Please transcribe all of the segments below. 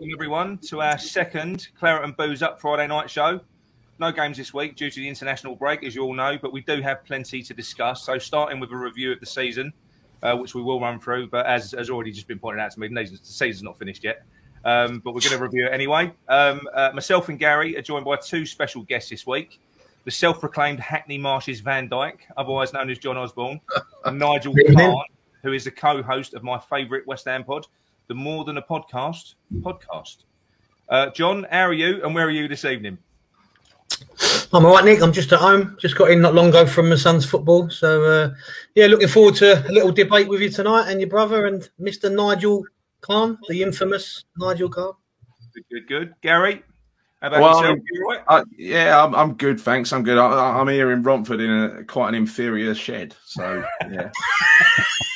welcome everyone to our second Claret and Booze Up Friday night show. No games this week due to the international break, as you all know, but we do have plenty to discuss. So starting with a review of the season, which we will run through, but as already just been pointed out to me, the season's not finished yet. But we're going to review it anyway. Myself and Gary are joined by two special guests this week. The self-proclaimed Hackney Marshes Van Dyke, otherwise known as John Osborne, and Nigel Khan, who is the co-host of my favourite West Ham pod, the More Than a Podcast. John, how are you and where are you this evening? I'm all right, Nick. I'm just at home. Just got in not long ago from my son's football. So, looking forward to a little debate with you tonight and your brother and Mr. Nigel Khan, the infamous Nigel Khan. Good. Gary, how about yourself? You all right? I'm good, thanks. I'm good. I'm here in Romford in quite an inferior shed. So, yeah.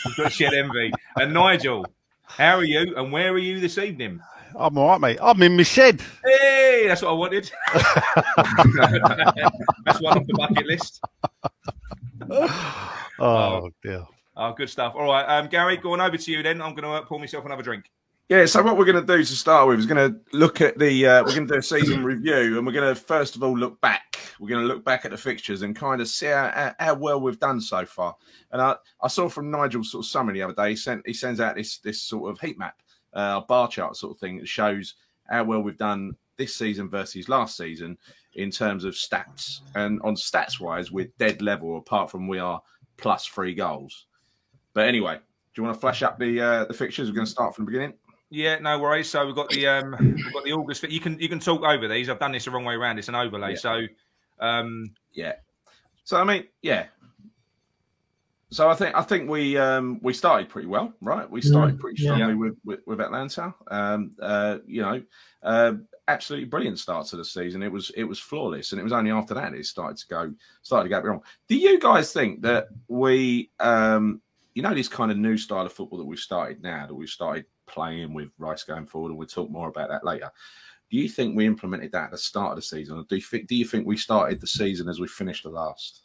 You've got shed envy. And Nigel, how are you and where are you this evening? I'm all right, mate. I'm in my shed. Hey, that's what I wanted. That's one off the bucket list. Oh, dear. Oh, good stuff. All right, Gary, going over to you then. I'm going to pour myself another drink. Yeah, so what we're going to do to start with is going to look at we're going to do a season review, and we're going to first of all look back. We're going to look back at the fixtures and kind of see how well we've done so far. And I saw from Nigel's sort of summary the other day, he sends out this sort of heat map, bar chart sort of thing that shows how well we've done this season versus last season in terms of stats. And on stats-wise, we're dead level, apart from we are plus 3 goals. But anyway, do you want to flash up the fixtures? We're going to start from the beginning. Yeah, no worries. So we've got the August. You can talk over these. I've done this the wrong way around. It's an overlay. Yeah. So So I mean, yeah. So I think we started pretty well, right? We started pretty strongly with Atlanta. Absolutely brilliant start to the season. It was flawless, and it was only after that it started to go wrong. Do you guys think that we this kind of new style of football that we've started now, that we've started playing with Rice going forward, and we'll talk more about that later. Do you think we implemented that at the start of the season, or do you think we started the season as we finished the last?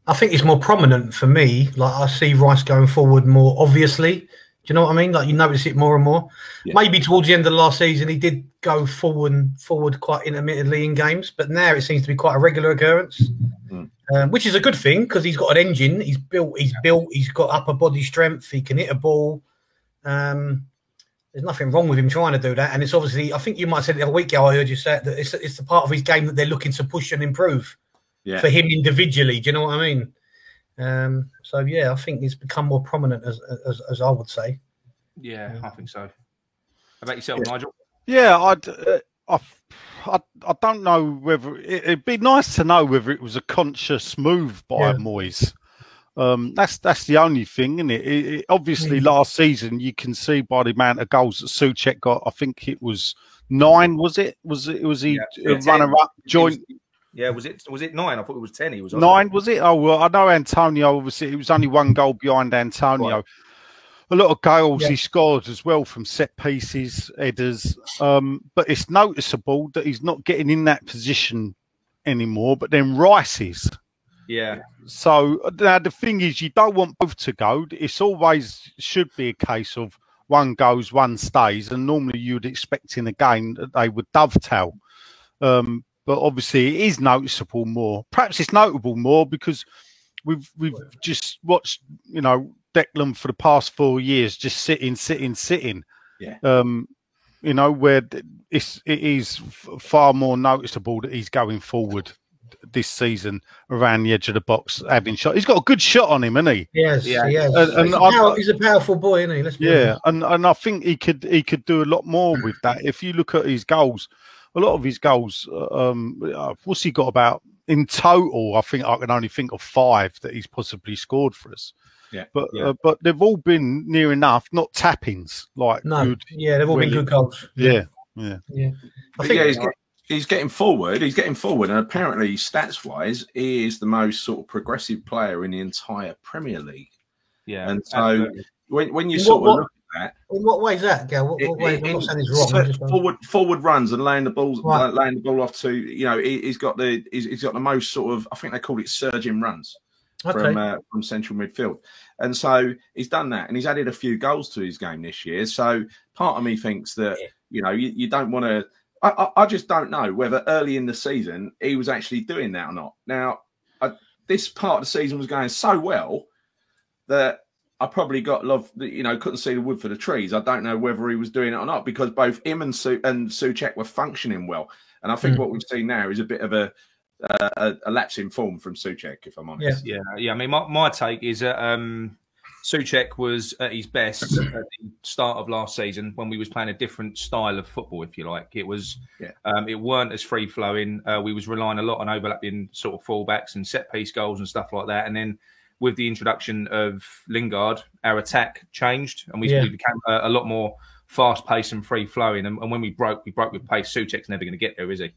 I think it's more prominent for me. Like, I see Rice going forward more obviously. Do you know what I mean? Like, you notice it more and more. Yeah. Maybe towards the end of the last season, he did go forward quite intermittently in games, but now it seems to be quite a regular occurrence. Which is a good thing because he's got an engine. He's built. He's got upper body strength. He can hit a ball. There's nothing wrong with him trying to do that. And it's obviously, I think you might have said the other week, I heard you say that it's the part of his game that they're looking to push and improve for him individually. Do you know what I mean? I think it's become more prominent as I would say. Yeah, I think so. How about yourself, Nigel? Yeah, I don't know whether it'd be nice to know whether it was a conscious move by Moyes. That's the only thing, isn't it? Obviously, last season you can see by the amount of goals that Souček got. I think it was 9. Was it? Was he runner-up joint? Yeah, was it 9? I thought it was 10. He was 9. Was it? Oh well, I know Antonio. Obviously, it was only 1 goal behind Antonio. Right. A lot of goals he scored as well from set pieces, headers. But it's noticeable that he's not getting in that position anymore. But then Rice is. Yeah. So now the thing is, you don't want both to go. It's always should be a case of one goes, one stays. And normally you'd expect in a game that they would dovetail. But obviously it is noticeable more. Perhaps it's notable more because we've just watched, Declan for the past 4 years just sitting. Yeah. Where it is far more noticeable that he's going forward this season around the edge of the box, having shot. He's got a good shot on him, hasn't he? Yes, he has. He's a powerful boy, isn't he? Let's be honest. And I think he could do a lot more with that. If you look at his goals, a lot of his goals, what's he got about in total? I think I can only think of 5 that he's possibly scored for us. Yeah, but they've all been near enough, not tap-ins. Good, they've all been good goals. Yeah. I think he's getting forward. He's getting forward, and apparently, stats-wise, he is the most sort of progressive player in the entire Premier League. Yeah, and so when you look at that, in what way is that, Gail? What way? I'm not saying it's wrong. Forward runs and laying the ball off to. He's got the most sort of. I think they call it surging runs. from central midfield. And so he's done that, and he's added a few goals to his game this year. So part of me thinks that, you don't want to... I just don't know whether early in the season he was actually doing that or not. Now, this part of the season was going so well that I probably got love, couldn't see the wood for the trees. I don't know whether he was doing it or not, because both him and Souček were functioning well. And I think what we've seen now is a bit of a lapse in form from Souček, if I'm honest. Yeah. I mean, my take is that Souček was at his best at the start of last season when we was playing a different style of football, if you like. It was, it weren't as free flowing. We was relying a lot on overlapping sort of fullbacks and set piece goals and stuff like that. And then with the introduction of Lingard, our attack changed, and we became a lot more fast paced and free flowing. And when we broke with pace. Souček's never going to get there, is he?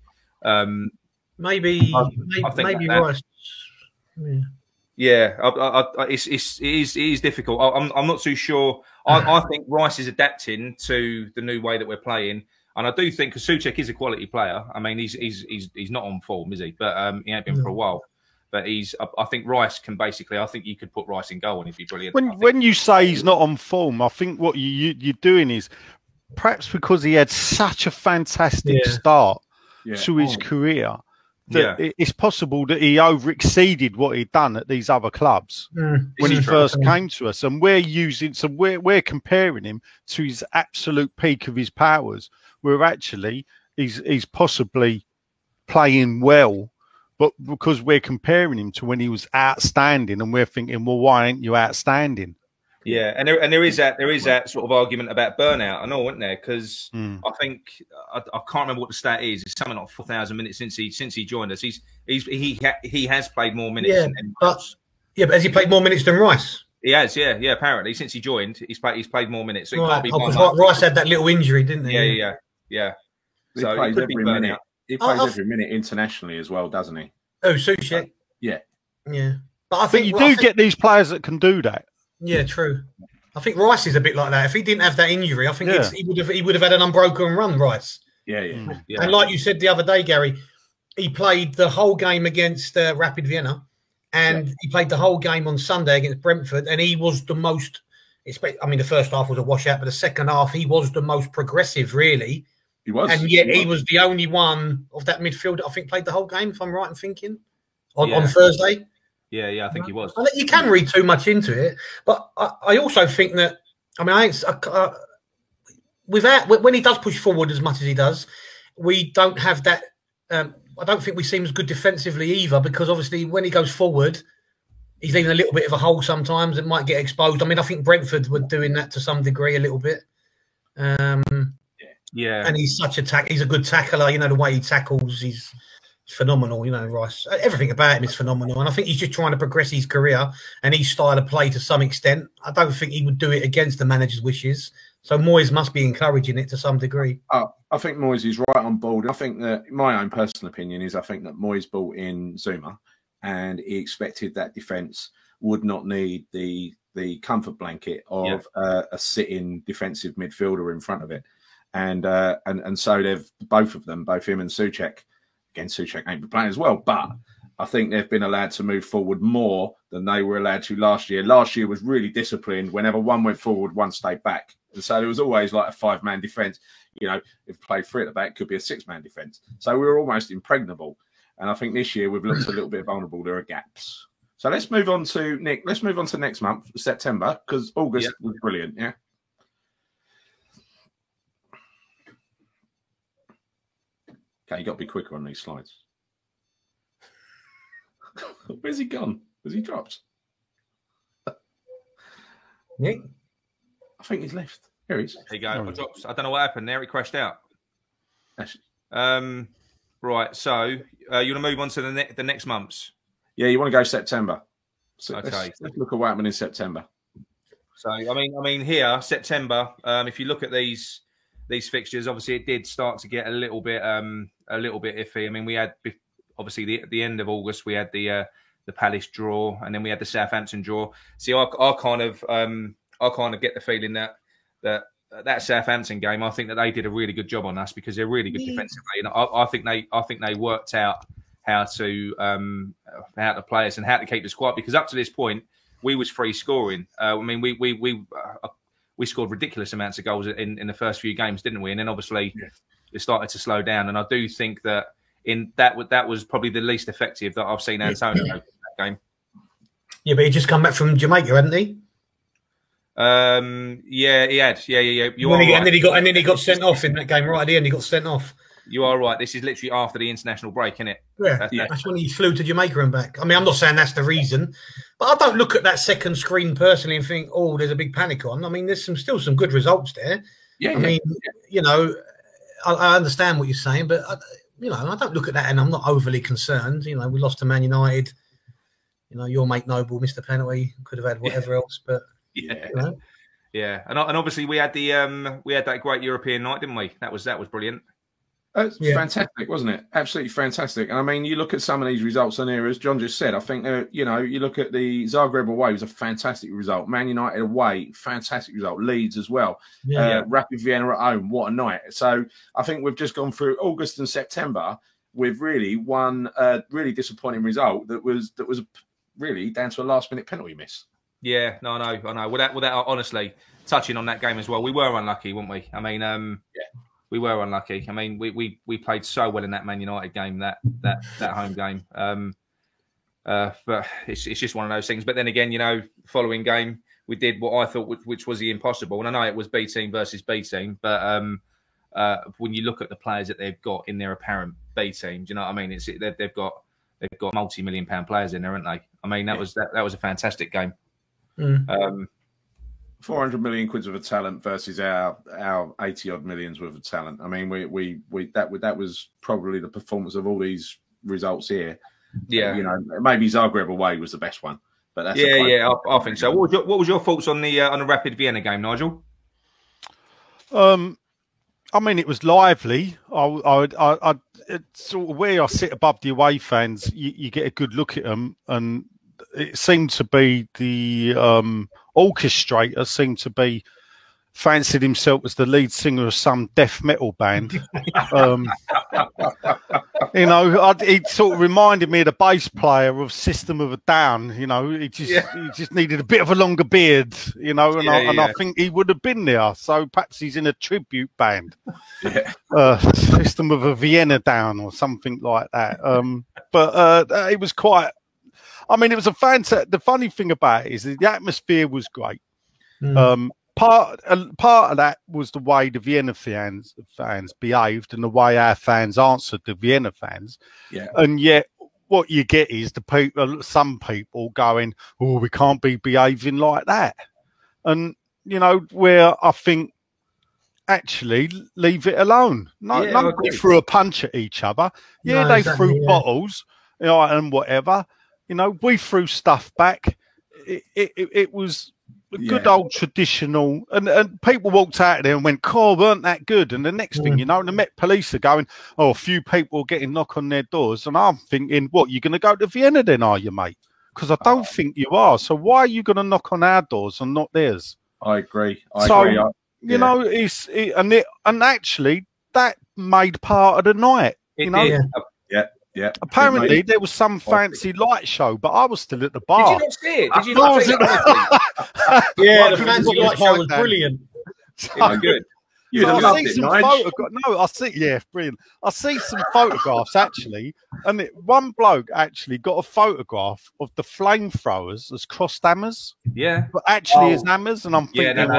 Maybe Rice. Yeah, it is difficult. I'm not too sure. I think Rice is adapting to the new way that we're playing, and I do think because Souček is a quality player. I mean, he's not on form, is he? But he ain't been for a while. But I think Rice can basically. I think you could put Rice in goal and he'd be brilliant. When you say he's not on form, I think what you're doing is perhaps because he had such a fantastic start to his career. It's possible that he over-exceeded what he'd done at these other clubs when he first came to us, and we're comparing him to his absolute peak of his powers, where actually he's possibly playing well, but because we're comparing him to when he was outstanding, and we're thinking, well, why ain't you outstanding? Yeah, and there is that sort of argument about burnout. I know, isn't there? Because I think I can't remember what the stat is. It's something like 4,000 minutes since he joined us. He has played more minutes. But has he played more minutes than Rice? He has. Yeah. Apparently, since he joined, he's played more minutes. So can't be Rice had that little injury, didn't he? Yeah. So he plays every minute. He plays every minute internationally as well, doesn't he? Oh, Souček. Yeah. But I think you do get these players that can do that. Yeah, true. I think Rice is a bit like that. If he didn't have that injury, I think he would have had an unbroken run, Rice. Yeah. And like you said the other day, Gary, he played the whole game against Rapid Vienna, and he played the whole game on Sunday against Brentford, and he was the most. I mean, the first half was a washout, but the second half he was the most progressive, really. He was, and yet he was the only one of that midfield that I think played the whole game. If I'm right in thinking, on Thursday. Yeah, I think he was. You can read too much into it, but I also think that, I mean, when he does push forward as much as he does, we don't have that. I don't think we seem as good defensively either, because obviously when he goes forward, he's leaving a little bit of a hole sometimes. It might get exposed. I mean, I think Brentford were doing that to some degree a little bit. And he's such a he's a good tackler. The way he tackles, he's phenomenal, Rice. Everything about him is phenomenal, and I think he's just trying to progress his career and his style of play to some extent. I don't think he would do it against the manager's wishes, so Moyes must be encouraging it to some degree. I think Moyes is right on board. I think that my own personal opinion is I think that Moyes brought in Zuma, and he expected that defence would not need the comfort blanket of a sitting defensive midfielder in front of it, and so they've both him and Souček. Again, Souček ain't been playing as well, but I think they've been allowed to move forward more than they were allowed to last year. Last year was really disciplined. Whenever one went forward, one stayed back. And so there was always like a 5-man defence. If played 3 at the back, it could be a 6-man defence. So we were almost impregnable. And I think this year we've looked a little bit vulnerable. There are gaps. So let's move on to, Nick, next month, September, because August was brilliant, yeah? Okay, you got to be quicker on these slides. Where's he gone? Has he dropped? Nick? I think he's left. Here he is. There you go. I don't know what happened there. It crashed out. Right. So you want to move on to the next months? Yeah, you want to go September. So okay. Let's look at what happened in September. So I mean here September. If you look at these fixtures, obviously it did start to get a little bit iffy. I mean, we had obviously the end of August, we had the Palace draw, and then we had the Southampton draw. See, I kind of get the feeling that Southampton game, I think that they did a really good job on us because they're really good defensively, and I think they worked out how to play us and how to keep us quiet. Because up to this point, we was free scoring. I mean, we scored ridiculous amounts of goals in the first few games, didn't we? And then obviously it started to slow down. And I do think that that was probably the least effective that I've seen Antonio in that game. Yeah, but he just come back from Jamaica, hadn't he? Yeah, he had. Yeah. And then he got sent off in that game right at the end. He got sent off. You are right. This is literally after the international break, isn't it? Yeah, that's when he flew to Jamaica and back. I mean, I'm not saying that's the reason, but I don't look at that second screen personally and think, oh, there's a big panic on. I mean, there's still some good results there. I mean, you know, I understand what you're saying, but you know, I don't look at that and I'm not overly concerned. You know, we lost to Man United. You know, your mate Noble missed a penalty, could have had whatever else, but you know. Yeah, and obviously we had that great European night, didn't we? That was brilliant. It's fantastic, wasn't it? Absolutely fantastic. And I mean, you look at some of these results on here, as John just said. I think you know, you look at the Zagreb away was a fantastic result. Man United away, fantastic result. Leeds as well. Rapid Vienna at home, what a night. So I think we've just gone through August and September with really one really disappointing result that was really down to a last-minute penalty miss. Yeah, no, I know. Without honestly touching on that game as well, we were unlucky, weren't we? I mean, we were unlucky. I mean, we played so well in that Man United game, that home game. But it's just one of those things. But then again, you know, following game, we did what I thought, which was the impossible. And I know it was B team versus B team, but when you look at the players that they've got in their apparent B team, do you know what I mean? They've got multi-million-pound players in there, haven't they? I mean, that was a fantastic game. 400 million quid's worth of talent versus our 80 odd millions worth of talent. I mean, that was probably the performance of all these results here. Yeah, you know, maybe Zagreb away was the best one, but that's I think so. What was your thoughts on the Rapid Vienna game, Nigel? I mean, it was lively. I sort of where I sit above the away fans, you get a good look at them, and it seemed to be the orchestrator seemed to be fancied himself as the lead singer of some death metal band. You know, he sort of reminded me of the bass player of System of a Down. You know, he just needed a bit of a longer beard. You know, I think he would have been there. So perhaps he's in a tribute band, System of a Vienna Down or something like that. But it was quite. I mean, it was a fantastic. The funny thing about it is that the atmosphere was great. Part of that was the way the Vienna fans behaved and the way our fans answered the Vienna fans. Yeah. And yet, what you get is some people going, "Oh, we can't be behaving like that," and you know, where I think actually leave it alone. Nobody threw a punch at each other. Yeah, they threw bottles, you know, and whatever. You know, we threw stuff back. It was a good old traditional, and people walked out there and went, "Cool, weren't that good?" And the next thing you know, the Met Police are going, "Oh, a few people are getting knock on their doors," and I'm thinking, "What? You're going to go to Vienna then, are you, mate?" Because I don't think you are. So why are you going to knock on our doors and not theirs? I agree. I agree. You know, and actually that made part of the night. Yeah. Apparently, there was some fancy light show, but I was still at the bar. Did you not see it? Did you not see it? The fancy light show was brilliant. It was good. Brilliant. I see some photographs actually, and one bloke actually got a photograph of the flamethrowers as crossed hammers. Yeah, but actually as hammers, and I'm thinking, that's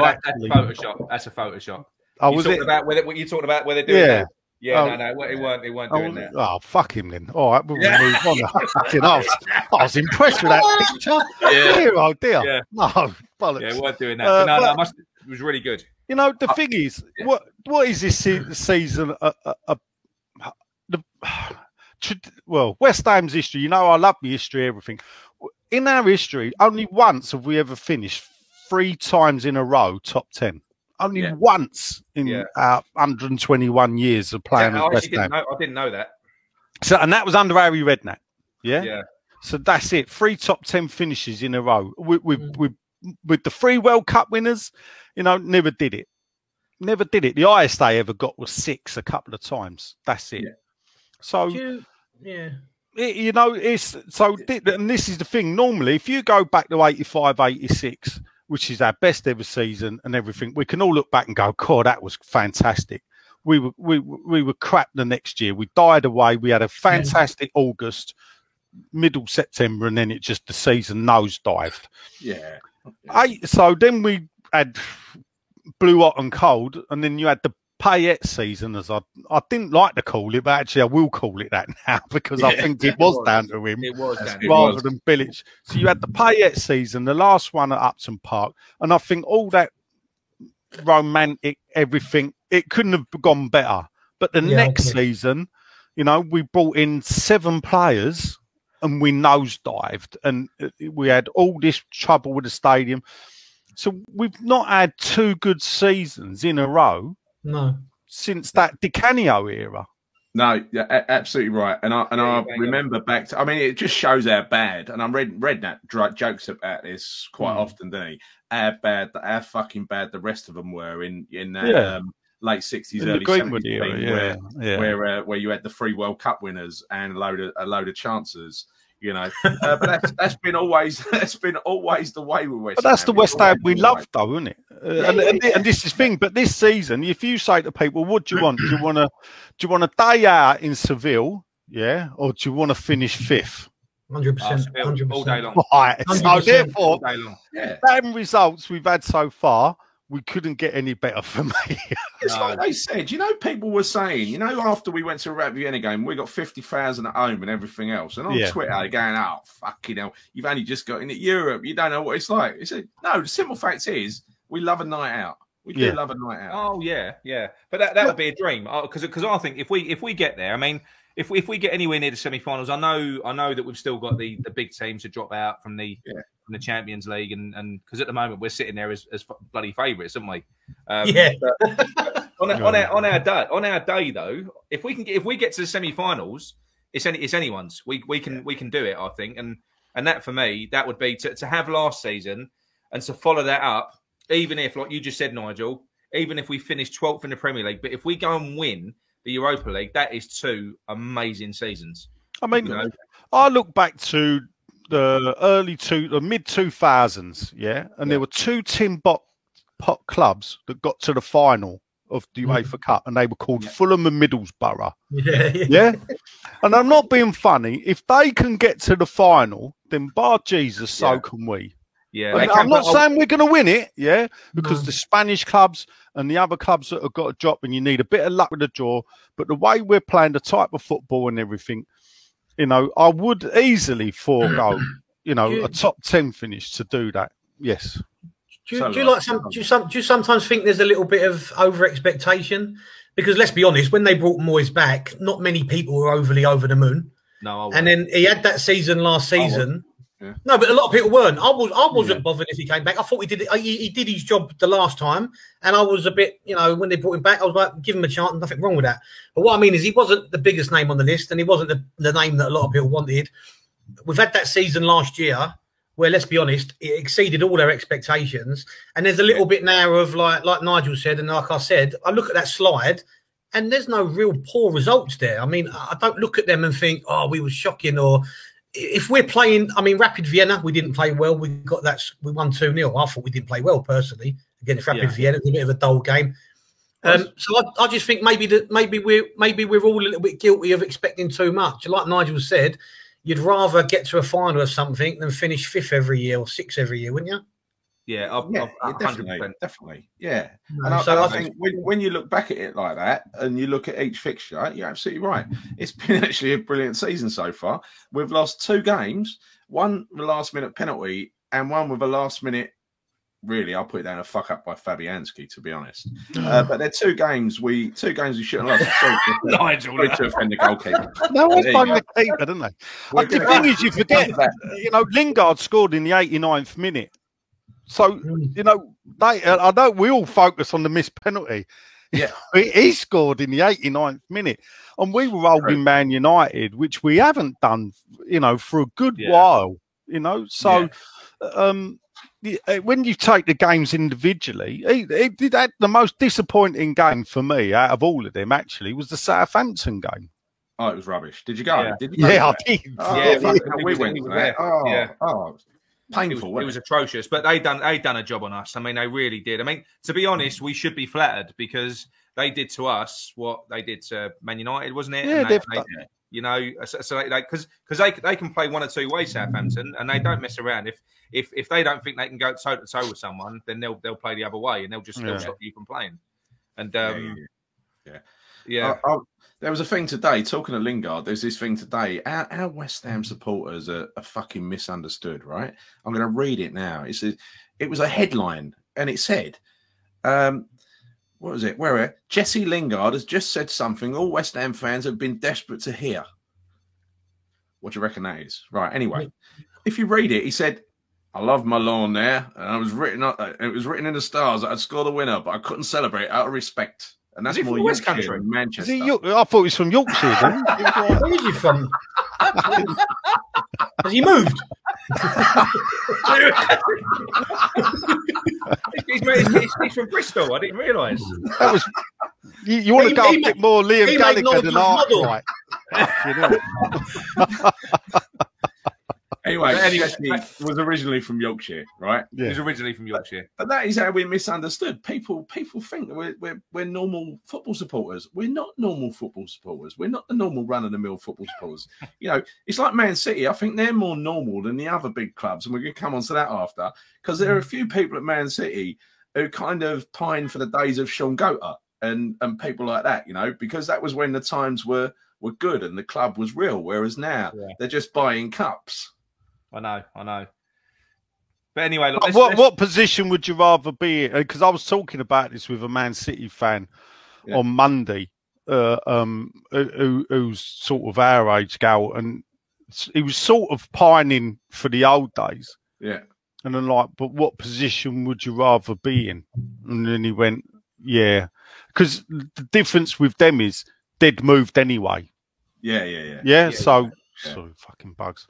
Photoshop. That's a Photoshop. Oh, was it? What you talking about? Where they're doing that? Yeah, no, it weren't doing that. Oh, fuck him then. All right, we'll move on. I was impressed with that picture. Oh dear. Yeah. No, bollocks. Yeah, weren't doing that. It was really good. You know, the thing is, what is this season? West Ham's history. You know, I love my history, everything. In our history, only once have we ever finished 3 times in a row top 10. Only once in our 121 years of playing with West Ham. I didn't know that. So, and that was under Harry Redknapp. Yeah. So that's it. 3 top 10 finishes in a row. With the 3 World Cup winners, you know, never did it. The highest they ever got was 6 a couple of times. That's it. So It's so, and this is the thing. Normally, if you go back to 85, 86, which is our best ever season and everything, we can all look back and go, God, that was fantastic. We were crap the next year. We died away. We had a fantastic August, middle September, and then the season nosedived. Yeah. So then we had blue, hot and cold, and then you had the Payet season, as I didn't like to call it, but actually I will call it that now because I think it was down to him rather than Bilic. So you had the Payet season, the last one at Upton Park, and I think all that romantic everything, it couldn't have gone better. But the next season, we brought in 7 players and we nosedived, and we had all this trouble with the stadium. So we've not had 2 good seasons in a row. No, since that Di Canio era. No, yeah, absolutely right. And I remember back to. I mean, it just shows how bad. And I'm Redknapp jokes about this quite often, doesn't he? How fucking bad the rest of them were in that late '60s, early '70s, where you had the 3 World Cup winners and a load of chancers. But that's been always the way with West Ham. But that's the West Ham we love, though, isn't it? And this is the thing. But this season, if you say to people, "What do you want? Do you want a day out in Seville, or do you want to finish 5th?" 100%, all day long. Right. So therefore, them results we've had so far, we couldn't get any better for me. It's like they said, people were saying, after we went to a Rapid Vienna game, we got 50,000 at home and everything else. And on Twitter, they're going, oh, fucking hell, you've only just got into Europe. You don't know what it's like. It's no, the simple fact is, we love a night out. We do love a night out. Oh, yeah. But that would be a dream. Because I think if we get there, I mean, if we get anywhere near the semi-finals, I know that we've still got the big teams to drop out from the Champions League, and because at the moment we're sitting there as bloody favourites, aren't we? On our day though, if we get to the semi-finals, it's anyone's. We can do it, I think, and that for me that would be to have last season and to follow that up, even if, like you just said, Nigel, even if we finish 12th in the Premier League, but if we go and win the Europa League, that is 2 amazing seasons. I mean, I look back to the mid 2000s, and there were 2 tin pot clubs that got to the final of the UEFA Cup, and they were called Fulham and Middlesbrough. And I'm not being funny. If they can get to the final, then bar Jesus, so can we. I'm not saying we're going to win it, because the Spanish clubs and the other clubs that have got a drop, and you need a bit of luck with the draw. But the way we're playing, the type of football and everything, I would easily forego, a top 10 finish to do that. Yes. Do you sometimes think there's a little bit of over expectation? Because let's be honest, when they brought Moyes back, not many people were overly over the moon. No, and then he had that season last season. No, but a lot of people weren't. I wasn't bothered if he came back. I thought he did his job the last time, and I was a bit, when they brought him back, I was like, give him a chance. Nothing wrong with that. But what I mean is, he wasn't the biggest name on the list, and he wasn't the name that a lot of people wanted. We've had that season last year where, let's be honest, it exceeded all their expectations, and there's a little bit now of like Nigel said, and like I said, I look at that slide, and there's no real poor results there. I mean, I don't look at them and think, oh, we were shocking, or. If we're playing, I mean, Rapid Vienna, we didn't play well. We won 2-0. I thought we didn't play well personally against Rapid Vienna. It was a bit of a dull game. So I just think maybe we're all a little bit guilty of expecting too much. Like Nigel said, you'd rather get to a final of something than finish 5th every year or 6th every year, wouldn't you? Yeah, 100%. Definitely. Yeah. And I think when you look back at it like that and you look at each fixture, you're absolutely right. It's been actually a brilliant season so far. We've lost 2 games, one with a last-minute penalty and one with a last-minute, really, I'll put it down a fuck-up by Fabianski, to be honest. But they're 2 games we shouldn't have lost. Sorry to offend the goalkeeper. No one's playing the keeper, didn't they? The thing is, you forget, Lingard scored in the 89th minute. So, I know we all focus on the missed penalty. Yeah. He scored in the 89th minute. And we were holding Man United, which we haven't done, for a good while, So, when you take the games individually, he did that. The most disappointing game for me out of all of them, actually, was the Southampton game. Oh, it was rubbish. Did you go? Yeah. Did you go? Yeah, I to did. Oh, Yeah, fuck, we we was- went we to was that. there. Oh, Yeah. oh, painful. It wasn't was atrocious, but they done a job on us. I mean, they really did. I mean, to be honest, we should be flattered because they did to us what they did to Man United, wasn't it? Yeah, And they've they, done you know, so they because they can play one or two ways, Southampton, and they don't mess around. If they don't think they can go toe to toe with someone, then they'll play the other way and they'll stop you from playing. And yeah. There was a thing today, talking to Lingard, there's this thing today. Our West Ham supporters are fucking misunderstood, right? I'm going to read it now. It was a headline, and it said, what was it? Jesse Lingard has just said something all West Ham fans have been desperate to hear. What do you reckon that is? Right, anyway, if you read it, he said, I love my lawn there, and it was written in the stars that I'd score the winner, but I couldn't celebrate out of respect. And that's more West Yorkshire Country, than Manchester. I thought he was from Yorkshire. Then. Where is he from? Has he moved? He's from Bristol. I didn't realise. That was. You want to go a bit more Liam Gallagher than Art, model. right? Anyway, Anyway, was originally from Yorkshire, right? He was originally from Yorkshire. But that is how we're misunderstood. People think we're normal football supporters. We're not normal football supporters. We're not the normal run-of-the-mill football supporters. You know, it's like Man City. I think they're more normal than the other big clubs, and we're going to come on to that after, because there are a few people at Man City who kind of pine for the days of Sean Gota and people like that, you know, because that was when the times were good and the club was real, whereas now they're just buying cups. I know. But anyway, look, What position would you rather be in? Because I was talking about this with a Man City fan on Monday, who's sort of our age, Gal, and he was sort of pining for the old days. Yeah. And I'm like, but what position would you rather be in? And then he went, yeah. Because the difference with them is they'd moved anyway. Yeah. So... Sorry, fucking bugs.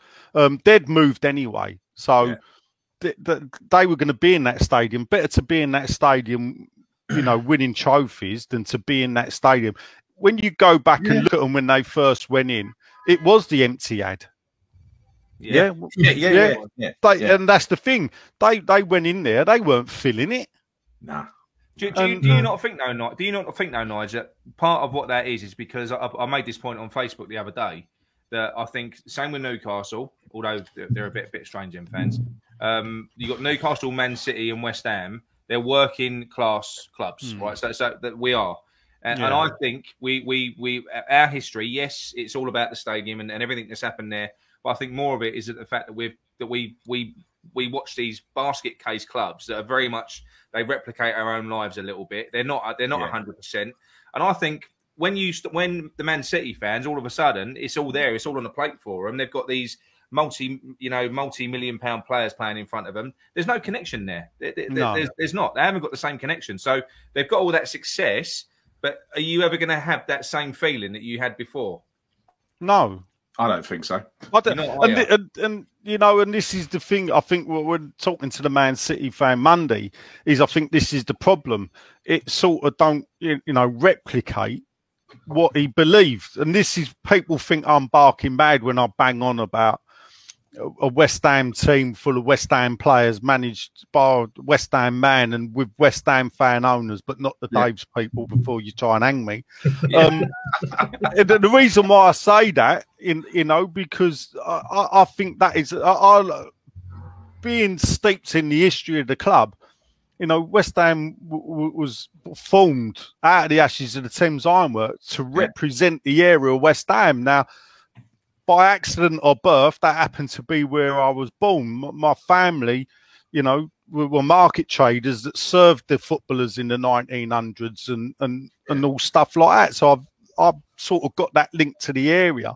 They'd moved anyway, so they were going to be in that stadium. Better to be in that stadium, you know, winning trophies than to be in that stadium. When you go back and look at them when they first went in, it was the empty ad. Yeah. And that's the thing. They went in there. They weren't filling it. Nah. Do you not think though, Nigel, that part of what that is because I made this point on Facebook the other day. That I think same with Newcastle, although they're a bit strange them fans. You got Newcastle, Man City, and West Ham. They're working class clubs, right? So that we are, and I think we our history. Yes, it's all about the stadium and everything that's happened there. But I think more of it is the fact that we watch these basket case clubs that are very much they replicate our own lives a little bit. They're not 100%, and I think. When the Man City fans, all of a sudden, it's all there. It's all on the plate for them. They've got these multi-million pound players playing in front of them. There's no connection there. There's not. They haven't got the same connection. So they've got all that success, but are you ever going to have that same feeling that you had before? No. I don't think so. And you know, and this is the thing. I think we're talking to the Man City fan Monday. Is I think this is the problem. It sort of don't replicate what he believed, and this is people think I'm barking mad when I bang on about a West Ham team full of West Ham players managed by a West Ham man and with West Ham fan owners, but not the Dave's people before you try and hang me. The reason why I say that, because I think that is being steeped in the history of the club. West Ham was formed out of the ashes of the Thames Ironworks to represent the area of West Ham. Now, by accident or birth, that happened to be where I was born. My family, were market traders that served the footballers in the 1900s and all stuff like that. So I've sort of got that link to the area.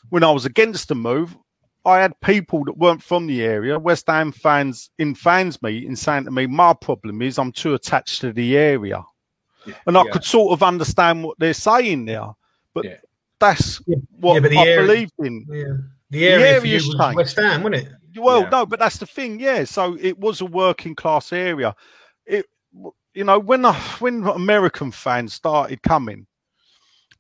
When I was against the move, I had people that weren't from the area, West Ham fans in fans meeting, saying to me, my problem is I'm too attached to the area. Yeah, and I could sort of understand what they're saying there. But that's what I believed in. Yeah. The area for you was West Ham, wasn't it? Well, no, but that's the thing, So it was a working class area. When American fans started coming,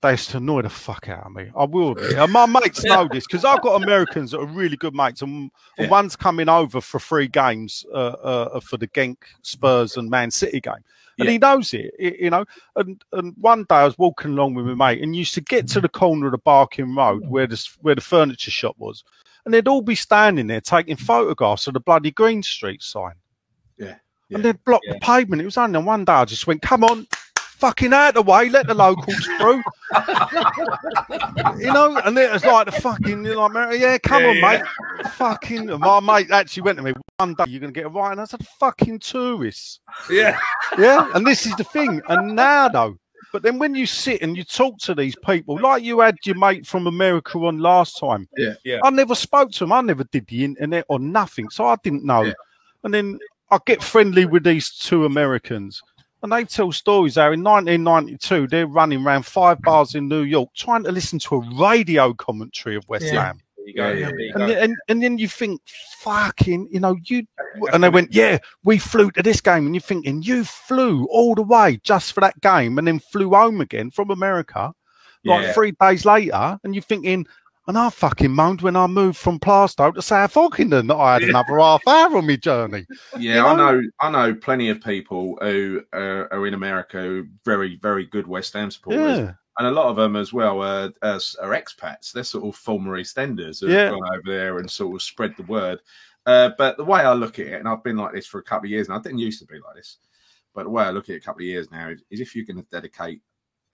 they used to annoy the fuck out of me. I will admit. And my mates know this because I've got Americans that are really good mates, and one's coming over for 3 games for the Genk, Spurs, and Man City game. And he knows it, you know. And one day I was walking along with my mate and used to get to the corner of the Barking Road where the furniture shop was, and they'd all be standing there taking photographs of the bloody Green Street sign. Yeah. And they'd block the pavement. It was only one day I just went, come on, fucking out of the way, let the locals through. You know, and it was like the fucking, come on, mate. Fucking, my mate actually went to me, one day you're going to get a right. And I said, fucking tourists. Yeah. Yeah. And this is the thing. And now, though, but then when you sit and you talk to these people, like you had your mate from America on last time. Yeah. I never spoke to him. I never did the internet or nothing. So I didn't know. Yeah. And then I get friendly with these 2 Americans. And they tell stories how in 1992, they're running around 5 bars in New York trying to listen to a radio commentary of West Ham. There you go. There you go. And then you think, fucking, you know, and they went, we flew to this game. And you're thinking, you flew all the way just for that game and then flew home again from America, like 3 days later. And you're thinking, and I fucking moaned when I moved from Plaistow to South Ockenden that I had another half hour on my journey. Yeah, you know? I know plenty of people who are in America who are very, very good West Ham supporters. Yeah. And a lot of them as well are expats. They're sort of former EastEnders who have gone over there and sort of spread the word. But the way I look at it, and I've been like this for a couple of years, and I didn't used to be like this, but the way I look at it a couple of years now is if you're going to dedicate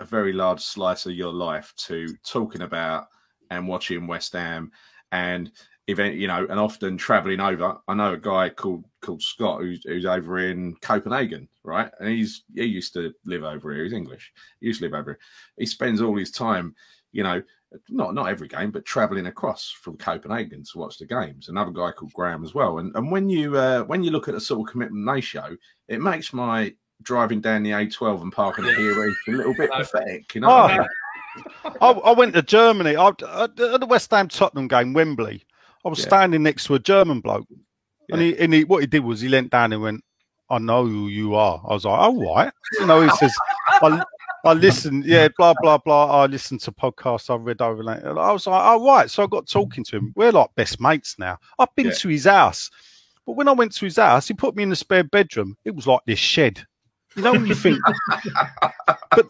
a very large slice of your life to talking about and watching West Ham, and and often travelling over. I know a guy called Scott who's over in Copenhagen, right? And he used to live over here. He's English. He used to live over here. He spends all his time, not every game, but travelling across from Copenhagen to watch the games. Another guy called Graham as well. And when you look at the sort of commitment they show, it makes my driving down the A12 and parking at here a little bit pathetic, you know. What I mean? I went to Germany at the West Ham Tottenham game, Wembley. I was standing next to a German bloke, and he what he did was he leant down and went, "I know who you are." I was like, "Oh, right." You know, he says, "I listened, blah blah blah. I listened to podcasts I've read over." I was like, "Oh, right." So I got talking to him. We're like best mates now. I've been to his house, but when I went to his house, he put me in the spare bedroom. It was like this shed. You know when you think, but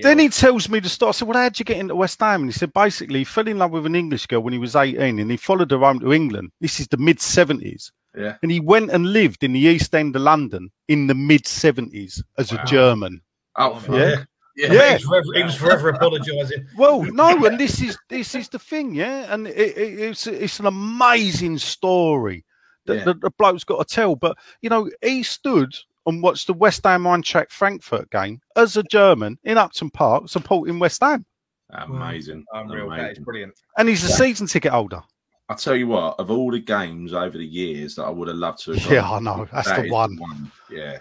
then he tells me the story. I said, "Well, how'd you get into West Ham?" And he said, basically, he fell in love with an English girl when he was 18, and he followed her home to England. This is the mid-70s, and he went and lived in the East End of London in the mid-70s as a German. Oh, yeah. He was forever apologising. Well, no, and this is the thing, and it's an amazing story that the bloke's got to tell. But he stood and watched the West Ham Eintracht Frankfurt game as a German in Upton Park supporting West Ham. Amazing. Unreal. That is brilliant. And he's a season ticket holder. I'll tell you what, of all the games over the years that I would have loved to have gone, I know. That's the one. Yeah.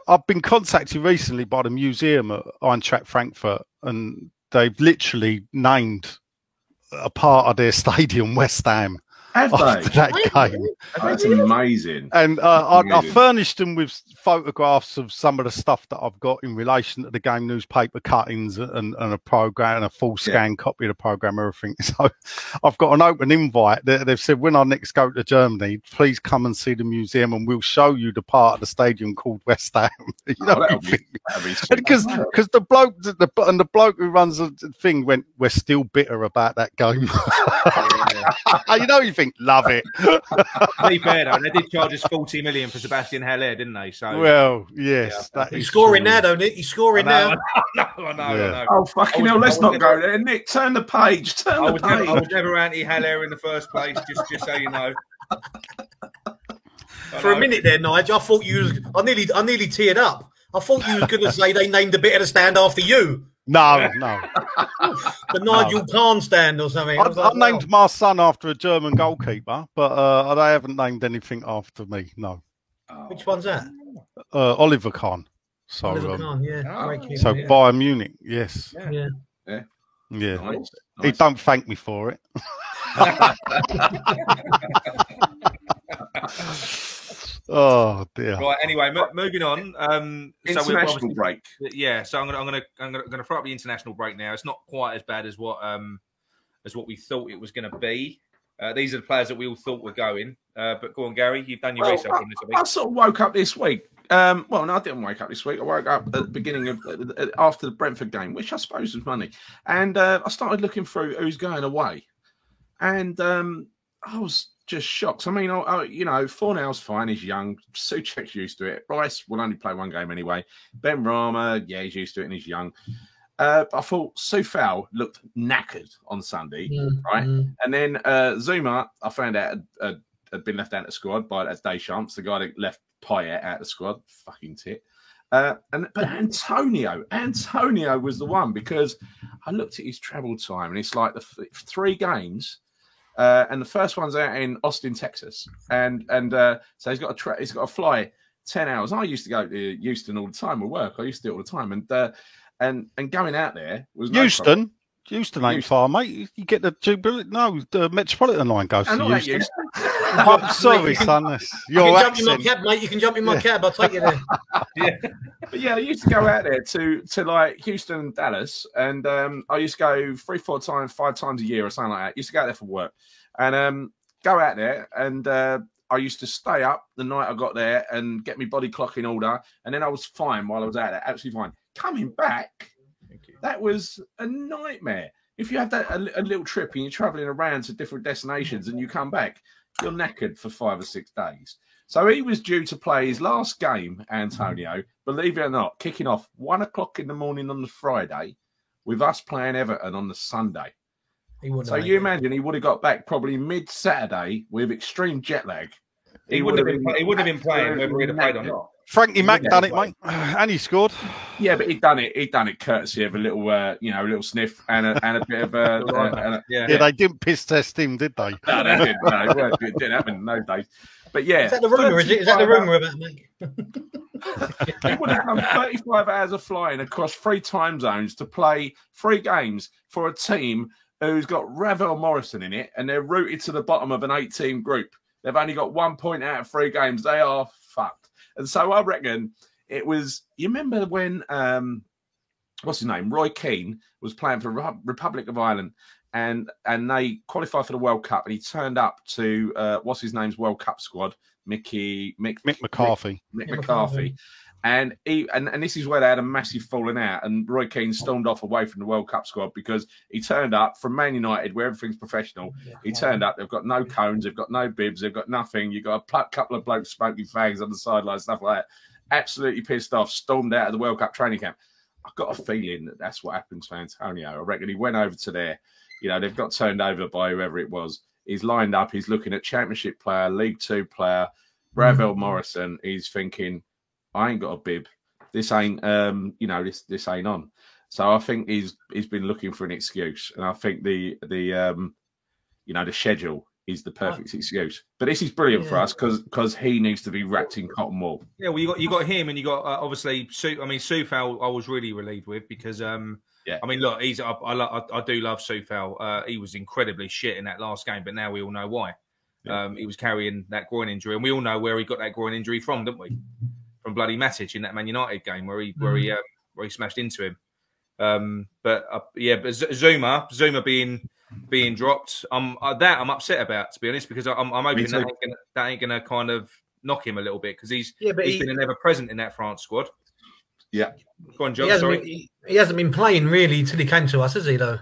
I've been contacted recently by the museum at Eintracht Frankfurt, and they've literally named a part of their stadium West Ham. After that game. That's amazing. And I furnished them with photographs of some of the stuff that I've got in relation to the game, newspaper cuttings and a program and a full scan copy of the program, everything. So I've got an open invite. They've said, when I next go to Germany, please come and see the museum and we'll show you the part of the stadium called West Ham. Because the bloke who runs the thing went, "We're still bitter about that game." You think, love it. To be fair, though, they did charge us 40 million for Sebastian Haller, didn't they? So, well, yes. He's scoring now, though, Nick. He's scoring now. I know. Oh, fucking hell, let's not go there. Nick, turn the page. I was never anti-Haller in the first place, just so you know. For a minute there, Nigel, I thought you was... I nearly teared up. I thought you was going to say they named a bit of the stand after you. No. The Nigel Kahn stand or something. I named my son after a German goalkeeper, but they haven't named anything after me, no. Which one's that? Oliver Kahn. So, Oliver Kahn, great keeper, so Bayern Munich, yes. Yeah. Nice. He don't thank me for it. Oh dear. Right. Anyway, moving on. International break. Yeah. So I'm gonna throw up the international break now. It's not quite as bad as what we thought it was going to be. These are the players that we all thought were going. But go on, Gary. You've done your research on this. I sort of woke up this week. No, I didn't wake up this week. I woke up at the beginning of after the Brentford game, which I suppose was money, and I started looking through who's going away, and I was just shocked. I mean, Fornell's fine. He's young. Souček's used to it. Rice will only play one game anyway. Benrahma, yeah, he's used to it and he's young. I thought Soufal looked knackered on Sunday, right? And then Zuma, I found out had been left out of the squad by Deschamps, the guy that left Payet out of the squad. Fucking tit. But Antonio was the one, because I looked at his travel time and it's like the 3 games. And the first one's out in Austin, Texas, and so he's got to fly 10 hours. I used to go to Houston all the time with work. I used to do it all the time, and going out there was no Houston. Houston ain't far, mate. You get the Metropolitan line goes to Houston. I'm sorry, son. Your accent. Jump in my cab, mate. You can jump in my cab. I'll take you there. Yeah, but yeah, I used to go out there to like Houston and Dallas, and I used to go 3-4 times, 5 times a year or something like that. I used to go out there for work, and go out there, and I used to stay up the night I got there and get my body clock in order, and then I was fine while I was out there, absolutely fine. Coming back, that was a nightmare. If you have that a little trip and you're traveling around to different destinations and you come back, you're knackered for 5 or 6 days. So he was due to play his last game, Antonio, believe it or not, kicking off 1 o'clock in the morning on the Friday, with us playing Everton on the Sunday. So you imagine he would have got back probably mid-Saturday with extreme jet lag. He wouldn't have been playing whether he'd have played or not. Frankie Mack done it, mate, and he scored. Yeah, but he'd done it courtesy of a little, a little sniff and a bit of yeah, they didn't piss test him, did they? No, they didn't. No, it didn't happen in those days. But yeah, is that the rumor? Is that the rumor about me? He would have done 35 hours of flying across 3 time zones to play 3 games for a team who's got Ravel Morrison in it, and they're rooted to the bottom of an 8-team group. They've only got 1 point out of 3 games. They are fucked. And so I reckon it was. You remember when what's his name, Roy Keane, was playing for Republic of Ireland, and they qualified for the World Cup, and he turned up to what's his name's World Cup squad, Mick McCarthy. Mick McCarthy. And this is where they had a massive falling out, and Roy Keane stormed off away from the World Cup squad because he turned up from Man United, where everything's professional. He turned up, they've got no cones, they've got no bibs, they've got nothing. You've got a couple of blokes smoking fags on the sideline, stuff like that. Absolutely pissed off, stormed out of the World Cup training camp. I've got a feeling that that's what happened to Antonio. I reckon he went over to there. They've got turned over by whoever it was. He's lined up, he's looking at Championship player, League 2 player, Ravel Morrison. He's thinking, I ain't got a bib. This ain't, this ain't on. So I think he's been looking for an excuse, and I think the schedule is the perfect excuse. But this is brilliant for us because he needs to be wrapped in cotton wool. Yeah, well, you got him, and you got obviously. Soufal, I was really relieved with because I mean, look, I do love Soufal. He was incredibly shit in that last game, but now we all know why. Yeah. He was carrying that groin injury, and we all know where he got that groin injury from, don't we? From bloody Matic in that Man United game where he smashed into him. But Zuma being dropped, I'm upset about, to be honest, because I'm hoping that ain't gonna kind of knock him a little bit because he's been an ever present in that France squad. Yeah, go on, John. He hasn't been playing really till he came to us, has he? Though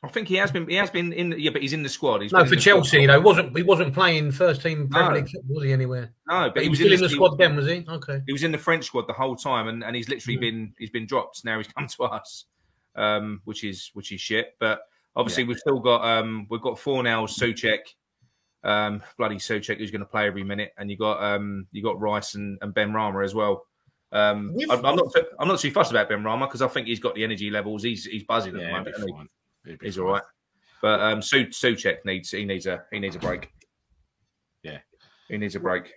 I think he has been. He has been in. But he's in the squad. No, for Chelsea, though. He wasn't playing first team Premier League, was he? Anywhere? No, but he was still in the squad then, was he? Okay. He was in the French squad the whole time, and he's literally been dropped. Now he's come to us, which is shit. But obviously we've still got Fornell, Souček, bloody Souček, who's going to play every minute, and you got Rice and Benrahma as well. I'm not too fussed about Benrahma because I think he's got the energy levels. He's buzzing at the moment. He's all right, but Souček needs a break. Yeah, he needs a break.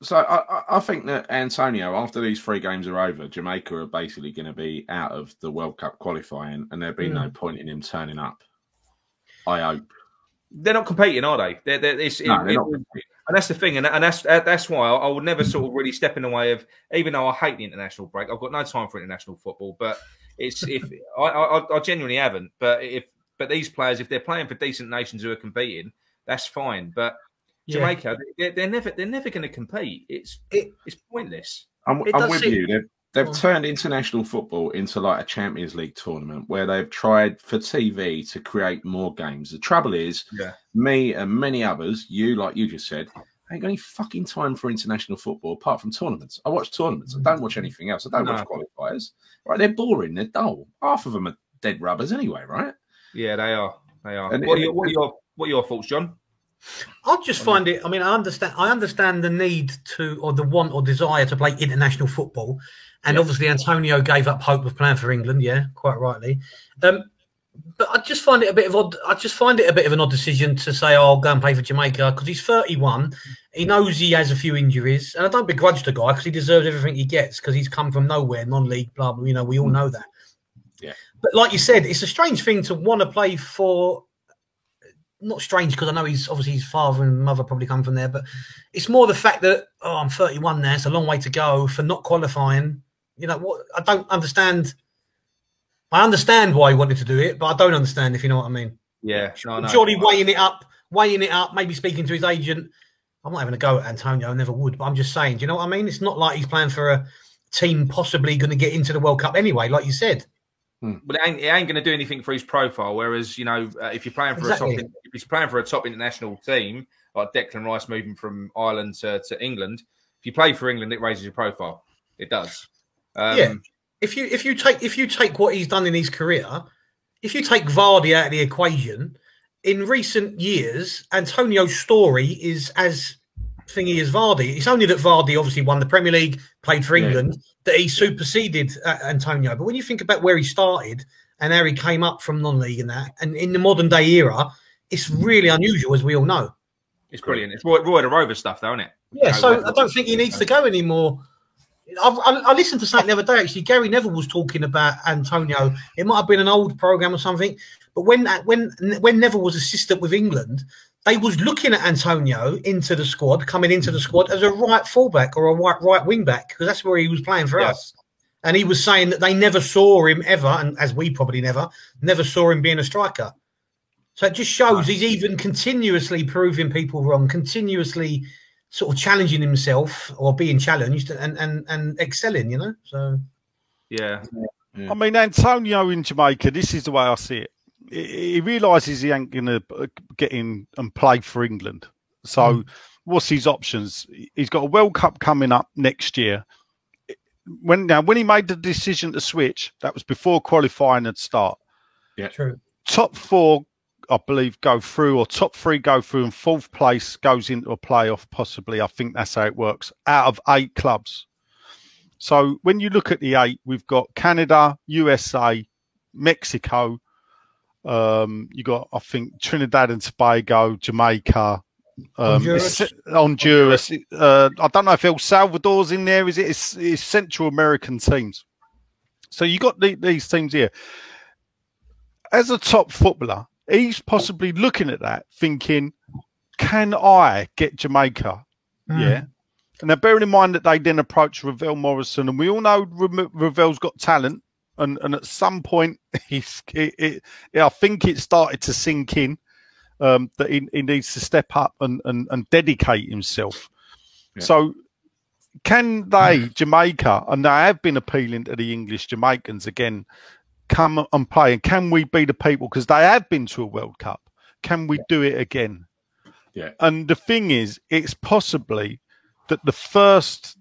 So I think that Antonio, after these 3 games are over, Jamaica are basically going to be out of the World Cup qualifying, and there'll be no point in him turning up. I hope. They're not competing, are they? They're not competing. And that's the thing, and that's why I would never sort of really step in the way of. Even though I hate the international break, I've got no time for international football. But I genuinely haven't. But these players, if they're playing for decent nations who are competing, that's fine. But Jamaica, they're never going to compete. It's pointless. I'm with you. They've turned international football into like a Champions League tournament where they've tried for TV to create more games. The trouble is, me and many others, like you just said, I ain't got any fucking time for international football apart from tournaments. I watch tournaments. I don't watch anything else. I don't watch qualifiers. Right? They're boring. They're dull. Half of them are dead rubbers anyway, right? Yeah, they are. And what are your thoughts, John? I just find it. I mean, I understand the need to, or the want or desire to play international football, and obviously Antonio gave up hope of playing for England. Yeah, quite rightly. But I just find it a bit of odd. I just find it a bit of an odd decision to say, "Oh, I'll go and play for Jamaica," because he's 31. He knows he has a few injuries, and I don't begrudge the guy because he deserves everything he gets because he's come from nowhere, non-league, blah blah. You know, we all know that. Yeah. But like you said, it's a strange thing to want to play for. Not strange because I know his father and mother probably come from there, but it's more the fact that I'm 31 now, it's a long way to go for not qualifying. You know what? I don't understand. I understand why he wanted to do it, but I don't understand if you know what I mean. Yeah, surely weighing it up, maybe speaking to his agent. I'm not having a go at Antonio, I never would, but I'm just saying. Do you know what I mean? It's not like he's playing for a team possibly going to get into the World Cup anyway, like you said. But it ain't going to do anything for his profile. Whereas, you know, if you're playing for if he's playing for a top international team like Declan Rice moving from Ireland to England, if you play for England, it raises your profile. It does. If you take what he's done in his career, if you take Vardy out of the equation, in recent years, Antonio's story is as thingy as Vardy. It's only that Vardy obviously won the Premier League, played for England, that he superseded Antonio. But when you think about where he started and how he came up from non-league and that, and in the modern day era, it's really unusual, as we all know. It's brilliant. It's Roy the Rover stuff, though, isn't it? Yeah, so I don't think he needs to go anymore. I listened to something the other day, actually. Gary Neville was talking about Antonio. It might have been an old programme or something. But when Neville was assistant with England, they was looking at Antonio coming into the squad as a right fullback or a right wing back, because that's where he was playing for us. And he was saying that they never saw him ever, and as we probably never saw him being a striker. So it just shows he's even continuously proving people wrong, continuously sort of challenging himself or being challenged and excelling, you know? So yeah. I mean, Antonio in Jamaica, this is the way I see it. He realises he ain't going to get in and play for England. So what's his options? He's got a World Cup coming up next year. When he made the decision to switch, that was before qualifying had start. Yeah, true. Top 4, I believe, go through, or top 3 go through, and 4th place goes into a playoff, possibly. I think that's how it works, out of 8 clubs. So when you look at the 8, we've got Canada, USA, Mexico. You got, I think, Trinidad and Tobago, Jamaica, Honduras. I don't know if El Salvador's in there. Is it? It's Central American teams. So you got these teams here. As a top footballer, he's possibly looking at that, thinking, "Can I get Jamaica?" Yeah. And now, bearing in mind that they then approached Ravel Morrison, and we all know Ravel's got talent. And at some point, I think it started to sink in that he needs to step up and dedicate himself. Yeah. So can they, Jamaica, and they have been appealing to the English Jamaicans again, come and play? And can we be the people, because they have been to a World Cup, can we do it again? Yeah. And the thing is, it's possibly that the first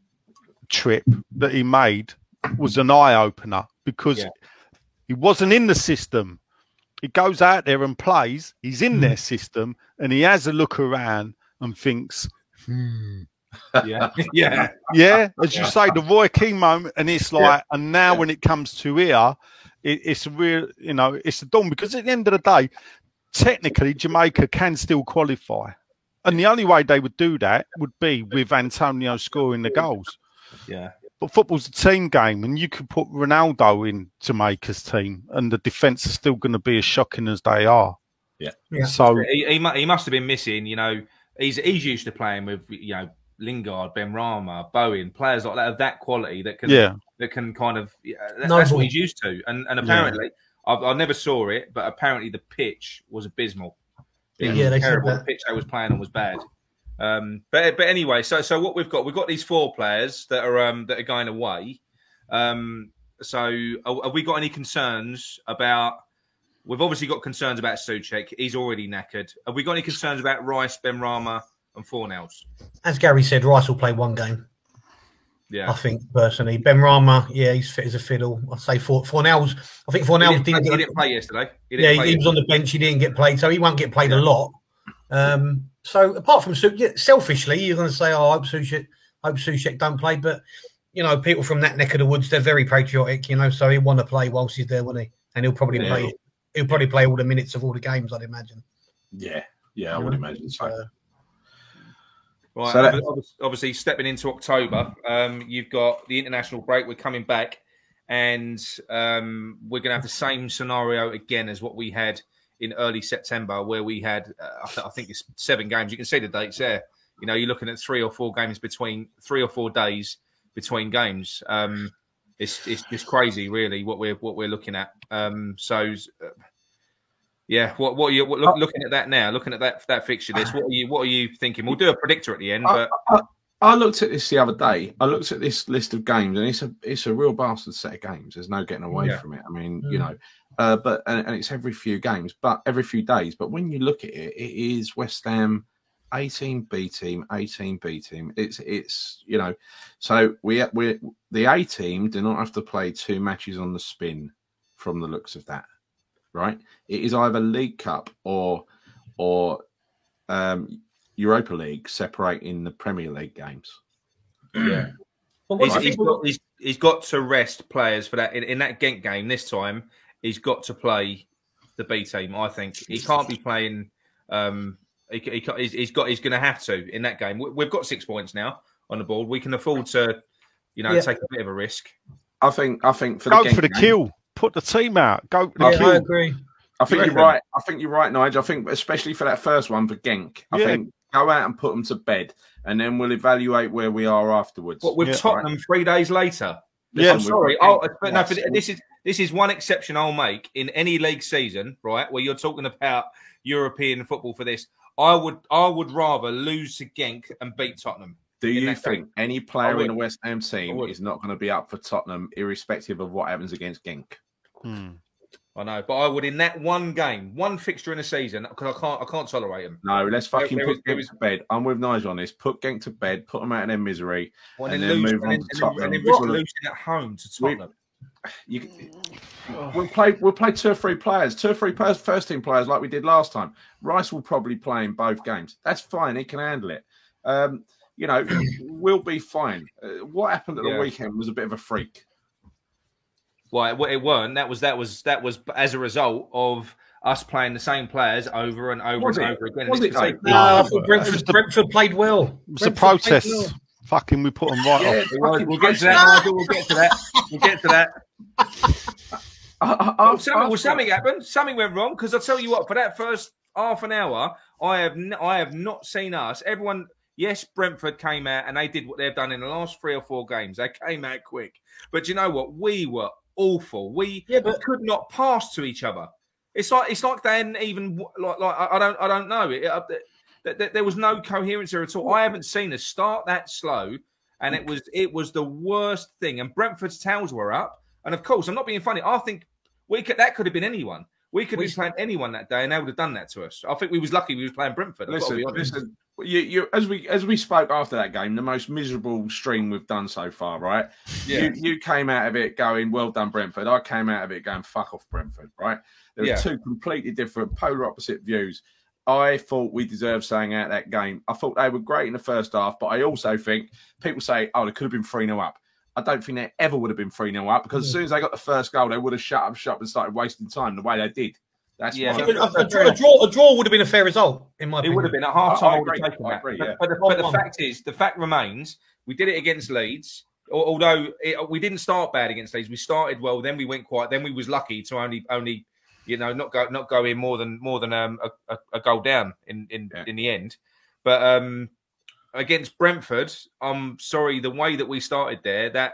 trip that he made was an eye-opener, because he wasn't in the system. He goes out there and plays. He's in their system, and he has a look around and thinks, yeah. As you say, the Roy Keane moment, and it's like, and now when it comes to here, it's a real, it's a dawn, because at the end of the day, technically Jamaica can still qualify, and the only way they would do that would be with Antonio scoring the goals. Yeah. But football's a team game, and you could put Ronaldo in Jamaica's team, and the defence is still going to be as shocking as they are. Yeah. So he must have been missing. He's used to playing with Lingard, Benrahma, Bowen, players like that of that quality that can kind of that's what he's used to. And apparently, I never saw it, but apparently the pitch was abysmal. It was terrible. The pitch I was playing on was bad. But anyway, so what we've got these 4 players that are going away. So have we got any concerns about? We've obviously got concerns about Souček. He's already knackered. Have we got any concerns about Rice, Benrahma, and Fornals? As Gary said, Rice will play 1 game. Yeah, I think personally, Benrahma, he's fit as a fiddle. I'd say Fornals. I think Fornals didn't play yesterday. He was on the bench. He didn't get played, so he won't get played a lot. So apart from selfishly, you're going to say, "Oh, I hope Souček don't play," but people from that neck of the woods, they're very patriotic. So he'll want to play whilst he's there, won't he? And he'll probably play. He'll probably play all the minutes of all the games, I'd imagine. Yeah, I would imagine so. Right, so obviously stepping into October, you've got the international break. We're coming back, and we're going to have the same scenario again as what we had in early September, where we had, I think it's 7 games. You can see the dates there. You're looking at 3 or 4 games between 3 or 4 days between games. It's just crazy, really, what we're looking at. What are you looking at that now? Looking at that fixture list, what are you thinking? We'll do a predictor at the end. But I looked at this the other day. I looked at this list of games, and it's a real bastard set of games. There's no getting away from it. I mean, but it's every few games, but every few days. But when you look at it, it is West Ham 18 B team, 18 B team. It's so we the A team do not have to play 2 matches on the spin from the looks of that, right? It is either League Cup or Europa League separating the Premier League games. Yeah, he's got to rest players for that in that Genk game this time. He's got to play the B team. I think he can't be playing. He's going to have to in that game. We've got 6 points now on the board. We can afford to, take a bit of a risk. I think for go the for the kill. Put the team out. Go for the kill. I agree. I think you're right. I think you're right, Nigel. I think especially for that first one for Genk, I think go out and put them to bed, and then we'll evaluate where we are afterwards. What with Tottenham 3 days later? Yeah, I'm sorry. This is one exception I'll make in any league season, right? Where you're talking about European football for this. I would rather lose to Genk and beat Tottenham. Do you think any player in the West Ham team is not going to be up for Tottenham, irrespective of what happens against Genk? I know, but I would in that one game, one fixture in a season, because I can't tolerate them. No, let's fucking put Genk to bed. I'm with Nigel on this. Put Genk to bed, put them out of their misery, and then move on to Tottenham. And then losing at home to Tottenham. We'll play 2 or 3 players, 2 or 3 first team players like we did last time. Rice will probably play in both games. That's fine. He can handle it. We'll be fine. What happened at the weekend was a bit of a freak. Well, it weren't. That was as a result of us playing the same players over and over and over again. I thought Brentford played well. It was a protest. Fucking, we put them right off. We'll get to that, Nigel. We'll get to that. Something happened. Something went wrong. Because I'll tell you what, for that first half an hour, I have not seen us. Everyone, yes, Brentford came out and they did what they've done in the last 3 or 4 games. They came out quick. But you know what? We were awful. We could not pass to each other. It's like they hadn't even I don't know. There was no coherence there at all. I haven't seen us start that slow, and it was the worst thing. And Brentford's tails were up. And of course, I'm not being funny. I think that could have been anyone. We could be playing anyone that day, and they would have done that to us. I think we was lucky we was playing Brentford. Listen. You as we spoke after that game, the most miserable stream we've done so far, right? Yeah. You came out of it going, well done, Brentford. I came out of it going, fuck off, Brentford, right? There were 2 completely different, polar opposite views. I thought we deserved staying out of that game. I thought they were great in the first half, but I also think people say, oh, they could have been 3-0 up. I don't think they ever would have been 3-0 up because as soon as they got the first goal, they would have shut up shop and started wasting time the way they did. That's a draw would have been a fair result, in my opinion. It would have been at half time. I agree, But the fact remains, we did it against Leeds. Although we didn't start bad against Leeds, we started well. Then we went quiet. Then we was lucky to only not go in more than a goal down in the end. But against Brentford, I'm sorry, the way that we started there, that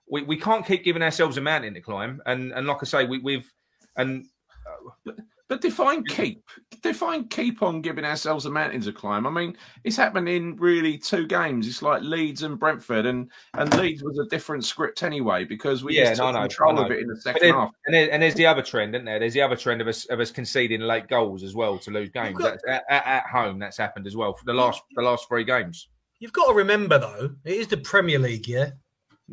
we can't keep giving ourselves a mountain to climb. And like I say, But define keep on giving ourselves a mountain to climb. I mean, it's happened in really 2 games. It's like Leeds and Brentford, and Leeds was a different script anyway because we just took control of it in the second half. And there's the other trend, isn't there? There's the other trend of us conceding late goals as well to lose games. That's at home. That's happened as well for the last 3 games. You've got to remember though, it is the Premier League, yeah.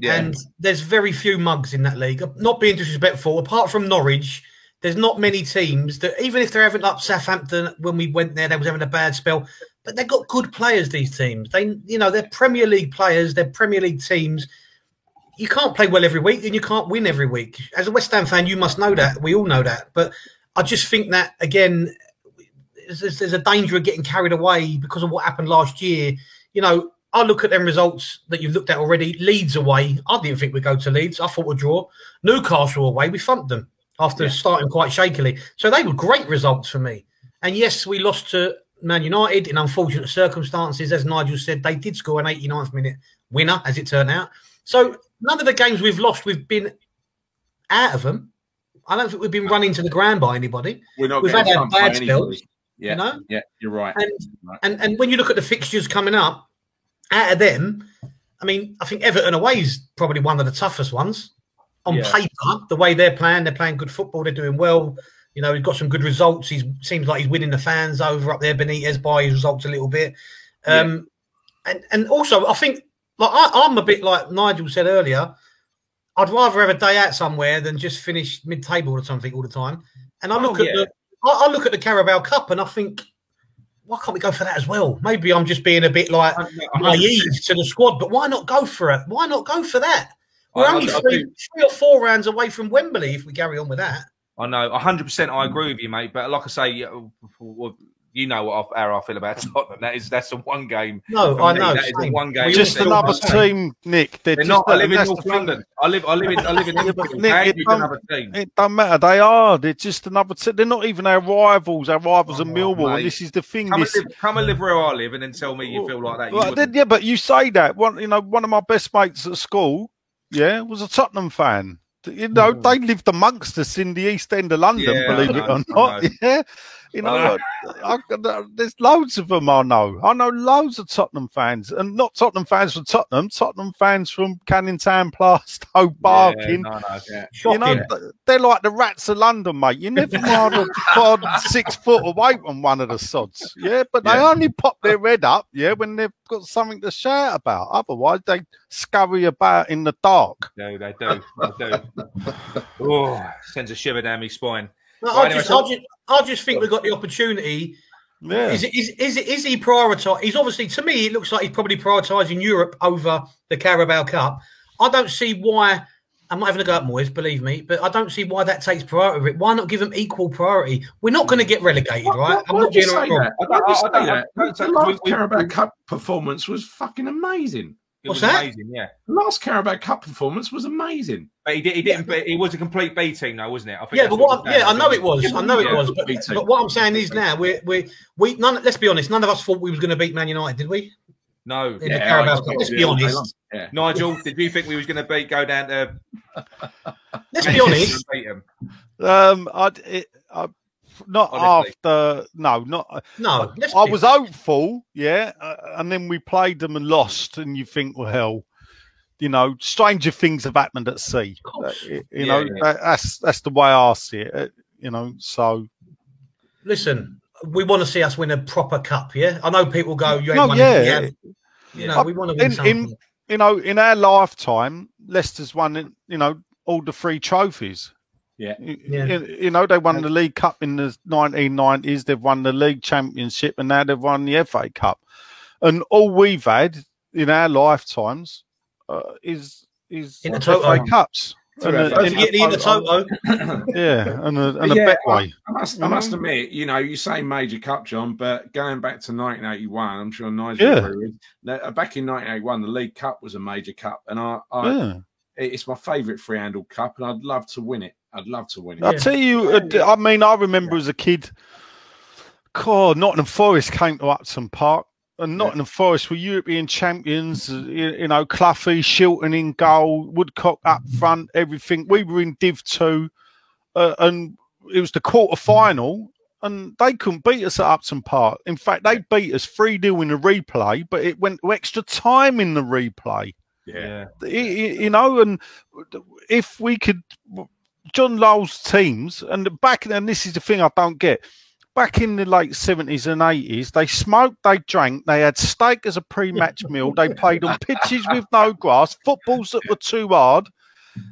And there's very few mugs in that league. Not being disrespectful, apart from Norwich. There's not many teams that, even if they're having up Southampton, when we went there, they was having a bad spell, but they've got good players, these teams. They're Premier League players, they're Premier League teams. You can't play well every week and you can't win every week. As a West Ham fan, you must know that. We all know that. But I just think that, again, there's a danger of getting carried away because of what happened last year. I look at them results that you've looked at already. Leeds away, I didn't think we'd go to Leeds. I thought we'd draw. Newcastle away, we thumped them after starting quite shakily. So they were great results for me. And yes, we lost to Man United in unfortunate circumstances. As Nigel said, they did score an 89th minute winner, as it turned out. So none of the games we've lost, we've been out of them. I don't think we've been run into the ground by anybody. We've had our bad spells. Yeah, you're right. And when you look at the fixtures coming up, out of them, I mean, I think Everton away is probably one of the toughest ones. On paper, the way they're playing good football, they're doing well. He's got some good results. Seems like he's winning the fans over up there. Benitez by his results a little bit. And also, I think, like I'm a bit like Nigel said earlier, I'd rather have a day out somewhere than just finish mid-table or something all the time. And I look at the Carabao Cup and I think, why can't we go for that as well? Maybe I'm just being a bit like naive to the squad, but why not go for it? Why not go for that? We're only 3 or 4 rounds away from Wembley if we carry on with that. I know, 100%. I agree with you, mate. But like I say, how I feel about Tottenham. That's a one game. No, I know. That is a one game. Just another team, Nick. They're not. I live in North London. I live in Liverpool. Another team. It don't matter. They are. They're just another team. They're not even our rivals. Our rivals are Millwall. And this is the thing. Come and live where I live, and then tell me you feel like that. But you say that. One of my best mates at school, was a Tottenham fan. They lived amongst us in the East End of London, believe it or not. Yeah. There's loads of them I know. I know loads of Tottenham fans, and not Tottenham fans from Tottenham fans from Canning Town, Plaistow, Barking. They're like the rats of London, mate. You never know 6 foot away from one of the sods. Yeah, but they only pop their head up, when they've got something to shout about. Otherwise, they scurry about in the dark. No, they do. Oh, sends a shiver down my spine. No, I just think we've got the opportunity. Yeah. Is he prioritising? He's obviously, to me, it looks like he's probably prioritising Europe over the Carabao Cup. I don't see why. I'm not having a go at Moyes, believe me, but I don't see why that takes priority of it. Why not give them equal priority? We're not going to get relegated, right? I'm not being wrong. The last Carabao Cup performance was fucking amazing. What's that? Amazing, yeah. The last Carabao Cup performance was amazing. But he didn't. But it was a complete B team, though, wasn't it? I think I know it was. But what I'm saying is now let's be honest. None of us thought we was going to beat Man United, did we? No. Let's be honest. Yeah. Nigel, did you think we was going to go down to? Let's be honest. Not honestly. After, no. I was hopeful, and then we played them and lost, and you think, well, hell, stranger things have happened at sea. That's the way I see it. So listen, we want to see us win a proper cup. Yeah, I know people go, we want to win something. In our lifetime, Leicester's won, all the 3 trophies. Yeah. They won the League Cup in the 1990s. They've won the League Championship, and now they've won the FA Cup. And all we've had in our lifetimes is in the FA Cups. In the Toto. And a Betway. I must admit, you say major cup, John, but going back to 1981, I'm sure Nigel agree with. Back in 1981, the League Cup was a major cup, and it's my favourite three-handled cup, and I'd love to win it. I'd love to win it. I'll tell you, I mean, I remember as a kid, Nottingham Forest came to Upton Park, and Nottingham Forest were European champions. You know, Cloughie, Shilton in goal, Woodcock up front, everything. We were in Div 2, and it was the quarter final, and they couldn't beat us at Upton Park. In fact, they beat us 3-0 in the replay, but it went to extra time in the replay. Yeah. You know, and if we could, John Lowell's teams, and this is the thing I don't get. Back in the late 70s and 80s, they smoked, they drank, they had steak as a pre-match meal, they played on pitches with no grass, footballs that were too hard.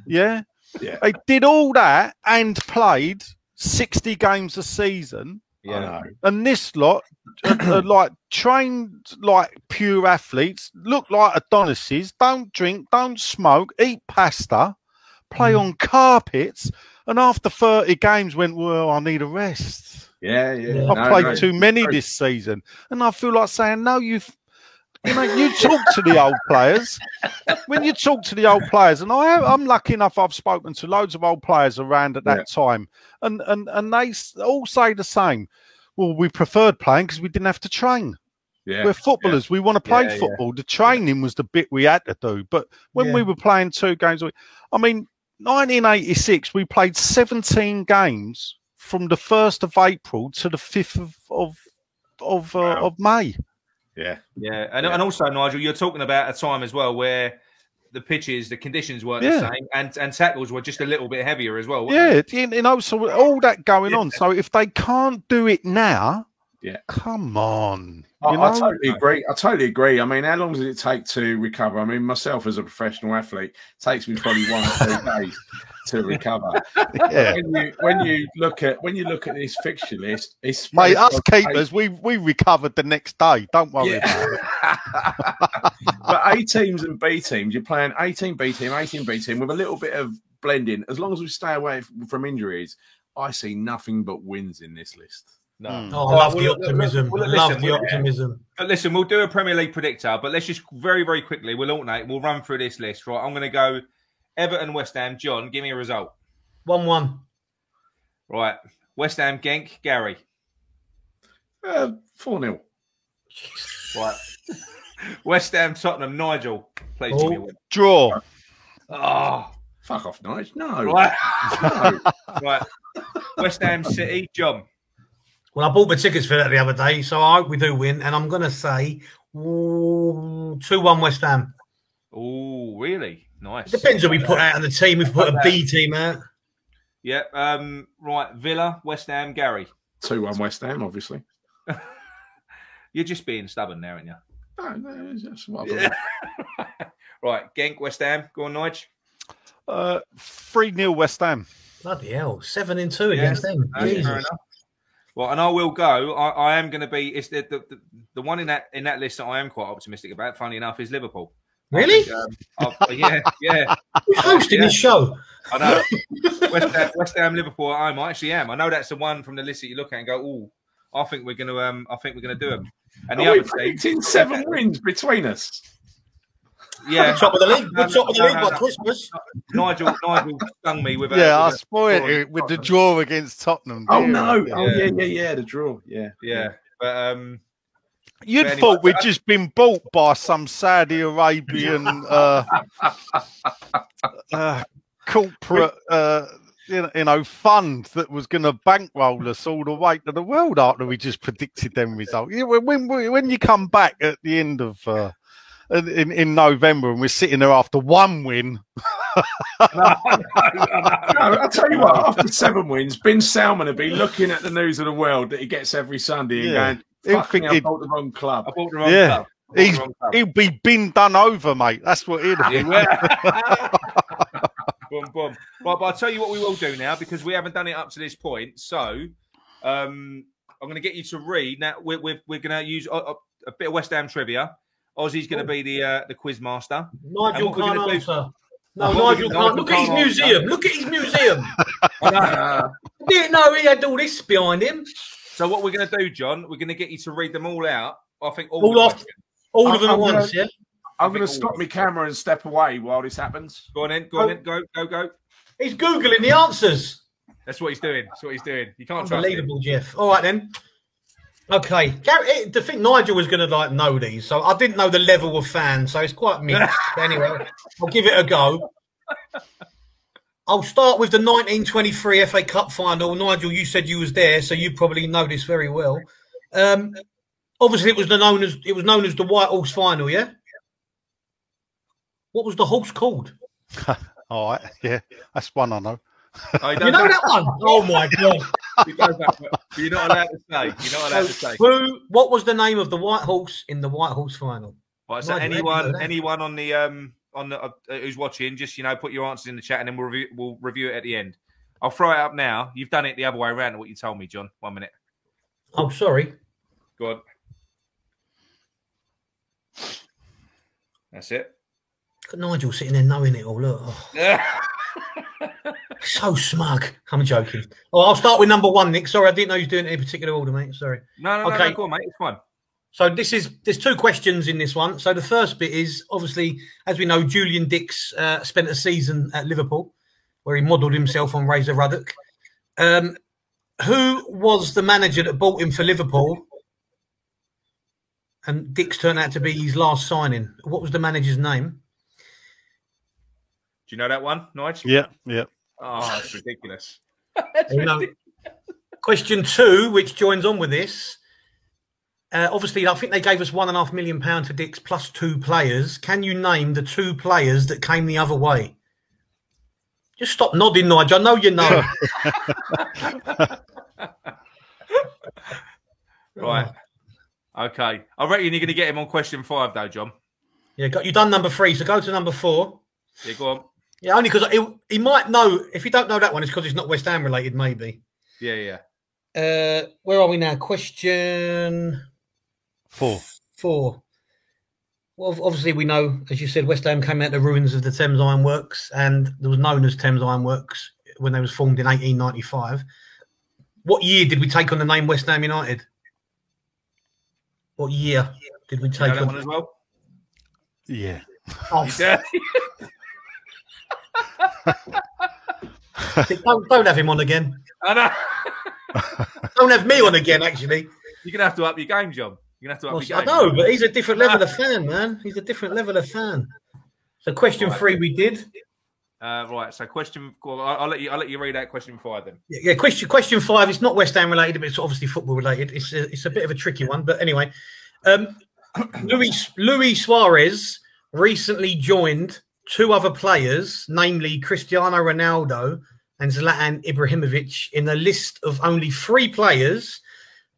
Yeah. They did all that and played 60 games a season. Yeah. And this lot are like trained like pure athletes, look like Adonises, don't drink, don't smoke, eat pasta, play on carpets, and after 30 games went, well, I need a rest. Yeah. I've played too many this season. And I feel like saying, no, you talk to the old players. When you talk to the old players, and I'm lucky enough, I've spoken to loads of old players around at that time, and they all say the same. Well, we preferred playing because we didn't have to train. Yeah. We're footballers. We want to play football. The training was the bit we had to do. But when we were playing 2 games a week, I mean, 1986, we played 17 games from the 1st of April to the 5th of May. Yeah. And also, Nigel, you're talking about a time as well where the pitches, the conditions weren't the same, and tackles were just a little bit heavier as well. Yeah, you know, so all that going on. So if they can't do it now, come on. I totally agree. I mean, how long does it take to recover? I mean, myself as a professional athlete, it takes me probably 1 or 2 days to recover. When you look at this fixture list, it's mate, us keepers, we recovered the next day. Don't worry about it. But A teams and B teams, you're playing 18 B team, 18 B team with a little bit of blending. As long as we stay away from injuries, I see nothing but wins in this list. No. Oh, I love the optimism. Optimism. But listen, we'll do a Premier League predictor, but let's just very, very quickly, we'll alternate, we'll run through this list, right? I'm going to go Everton, West Ham. John, give me a result. 1-1. Right. West Ham, Genk, Gary. 4-0. Right. West Ham, Tottenham, Nigel. Please give me a win. Draw. Oh. Fuck off, Nigel. No. Right. No. Right. West Ham, City, John. Well, I bought the tickets for that the other day, so I hope we do win. And I'm going to say 2-1 West Ham. Oh, really? Nice. It depends who we put out on the team. If we put a B team out. Yeah. Right. Villa, West Ham, Gary. 2-1 West Ham, obviously. You're just being stubborn now, aren't you? No, that's what I believe. Right. Genk, West Ham. Go on, Nige. 3-0 West Ham. Bloody hell. 7-2 against them. Jesus. Fair enough. Well, and I will go. I am going to be. It's the one in that list that I am quite optimistic about. Funny enough, is Liverpool. Really? Yeah. Who's hosting this show? I know. West Ham, Liverpool. I actually am. I know that's the one from the list that you look at and go, "Oh, I think we're going to. I think we're going to do them." And the other team, 7 wins between us. Yeah, top of the league. We're top of the league by Christmas. Nigel stung me with. I spoiled it with the draw against Tottenham. Oh no! The draw. Yeah. But you'd thought we'd just been bought by some Saudi Arabian corporate, fund that was going to bankroll us all the way to the world after we just predicted them results. Yeah, when you come back at the end of. In November, and we're sitting there after 1 win. No, I'll tell you what, after 7 wins, Ben Salman will be looking at the news of the world that he gets every Sunday and going, fucking, I bought the wrong club. Club. He'll be been done over, mate. That's what he'll be. Boom, boom. Right, but I'll tell you what we will do now, because we haven't done it up to this point. So I'm going to get you to read. Now, we're going to use a bit of West Ham trivia. Ozzy's going to be the quiz master. Nigel can't answer. No, Nigel can't. Look at his museum. Look at his museum. Didn't know he had all this behind him. So what we're going to do, John, we're going to get you to read them all out. I think all of them at once, yeah? I'm going to stop my camera and step away while this happens. Go on in. Go. He's Googling the answers. That's what he's doing. That's what he's doing. You can't trust him. Unbelievable, Jeff. All right, then. Okay. Gary, I think Nigel was going to know these, so I didn't know the level of fan, so it's quite mixed. Anyway, I'll give it a go. I'll start with the 1923 FA Cup final. Nigel, you said you was there, so you probably know this very well. Obviously, it was known as the White Horse Final. Yeah. What was the horse called? All right, yeah, that's one I know. Oh, you know that one? Oh my god! You're not allowed to say. You're not allowed to say. What was the name of the White Horse in the White Horse Final? Right, so anyone on the who's watching, just put your answers in the chat, and then we'll review it at the end. I'll throw it up now. You've done it the other way around to what you told me, John. 1 minute. Oh, sorry. Go on. That's it. Got Nigel sitting there knowing it all. Look. Oh. So smug. I'm joking. Oh, I'll start with number 1, Nick. Sorry, I didn't know you was doing it in particular order, mate. Sorry. No, go on, mate. It's fine. So there's 2 questions in this one. So the first bit is, obviously, as we know, Julian Dix spent a season at Liverpool where he modelled himself on Razor Ruddock. Who was the manager that bought him for Liverpool? And Dix turned out to be his last signing. What was the manager's name? Do you know that one, Nigel? Yeah. Oh, it's ridiculous. Question 2, which joins on with this. Obviously, I think they gave us £1.5 million for Dix plus 2 players. Can you name the 2 players that came the other way? Just stop nodding, Nigel. I know you know. Right. Okay. I reckon you're going to get him on question 5, though, John. Yeah, you've done number 3, so go to number 4. Yeah, go on. Yeah, only because he might know. If you don't know that one, it's because it's not West Ham related, maybe. Yeah. Where are we now? Question 4. Well, obviously we know, as you said, West Ham came out of the ruins of the Thames Iron Works, and there was known as Thames Iron Works when they was formed in 1895. What year did we take on the name West Ham United? What year did we take that on one as well? Yeah. Oh, Yeah. don't have him on again. I know. Don't have me on again, actually. You're going to have to up your game, John. You're going to have to up your I game. know, but he's a different level of fan, man. He's a different level of fan. So question 3 we did. Right, so I'll let you read out question 5 then. Yeah, question 5. It's not West Ham related, but it's obviously football related. It's a bit of a tricky one, but anyway. Luis Suarez recently joined 2 other players, namely Cristiano Ronaldo and Zlatan Ibrahimovic, in a list of only 3 players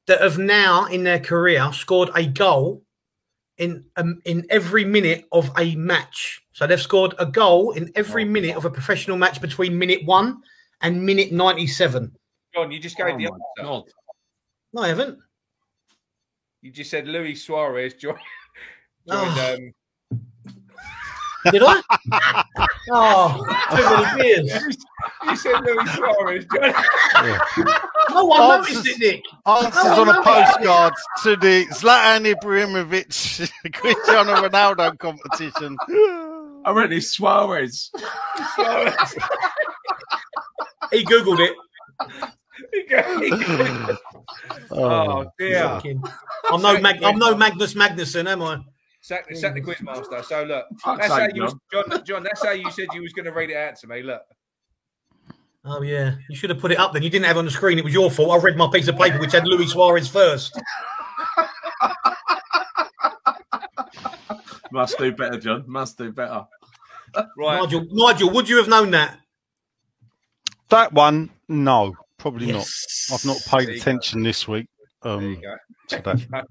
that have now, in their career, scored a goal in every minute of a match. So they've scored a goal in every minute of a professional match between minute 1 and minute 97. John, you just gave the answer. God. No, I haven't. You just said Luis Suarez joined. Did I? Oh, too many beers. You said Luis Suarez joined. No one noticed it, Nick. Answers on a postcard to the Zlatan Ibrahimovic Cristiano Ronaldo competition. I read this Suarez. He Googled it. Oh dear! I'm no Magnus Magnuson, am I? Sack the quizmaster. So look, that's how John. That's how you said you was going to read it out to me. Look. Oh yeah, you should have put it up then. You didn't have it on the screen. It was your fault. I read my piece of paper which had Luis Suarez first. Must do better, John. Must do better. Right, Nigel, would you have known that? That one, no, probably Yes. not. I've not paid attention this week. there you go. To that.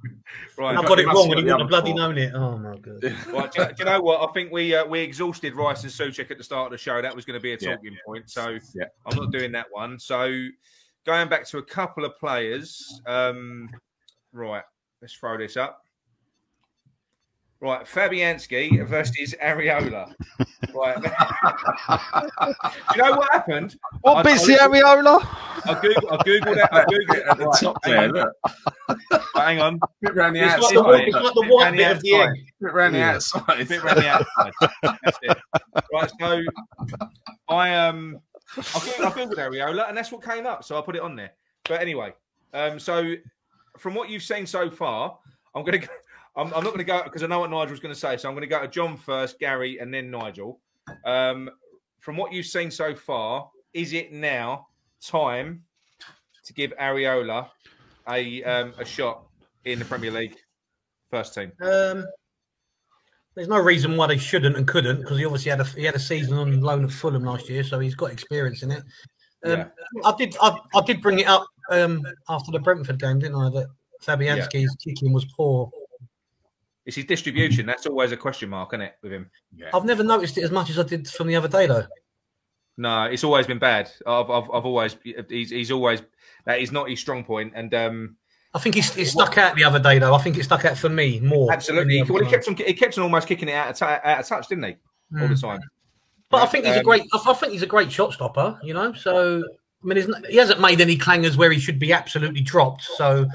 Right, I got it wrong and he the would have other bloody four. known it. Oh my god. Right, do you know what? I think we exhausted Rice and Souček at the start of the show. That was going to be a talking point. So I'm not doing that one. So going back to a couple of players. Right, let's throw this up. Right, Fabianski versus Areola. Right. Do you know what happened? What bit's the Areola? I googled it. I googled it At the top there, look. Hang on. Bit round the It's outside. like the white bit of the egg. Bit round the outside. Bit around the outside. That's it. Right, so I feel with Areola, and that's what came up, so I put it on there. But anyway, so from what you've seen so far, I'm going to. I'm not going to go because I know what Nigel's going to say, so I'm going to go to John first, Gary, and then Nigel. From what you've seen so far, is it now time to give Areola a shot in the Premier League first team? There's no reason why they shouldn't and couldn't, because he obviously had a season on loan at Fulham last year, so he's got experience in it. I did bring it up after the Brentford game, didn't I? That Fabianski's kicking was poor. It's his distribution. That's always a question mark, isn't it, with him? Yeah. I've never noticed it as much as I did from the other day, though. No, it's always been bad. I've always he's always that is not his strong point, and I think it stuck out the other day, though. I think it stuck out for me more. Absolutely. Well, he kept on almost kicking it out of touch, didn't he? All the time. But I think he's a great shot stopper. You know, so I mean, he hasn't made any clangers where he should be absolutely dropped. So,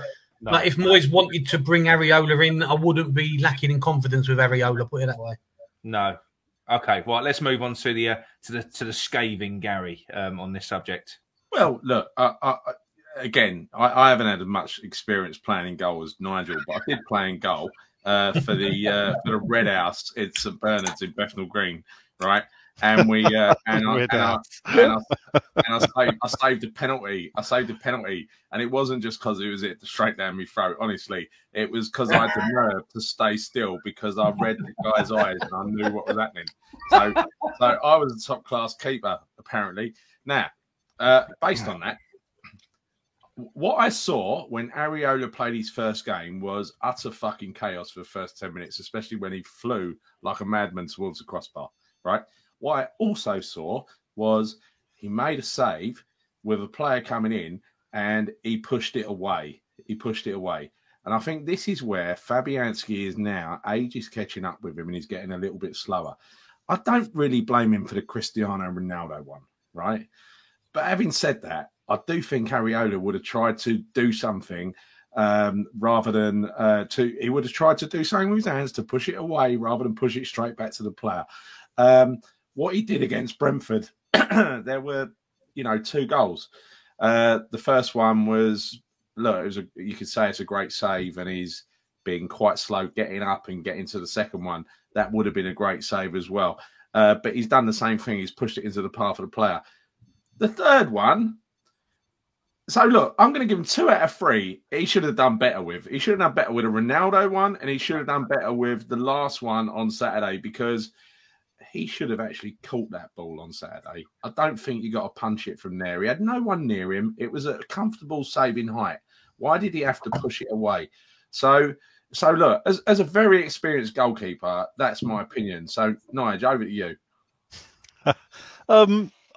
like, if Moyes wanted to bring Areola in, I wouldn't be lacking in confidence with Areola. Put it that way. No. Okay. Well, let's move on to the scathing Gary on this subject. Well, look. Again, I haven't had as much experience playing in goal as Nigel, but I did play in goal for the Red House at St Bernard's in Bethnal Green, right? And we I saved a penalty. I saved a penalty, and it wasn't just because it was straight down my throat. Honestly, it was because I had the nerve to stay still because I read the guy's eyes and I knew what was happening. So I was a top class keeper apparently. Now, based on that. What I saw when Areola played his first game was utter fucking chaos for the first 10 minutes, especially when he flew like a madman towards the crossbar, right? What I also saw was he made a save with a player coming in and he pushed it away. And I think this is where Fabianski is now. Age is catching up with him and he's getting a little bit slower. I don't really blame him for the Cristiano Ronaldo one, right? But having said that, I do think Areola would have tried to do something rather than he would have tried to do something with his hands to push it away rather than push it straight back to the player. What he did against Brentford, there were, two goals. The first one was, you could say it's a great save and he's being quite slow getting up and getting to the second one. That would have been a great save as well. But he's done the same thing. He's pushed it into the path of the player. The third one, so look, I'm going to give him 2 out of 3. He should have done better with. He should have done better with a Ronaldo one, and he should have done better with the last one on Saturday because he should have actually caught that ball on Saturday. I don't think you got to punch it from there. He had no one near him. It was a comfortable saving height. Why did he have to push it away? So look, as a very experienced goalkeeper, that's my opinion. So, Nigel, over to you.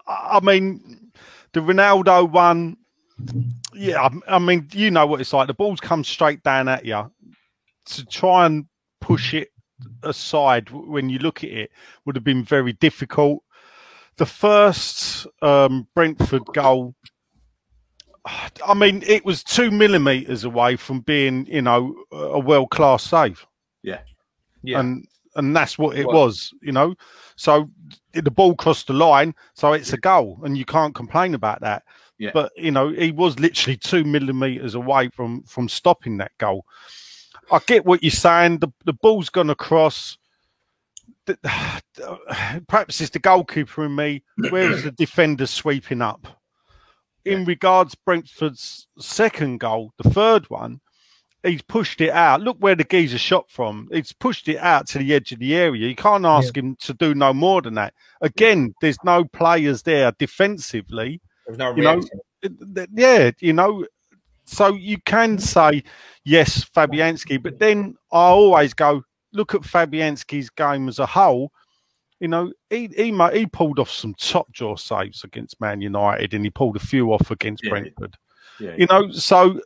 I mean, the Ronaldo one, yeah, I mean, you know what it's like. The balls come straight down at you. To try and push it aside when you look at it would have been very difficult. The first Brentford goal, I mean, it was 2 millimeters away from being, a world-class save. Yeah. And that's what it was, So the ball crossed the line, so it's a goal, and you can't complain about that. Yeah. But, he was literally 2 millimeters away from stopping that goal. I get what you're saying. The ball's gone across. Perhaps it's the goalkeeper in me. Where is the defender sweeping up? In regards Brentford's second goal, the third one, he's pushed it out. Look where the geezer shot from. He's pushed it out to the edge of the area. You can't ask him to do no more than that. Again, there's no players there defensively. There's no reaction. So you can say, yes, Fabianski, but then I always go, look at Fabianski's game as a whole. He pulled off some top jaw saves against Man United and he pulled a few off against Brentford. Yeah. So...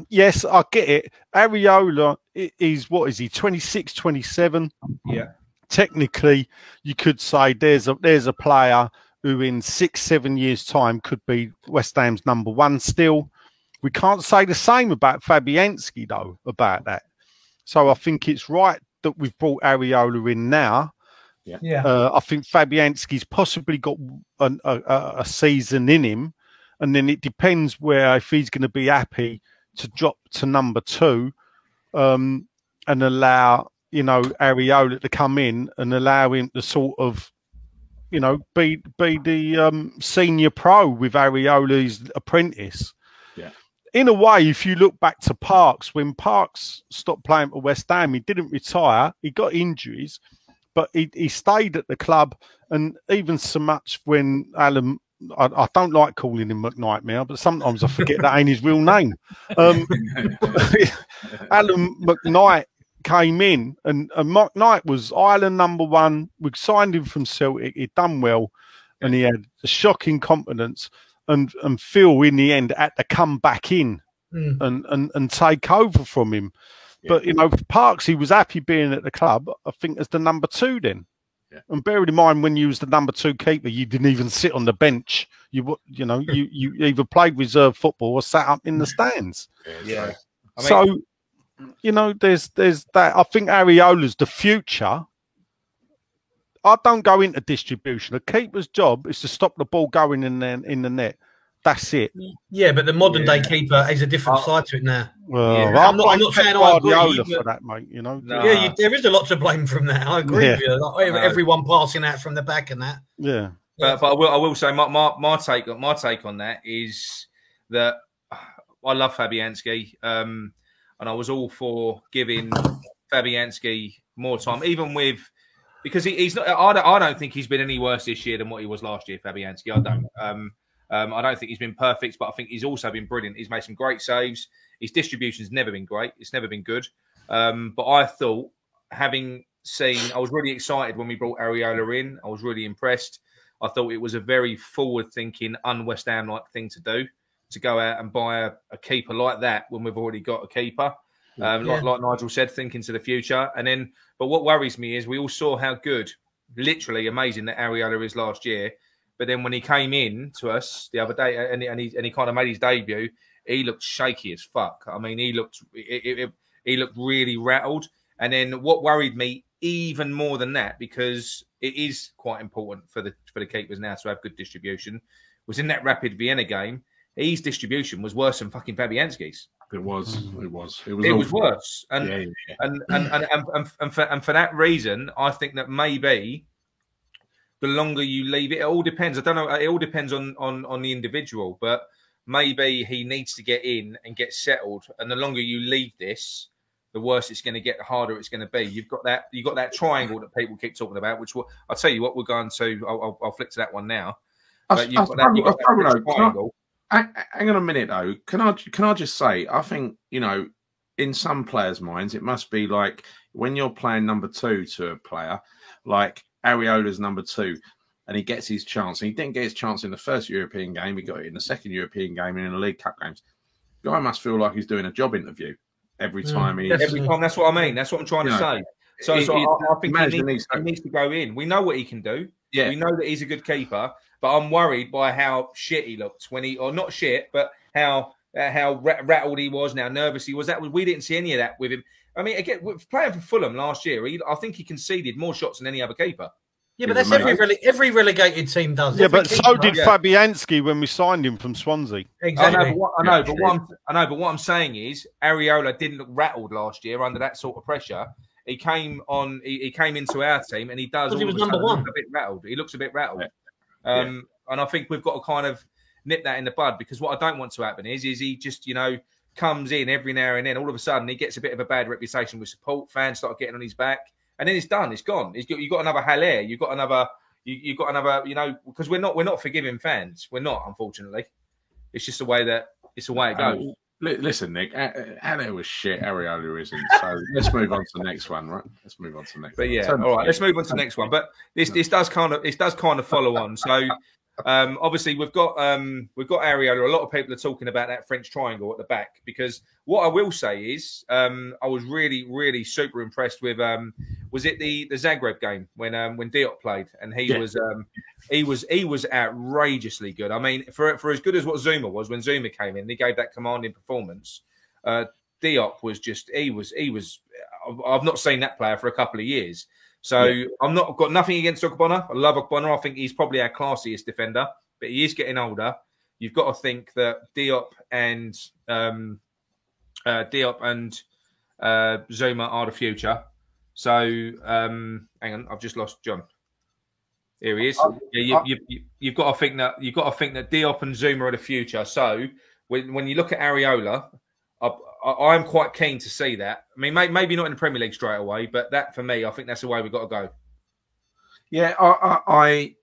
Yes, I get it. Areola is, 26, 27? Yeah. Technically, you could say there's a player who in 6-7 years' time could be West Ham's number 1 still. We can't say the same about Fabianski, though, about that. So I think it's right that we've brought Areola in now Yeah. I think Fabianski's possibly got a season in him, and then it depends where if he's going to be happy to drop to number 2 and allow Areola to come in and allow him to sort of be the senior pro with Areola's apprentice. Yeah. In a way, if you look back to Parks, when Parks stopped playing for West Ham, he didn't retire. He got injuries, but he stayed at the club. And even so much when Alan, I don't like calling him McNightmare, but sometimes I forget that ain't his real name. Alan McKnight came in, and McKnight was Ireland #1. We signed him from Celtic. He'd done well, and he had a shocking confidence. And Phil, in the end, had to come back in and take over from him. Yeah. But, Parks, he was happy being at the club, I think, as the number 2 then. Yeah. And bearing in mind, when you was the number 2 keeper, you didn't even sit on the bench. You either played reserve football or sat up in the stands. Yeah. There's that. I think Areola's the future. I don't go into distribution. A keeper's job is to stop the ball going in the net. That's it. Yeah, but the modern day keeper is a different side to it now. Well, I'm not saying I agree for that, mate. No. Yeah, there is a lot to blame from that. I agree with you. Like, everyone passing out from the back and that. Yeah, but I will say my take on that is that I love Fabianski, and I was all for giving Fabianski more time, even with. Because he's not. I don't think he's been any worse this year than what he was last year, Fabianski. I don't. I don't think he's been perfect, but I think he's also been brilliant. He's made some great saves. His distribution's never been great. It's never been good. But I thought, I was really excited when we brought Areola in. I was really impressed. I thought it was a very forward-thinking, un-West Ham-like thing to do, to go out and buy a keeper like that when we've already got a keeper. Like Nigel said, thinking to the future. But what worries me is we all saw how good, literally amazing, that Areola is last year. But then when he came in to us the other day and he kind of made his debut, he looked shaky as fuck. I mean, he looked really rattled. And then what worried me even more than that, because it is quite important for the keepers now to have good distribution, was in that Rapid Vienna game. His distribution was worse than fucking Fabianski's. It was worse, and for that reason, I think that maybe the longer you leave it, it all depends. I don't know. It all depends on the individual, but maybe he needs to get in and get settled. And the longer you leave this, the worse it's going to get, the harder it's going to be. You've got that triangle that people keep talking about, which I'll tell you what, we're going to. I'll flick to that one now. But you've got that triangle. Hang on a minute, though. Can I just say, I think, in some players' minds, it must be like when you're playing number 2 to a player, like Areola's number 2, and he gets his chance. And he didn't get his chance in the first European game. He got it in the second European game and in the League Cup games. The guy must feel like he's doing a job interview every time. Every time. That's what I mean. That's what I'm trying to say. So I think he needs to go in. We know what he can do. Yeah. We know that he's a good keeper. But I'm worried by how shit he looked or not shit, but how rattled he was, how nervous he was. We didn't see any of that with him. I mean, again, playing for Fulham last year, I think he conceded more shots than any other keeper. Yeah, but that's every relegated team does. Yeah, but so did Fabianski when we signed him from Swansea. Exactly. I know, but what I'm saying is Areola didn't look rattled last year under that sort of pressure. He came into our team and he does. He was number 1. A bit rattled. He looks a bit rattled. And I think we've got to kind of nip that in the bud, because what I don't want to happen is he just, comes in every now and then. All of a sudden, he gets a bit of a bad reputation with support. Fans start getting on his back, and then it's done. It's gone. You've got another Haller. You've got another. Because we're not forgiving fans. We're not, unfortunately. It's just the way it goes. Listen, Nick, Haller was shit. Areola isn't. So let's move on to the next one, right? Let's move on to the next one. Yeah, all right. Let's move on to the next one. But this does kind of follow on. So obviously we've got Areola. A lot of people are talking about that French triangle at the back, because what I will say is I was really, really super impressed with was it the Zagreb game when Diop played, and he was outrageously good. I mean, for as good as what Zuma was when Zuma came in, he gave that commanding performance. Diop was just he was. I've not seen that player for a couple of years, So I've got nothing against Ogbonna. I love Ogbonna. I think he's probably our classiest defender, but he is getting older. You've got to think that Diop and Zuma are the future. So hang on, I've just lost John. Here he is. You've got to think that Diop and Zuma are the future. So when you look at Areola, I'm quite keen to see that. I mean, maybe not in the Premier League straight away, but that for me, I think that's the way we've got to go. Yeah, I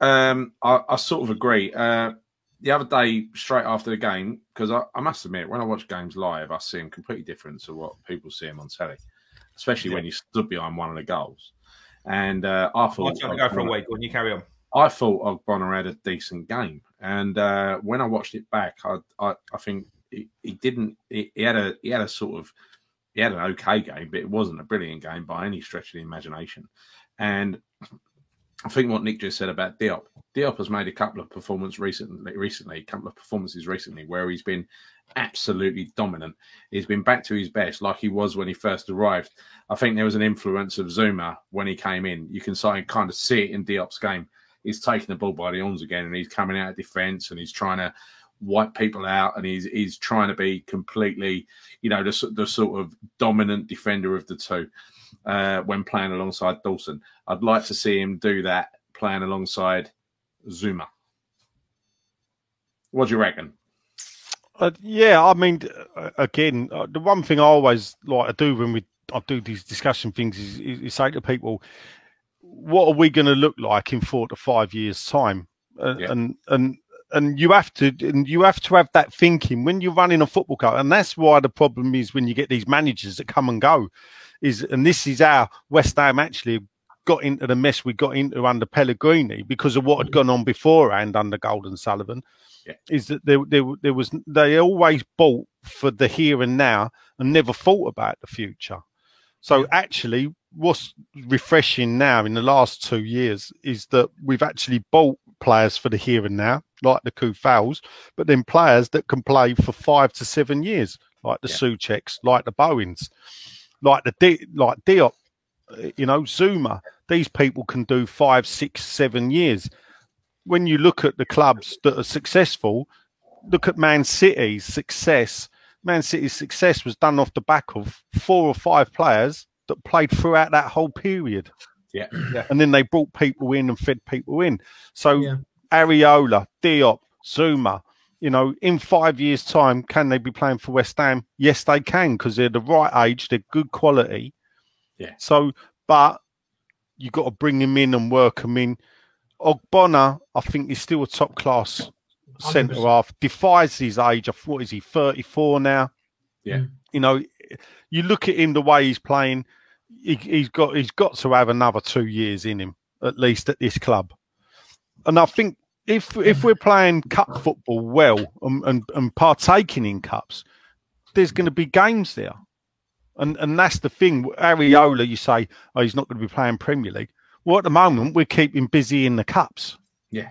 sort of agree. The other day, straight after the game, because I must admit, when I watch games live, I see them completely different to what people see them on telly, especially when you stood behind one of the goals. And I thought, I'm going to go for a week. When you carry on, I thought Ogbonna had a decent game, and when I watched it back, I think. He had an okay game, but it wasn't a brilliant game by any stretch of the imagination. And I think what Nick just said about Diop has made a couple of performances recently where he's been absolutely dominant. He's been back to his best like he was when he first arrived. I think there was an influence of Zuma when he came in. You can kind of see it in Diop's game. He's taking the ball by the horns again, and he's coming out of defence, and he's trying to wipe people out, and he's trying to be completely, the sort of dominant defender of the two when playing alongside Dawson. I'd like to see him do that playing alongside Zuma. What do you reckon? I mean, again, the one thing I always like to do when I do these discussion things is say to people, what are we going to look like in 4 to 5 years' time? And you have to have that thinking when you're running a football club, and that's why the problem is when you get these managers that come and go. And this is how West Ham actually got into the mess we got into under Pellegrini because of what had gone on beforehand under Golden Sullivan. Yeah. Is that they always bought for the here and now and never thought about the future. So actually, what's refreshing now in the last 2 years is that we've actually bought players for the here and now, like the Kufals, but then players that can play for 5 to 7 years, like the Součeks, like the Bowens, like Diop, Zuma. These people can do 5, 6, 7 years. When you look at the clubs that are successful, look at Man City's success. Man City's success was done off the back of 4 or 5 players that played throughout that whole period. Yeah. And then they brought people in and fed people in. So Areola, Diop, Zuma, in 5 years' time, can they be playing for West Ham? Yes, they can, because they're the right age, they're good quality. Yeah. So, but you've got to bring them in and work them in. Ogbonna, I think, is still a top class centre half. Defies his age. What is he? 34 now. Yeah. You look at him the way he's playing. He's got to have another 2 years in him at least at this club. And I think if we're playing cup football well and partaking in cups, there's going to be games there. And that's the thing. Areola, you say, he's not going to be playing Premier League. Well, at the moment, we're keeping busy in the cups. Yeah.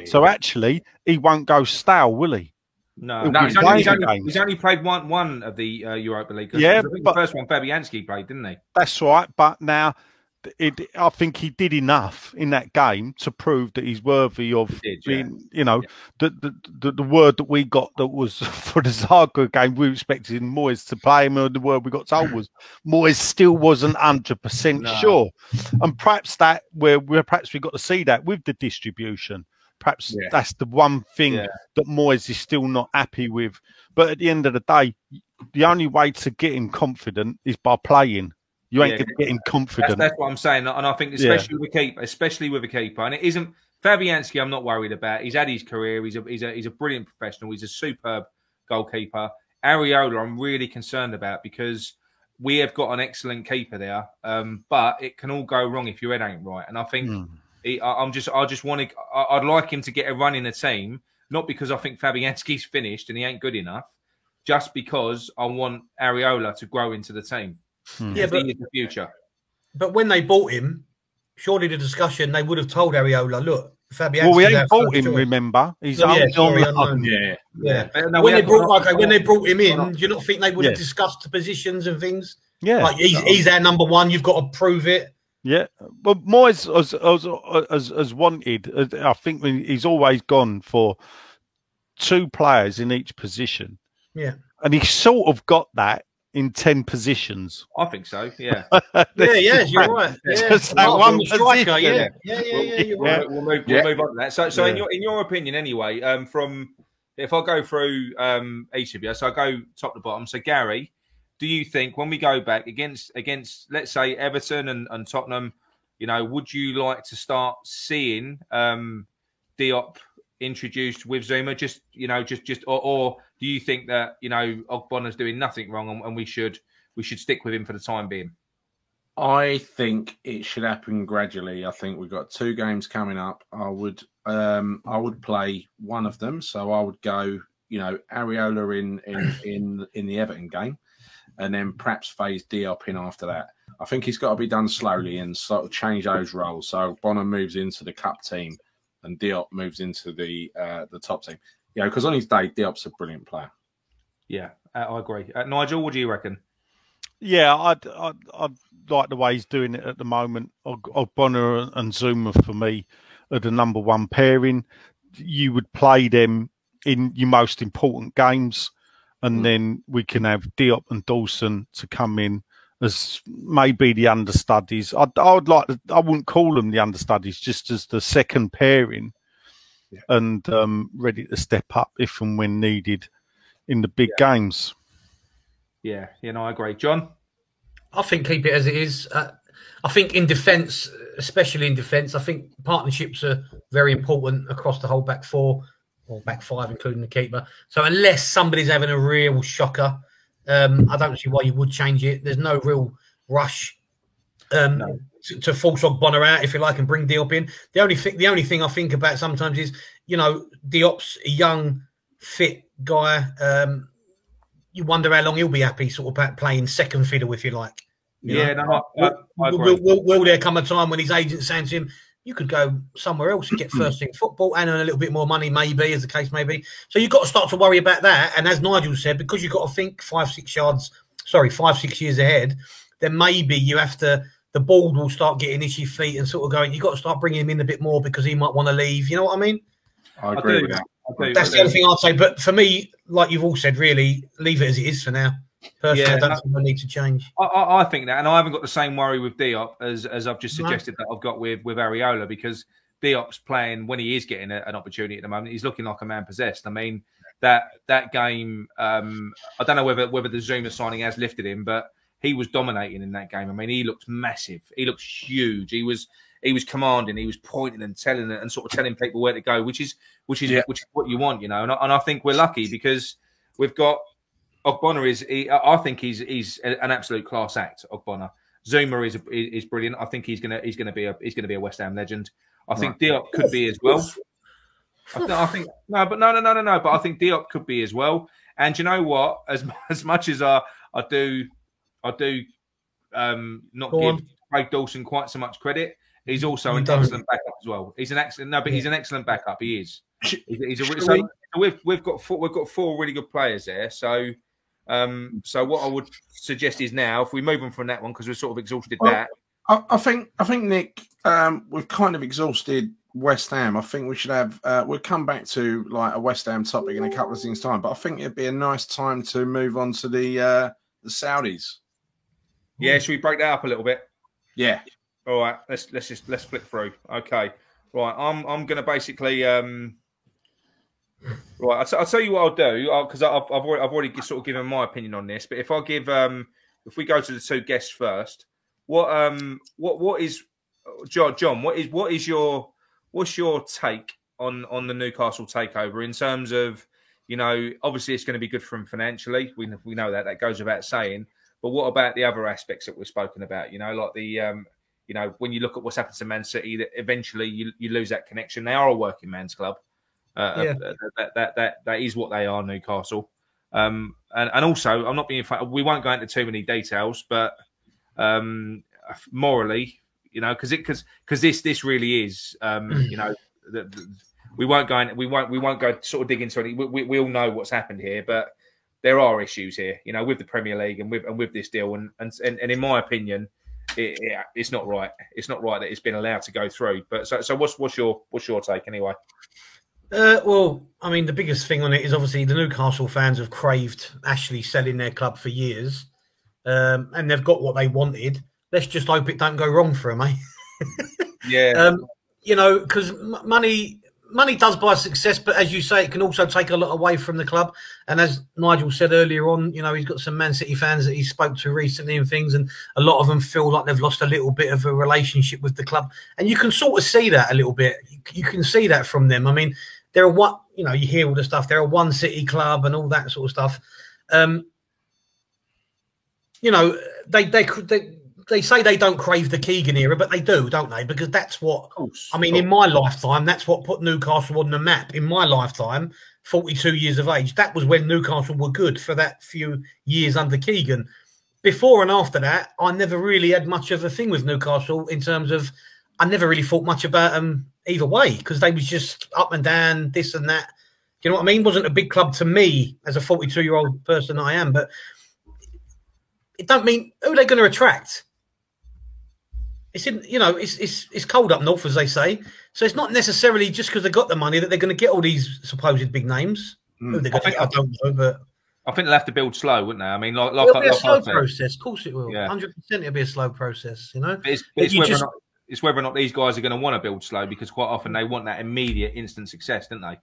So actually, he won't go stale, will he? No, he's only played one of the Europa League. Yeah, the first one Fabianski played, didn't he? That's right. But now, I think he did enough in that game to prove that he's worthy of being. The word that we got that was for the Zagreb game, we expected Moyes to play him, and the word we got told was Moyes still wasn't 100% sure. And perhaps perhaps we got to see that with the distribution. Perhaps that's the one thing that Moyes is still not happy with. But at the end of the day, the only way to get him confident is by playing. You ain't going to get him confident. That's what I'm saying. And I think especially with a keeper, and it isn't Fabianski, I'm not worried about. He's had his career. He's a brilliant professional. He's a superb goalkeeper. Areola, I'm really concerned about because we have got an excellent keeper there. But it can all go wrong if your head ain't right. And I think I'd like him to get a run in the team, not because I think Fabianski's finished and he ain't good enough, just because I want Areola to grow into the team. Yeah, but he is the future. But when they bought him, surely the discussion they would have told Areola, look, Fabianski. Well, we ain't bought him. Remember, he's only on loan. Yeah. No, when they brought him in, do you not think they would have discussed the positions and things? Yeah, like he's our number one. You've got to prove it. Yeah, well, Moyes has wanted. I think he's always gone for 2 players in each position. Yeah, and he sort of got that in 10 positions. I think so. Yeah. yeah, you're right. Yeah, Just that one striker. position. Yeah. You're right. We'll move on to that. So in your opinion, anyway, from if I go through each of you, so I go top to bottom. So Gary, do you think when we go back against let's say Everton and Tottenham, would you like to start seeing Diop introduced with Zuma? Or do you think that Ogbonna's doing nothing wrong and we should stick with him for the time being? I think it should happen gradually. I think we've got 2 games coming up. I would play one of them, so I would go, Areola in the Everton game, and then perhaps phase Diop in after that. I think it's got to be done slowly and sort of change those roles. So Bonner moves into the cup team, and Diop moves into the top team. Because on his day, Diop's a brilliant player. Yeah, I agree. Nigel, what do you reckon? Yeah, I like the way he's doing it at the moment. Ogbonna and Zuma, for me, are the number 1 pairing. You would play them in your most important games, and then we can have Diop and Dawson to come in as maybe the understudies. I wouldn't call them the understudies, just as the second pairing, and ready to step up if and when needed in the big games. Yeah, I agree. John? I think keep it as it is. I think in defence, especially in defence, I think partnerships are very important across the whole back 4 or back 5, including the keeper. So unless somebody's having a real shocker, I don't see why you would change it. There's no real rush to force Ogbonna out, if you like, and bring Diop in. The only thing I think about sometimes is, Diop's a young, fit guy. You wonder how long he'll be happy sort of playing second fiddle, if you like. I agree. Will there come a time when his agent saying to him, you could go somewhere else and get first team football and earn a little bit more money, maybe, as the case may be. So you've got to start to worry about that. And as Nigel said, because you've got to think 5-6 years ahead, then maybe you have to, the board will start getting itchy feet and sort of going, you've got to start bringing him in a bit more because he might want to leave. You know what I mean? I agree with that. That's the only thing I'd say. But for me, like you've all said, really, leave it as it is for now. Personally, I don't think I need to change. I think that, and I haven't got the same worry with Diop as I've just suggested that I've got with Areola, because Diop's playing when he is getting an opportunity at the moment. He's looking like a man possessed. I mean, that game, I don't know whether the Zuma signing has lifted him, but he was dominating in that game. I mean, he looked massive. He looked huge. He was commanding. He was pointing and telling and sort of telling people where to go, which is what you want, And I think we're lucky because we've got Ogbonna. I think he's an absolute class act. Ogbonna. Zuma is brilliant. I think he's gonna be a West Ham legend. I think Diop could be as well. But I think Diop could be as well. And you know what? As much as I do not give Craig Dawson quite so much credit, he's also an excellent backup as well. He's an excellent backup. He is. We've got 4 really good players there. So what I would suggest is now, if we move on from that one, because we've sort of exhausted that. I think Nick, we've kind of exhausted West Ham. I think we should have. We'll come back to like a West Ham topic in a couple of things' time, but I think it'd be a nice time to move on to the Saudis. Yeah, should we break that up a little bit? Yeah. All right. Let's flick through. Okay. Right. I'm going to basically. Right. I'll tell you what I'll do, because I've already sort of given my opinion on this. But if I give, if we go to the 2 guests first, what is John? What's your take on the Newcastle takeover in terms of, obviously it's going to be good for them financially. We know that goes without saying. But what about the other aspects that we've spoken about? Like the when you look at what's happened to Man City, that eventually you lose that connection. They are a working man's club. That is what they are, Newcastle. And also, I'm not being. We won't go into too many details, but morally, because this really is, we won't go sort of dig into it. We all know what's happened here, but there are issues here, with the Premier League and with this deal, and in my opinion, it's not right. It's not right that it's been allowed to go through. But so what's your take anyway? Well, I mean, the biggest thing on it is obviously the Newcastle fans have craved Ashley selling their club for years, and they've got what they wanted. Let's just hope it don't go wrong for them, eh? Yeah. Because money does buy success, but as you say, it can also take a lot away from the club. And as Nigel said earlier on, he's got some Man City fans that he spoke to recently and things, and a lot of them feel like they've lost a little bit of a relationship with the club. And you can sort of see that a little bit. You can see that from them. I mean, they're what you hear all the stuff. They're a one city club and all that sort of stuff. They say they don't crave the Keegan era, but they do, don't they? Because that's what in my lifetime, that's what put Newcastle on the map. In my lifetime, 42 years of age, that was when Newcastle were good for that few years under Keegan. Before and after that, I never really had much of a thing with Newcastle in terms of I never really thought much about them either way because they was just up and down, this and that. Do you know what I mean? It wasn't a big club to me as a 42-year-old person I am, but it don't mean who are they going to attract? It's cold up north, as they say. So it's not necessarily just because they got the money that they're going to get all these supposed big names. Who they're going to get, I don't know, but I think they'll have to build slow, wouldn't they? I mean, it'll be a slow process. Of course, it will. 100%, it'll be a slow process. It's whether or not these guys are going to want to build slow because quite often they want that immediate, instant success, don't they?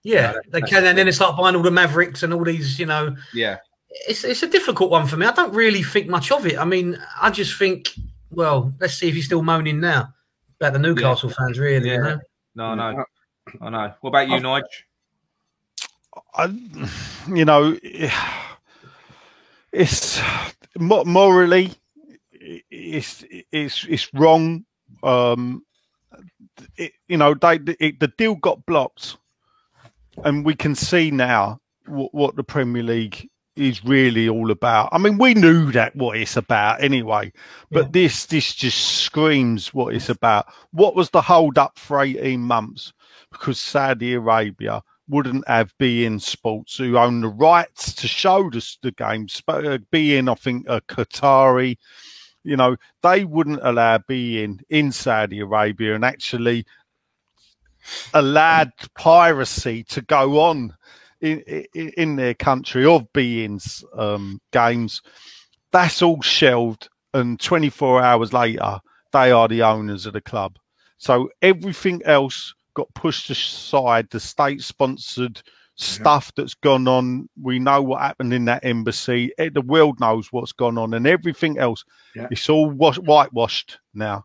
Yeah, they can, and then they start buying all the Mavericks and all these. Yeah, it's a difficult one for me. I don't really think much of it. I mean, I just think. Well, let's see if he's still moaning now about the Newcastle fans, really. Yeah. No, I know. What about you, Nigel? It's morally, it's wrong. The deal got blocked, and we can see now what the Premier League is really all about. I mean, we knew that what it's about anyway, but this just screams what it's about. What was the hold up for 18 months? Because Saudi Arabia wouldn't have beIN Sports, who own the rights to show the games. beIN, I think, Qatari, they wouldn't allow beIN in Saudi Arabia and actually allowed piracy to go on in their country of beIN's games. That's all shelved, and 24 hours later, they are the owners of the club. So everything else got pushed aside, the state-sponsored stuff that's gone on. We know what happened in that embassy. The world knows what's gone on, and everything else. It's all whitewashed now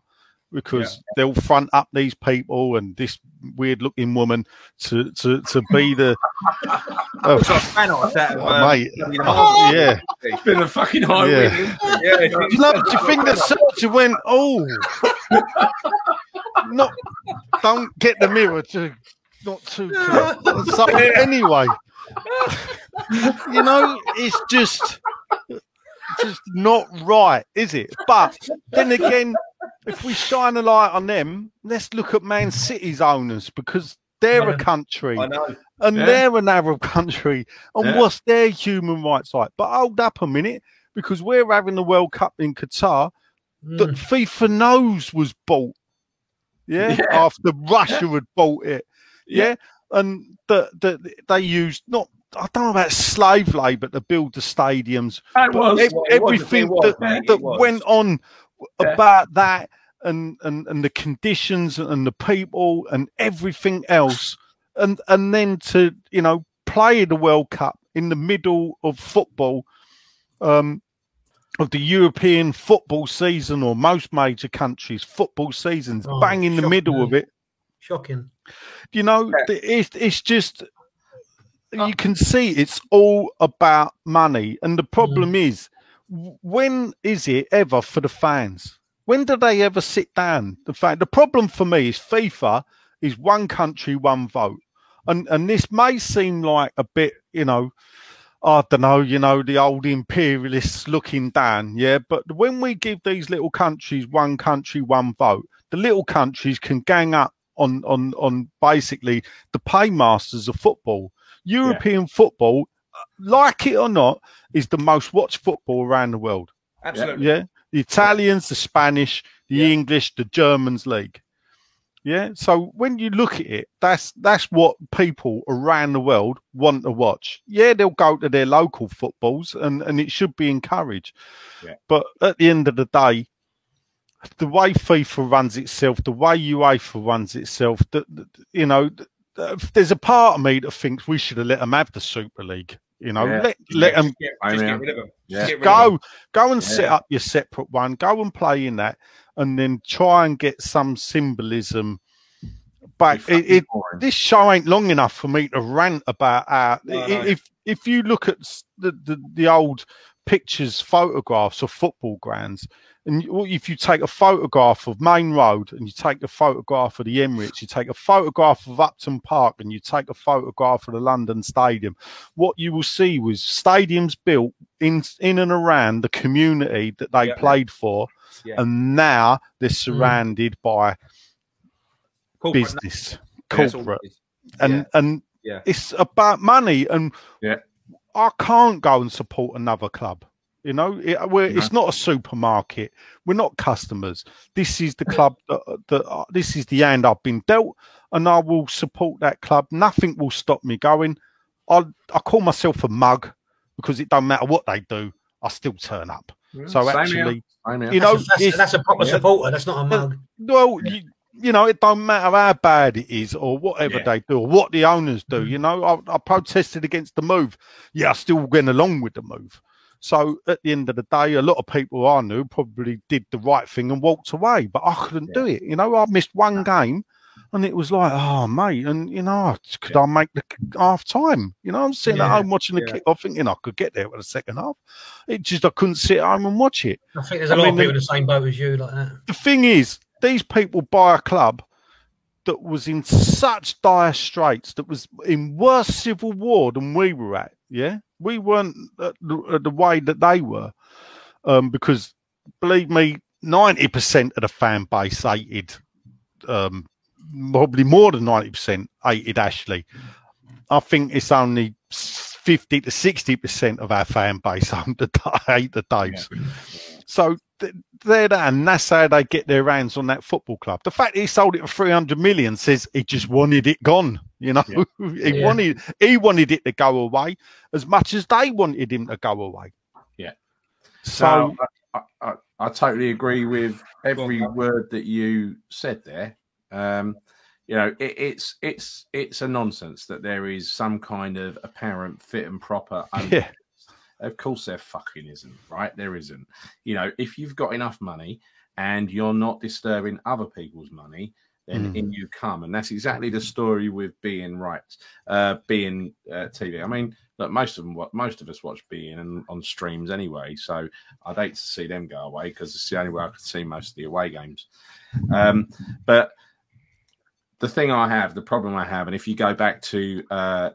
because they'll front up these people and this weird-looking woman to be the... mate. Yeah. It's been a fucking high wind. Do you think that Sergio went, don't get the mirror to not too close. So anyway, it's just not right, is it? But then again, if we shine a light on them, let's look at Man City's owners because they're a country and they're an Arab country. And what's their human rights like? But hold up a minute, because we're having the World Cup in Qatar that FIFA knows was bought. After Russia had bought it. And they used I don't know about slave labour to build the stadiums. Everything that went on about that and the conditions and the people and everything else. And then to, play the World Cup in the middle of football, of the European football season, or most major countries' football seasons, bang in the middle of it. Shocking. It's just, you can see it's all about money. And the problem is, when is it ever for the fans? When do they ever sit down? The problem for me is FIFA is one country, one vote. And this may seem like a bit, I don't know, the old imperialists looking down, but when we give these little countries one country, one vote, the little countries can gang up on basically the paymasters of football. European football, like it or not, is the most watched football around the world. Absolutely. Yeah. The Italians, the Spanish, the English, the Germans league. Yeah. So when you look at it, that's what people around the world want to watch. Yeah, they'll go to their local footballs and it should be encouraged. Yeah. But at the end of the day, the way FIFA runs itself, the way UEFA runs itself, there's a part of me that thinks we should have let them have the Super League. Let them get rid of them. Yeah. Go and set up your separate one. Go and play in that, and then try and get some symbolism. But this show ain't long enough for me to rant about. If you look at the old pictures, photographs of football grounds, and if you take a photograph of Main Road and you take a photograph of the Emirates, you take a photograph of Upton Park and you take a photograph of the London Stadium, what you will see was stadiums built in and around the community that they played for, and now they're surrounded by business, corporate, and it's about money. And I can't go and support another club. It's not a supermarket. We're not customers. This is the club that this is the hand I've been dealt, and I will support that club. Nothing will stop me going. I call myself a mug because it don't matter what they do, I still turn up. So actually, that's a proper supporter. That's not a mug. Well, it don't matter how bad it is or whatever they do or what the owners do. I protested against the move. I still went along with the move. So at the end of the day, a lot of people I knew probably did the right thing and walked away, but I couldn't do it. I missed one game and it was like, oh, mate, and, could I make the half time? I'm sitting at home watching the kick-off thinking I could get there for the second half. I couldn't sit at home and watch it. I think there's a lot of people in the same boat as you like that. The thing is, these people buy a club that was in such dire straits, that was in worse civil war than we were at, We weren't at the way that they were, because, believe me, 90% of the fan base hated, probably more than 90% hated Ashley. I think it's only 50 to 60% of our fan base hate the Daves. So they're that, and that's how they get their hands on that football club. The fact he sold it for 300 million says he just wanted it gone. He wanted it to go away as much as they wanted him to go away. Yeah. So I totally agree with every word that you said there. It's a nonsense that there is some kind of apparent fit and proper. Of course there fucking isn't, right? There isn't. If you've got enough money and you're not disturbing other people's money, then in you come. And that's exactly the story with beIN rights, beIN TV. I mean, look, most of us watch beIN on streams anyway, so I'd hate to see them go away because it's the only way I could see most of the away games. But the problem I have, and if you go back to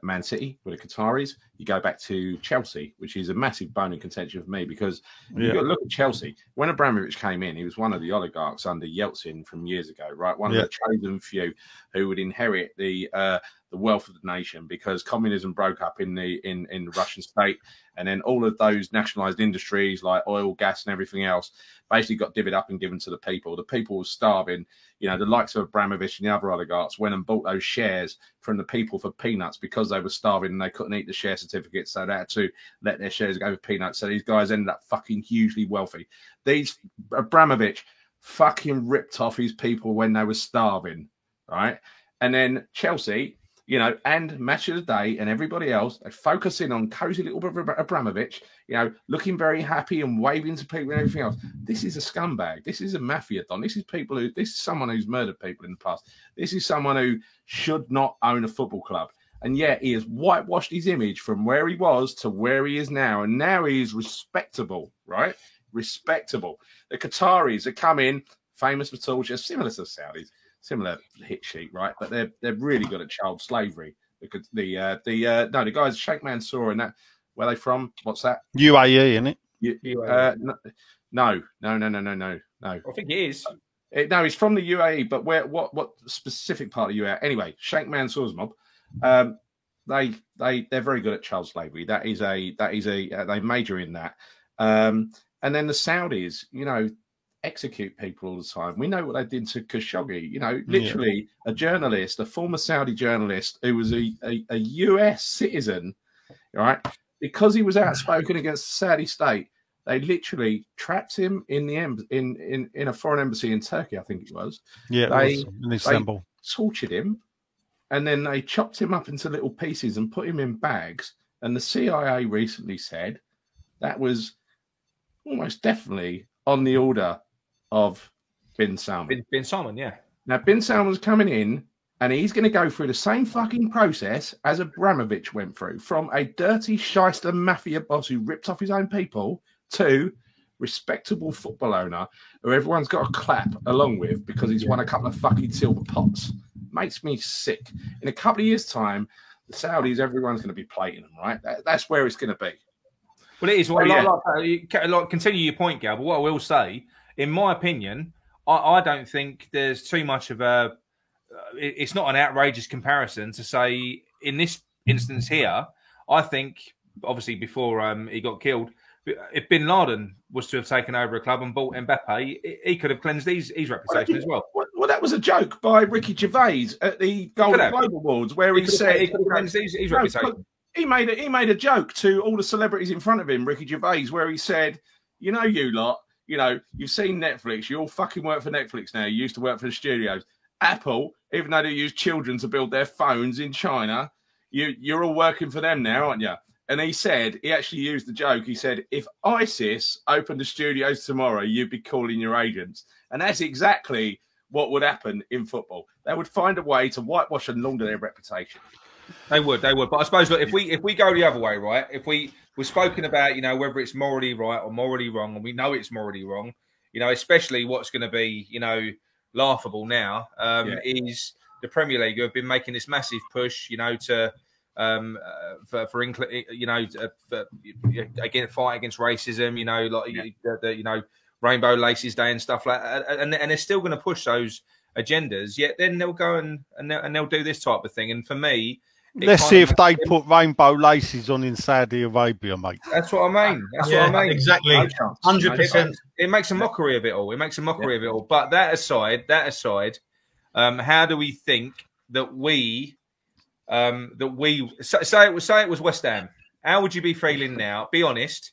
Man City with the Qataris, you go back to Chelsea, which is a massive bone in contention for me, because you've got to look at Chelsea. When Abramovich came in, he was one of the oligarchs under Yeltsin from years ago, right? One of the chosen few who would inherit the wealth of the nation, because communism broke up in the Russian state, and then all of those nationalized industries like oil, gas, and everything else basically got divvied up and given to the people. The people were starving. The likes of Abramovich and the other oligarchs went and bought those shares from the people for peanuts because they were starving and they couldn't eat the share certificates, so they had to let their shares go for peanuts. So these guys ended up fucking hugely wealthy. Abramovich fucking ripped off his people when they were starving, right? And then Chelsea, and Match of the Day and everybody else, they focus in on cozy little Abramovich, looking very happy and waving to people and everything else. This is a scumbag. This is a mafia don. This is someone who's murdered people in the past. This is someone who should not own a football club. And yet he has whitewashed his image from where he was to where he is now. And now he is respectable, right? Respectable. The Qataris that come in, famous for torture, similar to the Saudis. Similar hit sheet, right? But they're really good at child slavery. The guys Sheikh Mansour and that, where are they from? What's that? UAE, isn't it? No. I think it is. No, he's from the UAE, but what specific part of UAE? Anyway, Sheikh Mansour's mob. They're very good at child slavery. They major in that. And then the Saudis, execute people all the time. We know what they did to Khashoggi. Literally a journalist, a former Saudi journalist who was a US citizen, right? Because he was outspoken against the Saudi state, they literally trapped him in the in a foreign embassy in Turkey, I think it was. Yeah, they in Istanbul. tortured him, and then they chopped him up into little pieces and put him in bags. And the CIA recently said that was almost definitely on the order of Bin Salman. Bin Salman, yeah. Now, Bin Salman's coming in, and he's going to go through the same fucking process as Abramovich went through, from a dirty shyster mafia boss who ripped off his own people to respectable football owner who everyone's got to clap along with because he's won a couple of fucking silver pots. Makes me sick. In a couple of years' time, the Saudis, everyone's going to be plating them, right? That's where it's going to be. Well, it is. Well, continue your point, Gal, but what I will say, in my opinion, I don't think there's too much of a... it's not an outrageous comparison to say, in this instance here, I think, obviously before he got killed, if Bin Laden was to have taken over a club and bought Mbappe, he could have cleansed his reputation as well. Well, that was a joke by Ricky Gervais at the Golden Globe Awards, where he said he could have cleansed his reputation. He made a joke to all the celebrities in front of him, Ricky Gervais, where he said, you lot, you've seen Netflix. You all fucking work for Netflix now. You used to work for the studios. Apple, even though they use children to build their phones in China, you're all working for them now, aren't you? And he actually used the joke. He said, if ISIS opened the studios tomorrow, you'd be calling your agents. And that's exactly what would happen in football. They would find a way to whitewash and launder their reputation. They would. But I suppose, look, if we go the other way, right? If we've spoken about, whether it's morally right or morally wrong, and we know it's morally wrong, especially what's going to be, laughable now, is the Premier League, who have been making this massive push, to for England, again, fight against racism, Rainbow Laces Day and stuff like that, and they're still going to push those agendas. Yet then they'll go and they'll do this type of thing. And for me, let's see if they put rainbow laces on in Saudi Arabia, mate. That's what I mean. Exactly. 100%. It makes a mockery of it all. But that aside, how do we think that we say it was West Ham? How would you be feeling now? Be honest.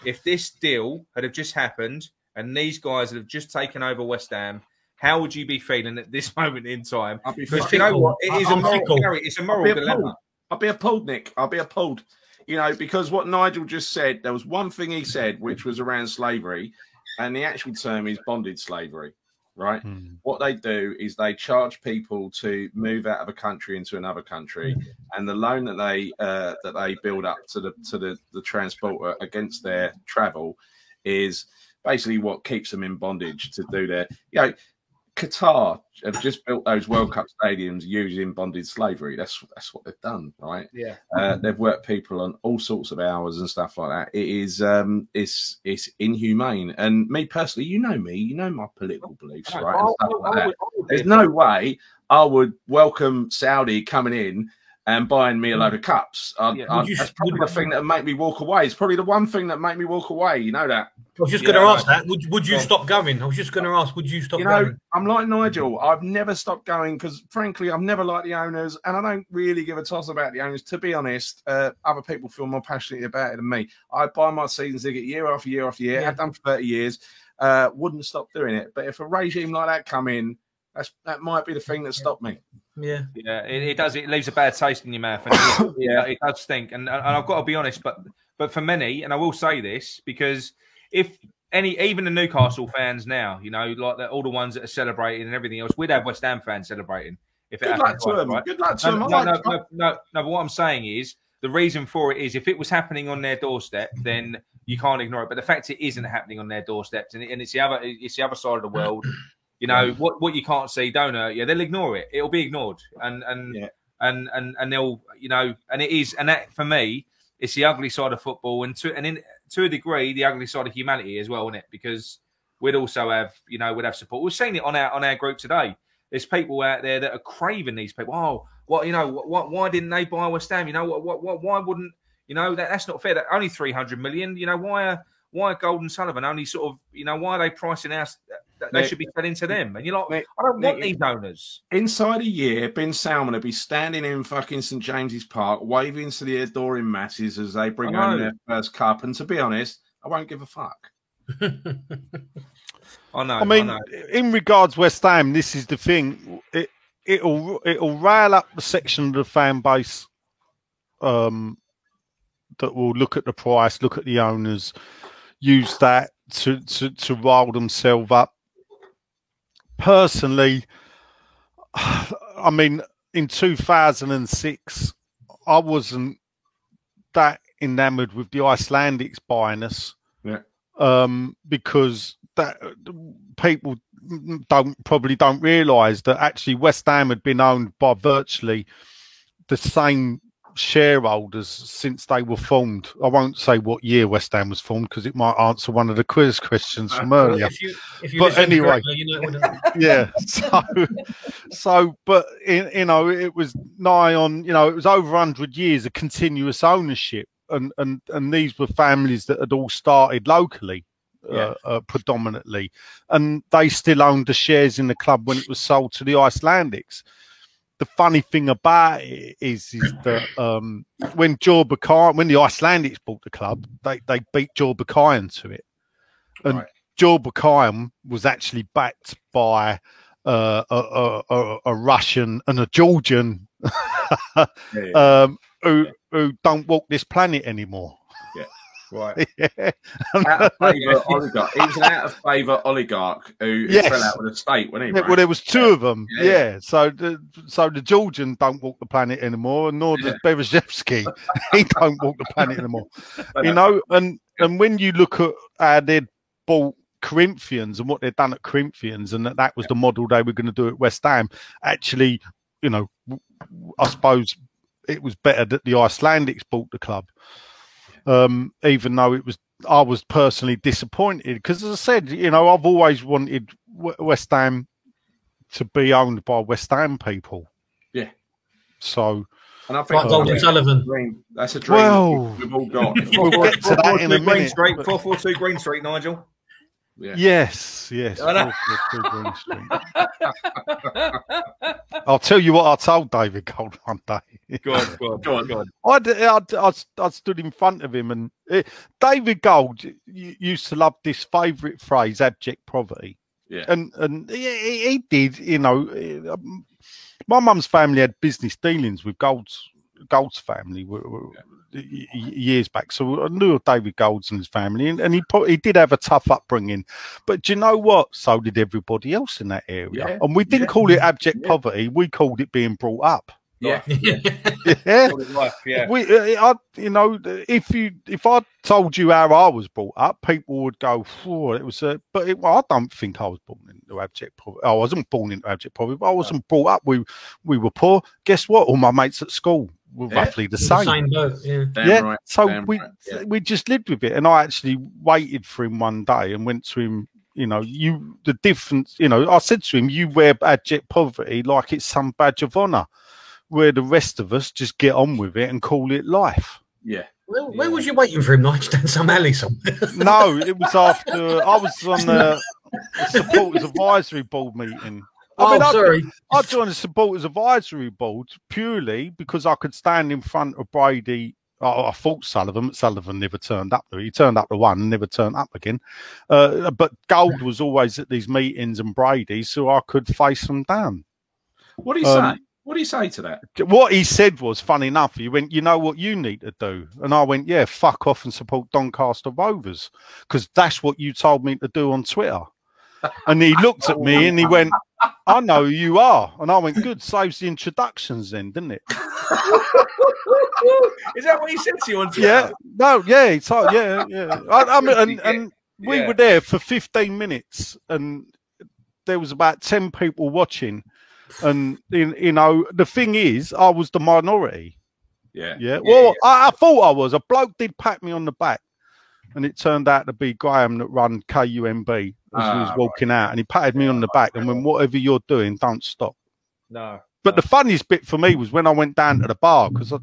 If this deal had just happened and these guys had just taken over West Ham, how would you be feeling at this moment in time? Because you know what? It is it's a moral dilemma. I'll be appalled, Nick. I'll be appalled. Because what Nigel just said, there was one thing he said, which was around slavery, and the actual term is bonded slavery, right? What they do is they charge people to move out of a country into another country, and the loan that they build up to the transporter against their travel is basically what keeps them in bondage to do their, Qatar have just built those World Cup stadiums using bonded slavery. That's what they've done, right? Yeah. They've worked people on all sorts of hours and stuff like that. It is it's inhumane. And me personally, you know my political beliefs, right? There's no way I would welcome Saudi coming in and buying me a load of cups. That's probably the thing that would make me walk away. It's probably the one thing that make me walk away. You know that. I was just going to ask that. Would you stop going? I was just going to ask, would you stop going? I'm like Nigel. I've never stopped going because, frankly, I've never liked the owners, and I don't really give a toss about the owners. To be honest, other people feel more passionate about it than me. I buy my season ticket year after year after year. I've done for 30 years. Wouldn't stop doing it. But if a regime like that come in, that might be the thing that stopped me. Yeah, it does. It leaves a bad taste in your mouth. And it does stink. And I've got to be honest, but for many, and I will say this because if even the Newcastle fans now, like all the ones that are celebrating and everything else, we'd have West Ham fans celebrating if it happened. Good luck to them. No. But what I'm saying is the reason for it is if it was happening on their doorstep, then you can't ignore it. But the fact it isn't happening on their doorstep, and it's the other side of the world. What you can't see, don't hurt you. They'll ignore it. It'll be ignored, and they'll, and it is, and that for me, it's the ugly side of football, and to a degree, the ugly side of humanity as well, isn't it? Because we'd also have, we'd have support. We've seen it on our group today. There's people out there that are craving these people. Oh, why didn't they buy West Ham? Why wouldn't, that's not fair. That only 300 million. Why why are Gold and Sullivan only sort of, why are they pricing us that they should be selling to them? And you're like, I don't want these owners. Inside a year, Ben Salmon will be standing in fucking St James's Park, waving to the adoring masses as they bring home their first cup. And to be honest, I won't give a fuck. I know. In regards West Ham, this is the thing. It'll rile up the section of the fan base that will look at the price, look at the owners, use that to rile themselves up. Personally, I mean, in 2006, I wasn't that enamoured with the Icelandics buying us, because that people probably don't realise that actually West Ham had been owned by virtually the same shareholders since they were formed. I won't say what year West Ham was formed because it might answer one of the quiz questions from earlier. But anyway, yeah. But it was nigh on. It was over 100 years of continuous ownership, and these were families that had all started locally. Predominantly, and they still owned the shares in the club when it was sold to the Icelandics. The funny thing about it is that when the Icelandics bought the club, they beat Jorbakian to it, and Jorbakian was actually backed by a Russian and a Georgian who don't walk this planet anymore. Right. Out of favour oligarch. He was an out of favour oligarch who fell out with the state, wasn't he? Right? Well, there was two of them. Yeah. So the Georgian don't walk the planet anymore, and nor does Berezovsky. He don't walk the planet anymore. And when you look at how they'd bought Corinthians and what they'd done at Corinthians, and that was the model they were going to do at West Ham. Actually, I suppose it was better that the Icelandics bought the club. Even though I was personally disappointed because, as I said, I've always wanted West Ham to be owned by West Ham people. Yeah. So, and I think Gold and Sullivan. That's a dream we've all got. We'll get to that in a minute. 442 Green Street, Nigel. Yeah. Yes. 442 Green Street. I'll tell you what I told David Gold one day. Go on. I stood in front of him, and David Gold used to love this favourite phrase, abject poverty. Yeah. And he did, my mum's family had business dealings with Gold's family years back, so I knew of David Gold's and his family, and he did have a tough upbringing. But do you know what? So did everybody else in that area. Yeah. And we didn't call it abject poverty; we called it being brought up. Yeah. If I told you how I was brought up, people would go, "Oh, it was." I don't think I was born into abject poverty. I wasn't born into abject poverty, but I wasn't brought up. We were poor. Guess what? All my mates at school were roughly the same. Boat, right, so we just lived with it, and I actually waited for him one day and went to him. The difference. I said to him, "You wear abject poverty like it's some badge of honour." Where the rest of us just get on with it and call it life. Yeah. Where was you waiting for him, Nigel? Down some alley somewhere? No, it was after I was on the supporters advisory board meeting. Sorry. I joined the supporters advisory board purely because I could stand in front of Brady. I thought Sullivan, but Sullivan never turned up. He turned up to one and never turned up again. But Gold was always at these meetings and Brady, so I could face them down. What did he say? What did he say to that? What he said was, funny enough, he went, "You know what you need to do?" And I went, "Yeah, fuck off and support Doncaster Rovers, because that's what you told me to do on Twitter." And he looked at me and he went, "I know who you are." And I went, "Good, saves the introductions then, didn't it?" Is that what he said to you on Twitter? Yeah. No, yeah. Yeah. We were there for 15 minutes and there was about 10 people watching. And the thing is, I was the minority. Yeah. Well, I thought I was. A bloke did pat me on the back, and it turned out to be Graham that run KUMB as he was walking out, and he patted me on the back and went, "Whatever you're doing, don't stop." No. But the funniest bit for me was when I went down to the bar, because I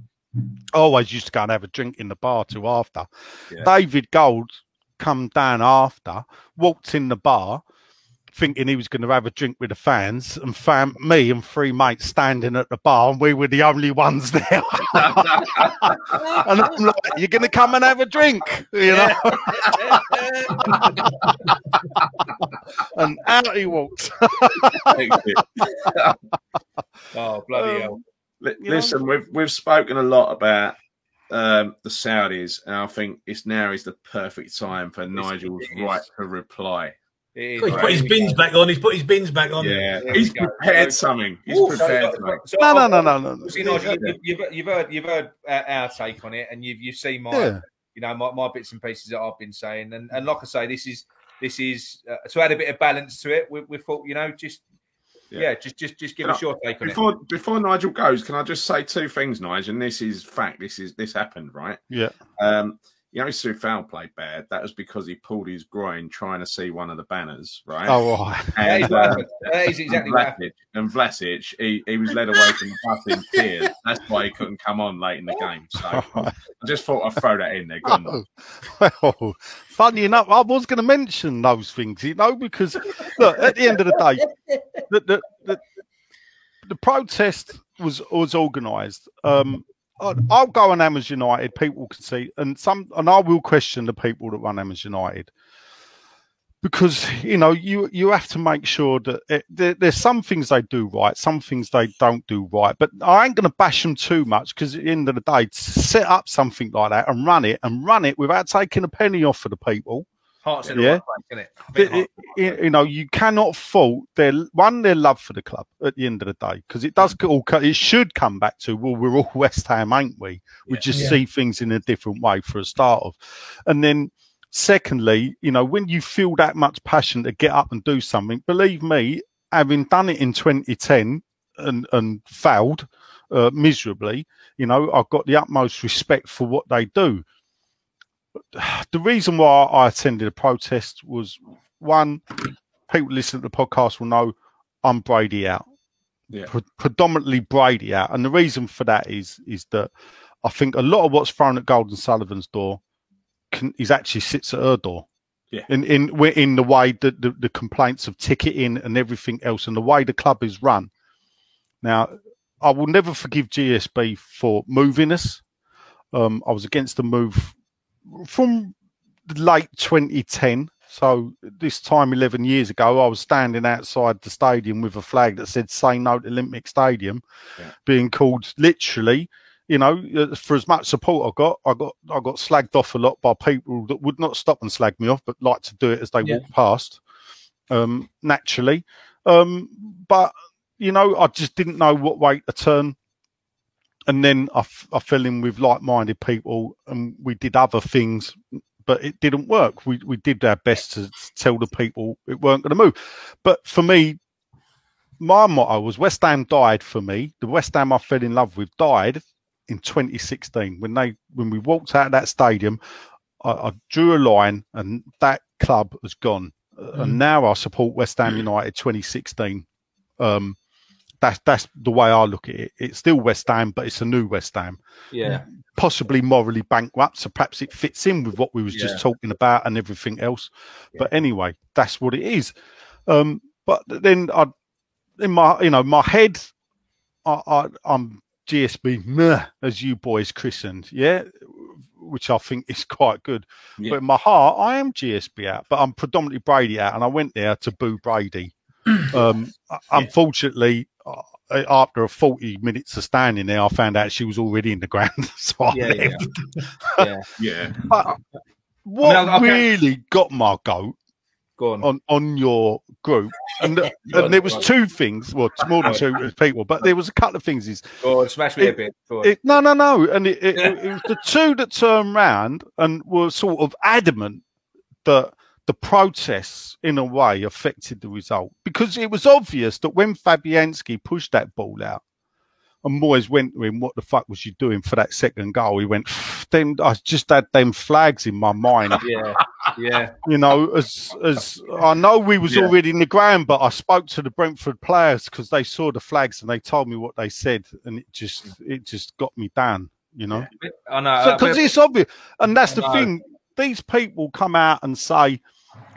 always used to go and have a drink in the bar till after. Yeah. David Gold come down after, walked in the bar, thinking he was going to have a drink with the fans, and found me and 3 mates standing at the bar, and we were the only ones there. And I'm like, "You're going to come and have a drink," you know? And out he walked. Oh, bloody hell. Listen, we've spoken a lot about the Saudis, and I think now is the perfect time for Nigel's right to reply. He's put his bins back on. He's put his bins back on. Yeah, he's prepared something. He's prepared something. No. See, Nigel, you've heard our take on it, and you've seen my my bits and pieces that I've been saying, and like I say, this is to add a bit of balance to it. We thought, just give us your take on it. Before Nigel goes, can I just say 2 things, Nigel? And this is fact. This happened, right? Yeah. Soufal played bad. That was because he pulled his groin trying to see one of the banners, right? Oh, right. And, that is exactly what happened. And Vlasic, he was led away from the bus in tears. That's why he couldn't come on late in the game. So I just thought I'd throw that in there. Well, funny enough, I was going to mention those things, because look, at the end of the day, the protest was organised. I'll go on Hammers United. People can see, and I will question the people that run Hammers United, because you have to make sure that there's some things they do right, some things they don't do right. But I ain't going to bash them too much, because at the end of the day, to set up something like that and run it without taking a penny off of the people. Hearts in the right place, isn't it? You cannot fault their love for the club at the end of the day, because it should come back to, well, we're all West Ham, ain't we? We just see things in a different way for a start of. And then secondly, when you feel that much passion to get up and do something, believe me, having done it in 2010 and failed miserably, I've got the utmost respect for what they do. The reason why I attended a protest was, one, people listening to the podcast will know I'm Brady out. Yeah. Predominantly Brady out. And the reason for that is that I think a lot of what's thrown at Golden Sullivan's door actually sits at her door. Yeah. In the way that the complaints of ticketing and everything else, and the way the club is run. Now, I will never forgive GSB for moving us. I was against the move from late 2010, so this time 11 years ago, I was standing outside the stadium with a flag that said "Say No to Olympic Stadium," being called literally. For as much support I got slagged off a lot by people that would not stop and slag me off, but like to do it as they walk past, naturally. But I just didn't know what way to turn. And then I fell in with like-minded people, and we did other things, but it didn't work. We did our best to tell the people it weren't going to move. But for me, my motto was West Ham died for me. The West Ham I fell in love with died in 2016. When we walked out of that stadium, I drew a line, and that club has gone. And now I support West Ham United 2016. That's the way I look at it. It's still West Ham, but it's a new West Ham. Yeah. Possibly morally bankrupt, so perhaps it fits in with what we was just talking about and everything else. Yeah. But anyway, that's what it is. But then in my head, I'm GSB meh, as you boys christened, which I think is quite good. Yeah. But in my heart, I am GSB out, but I'm predominantly Brady out, and I went there to boo Brady. Unfortunately, after 40 minutes of standing there, I found out she was already in the ground. So I left. Yeah. But what really got my goat on your group, and there was 2 things. Well, it's more than 2 people, but there was a couple of things. Smash me a bit. No. And it was the 2 that turned round and were sort of adamant that the protests, in a way, affected the result, because it was obvious that when Fabianski pushed that ball out and Moyes went to him, "What the fuck was you doing for that second goal?" He went, "Then I just had them flags in my mind." Yeah. As I know we was already in the ground, but I spoke to the Brentford players because they saw the flags and they told me what they said, and it just got me down. I know, because it's obvious, and that's the thing. these people come out and say,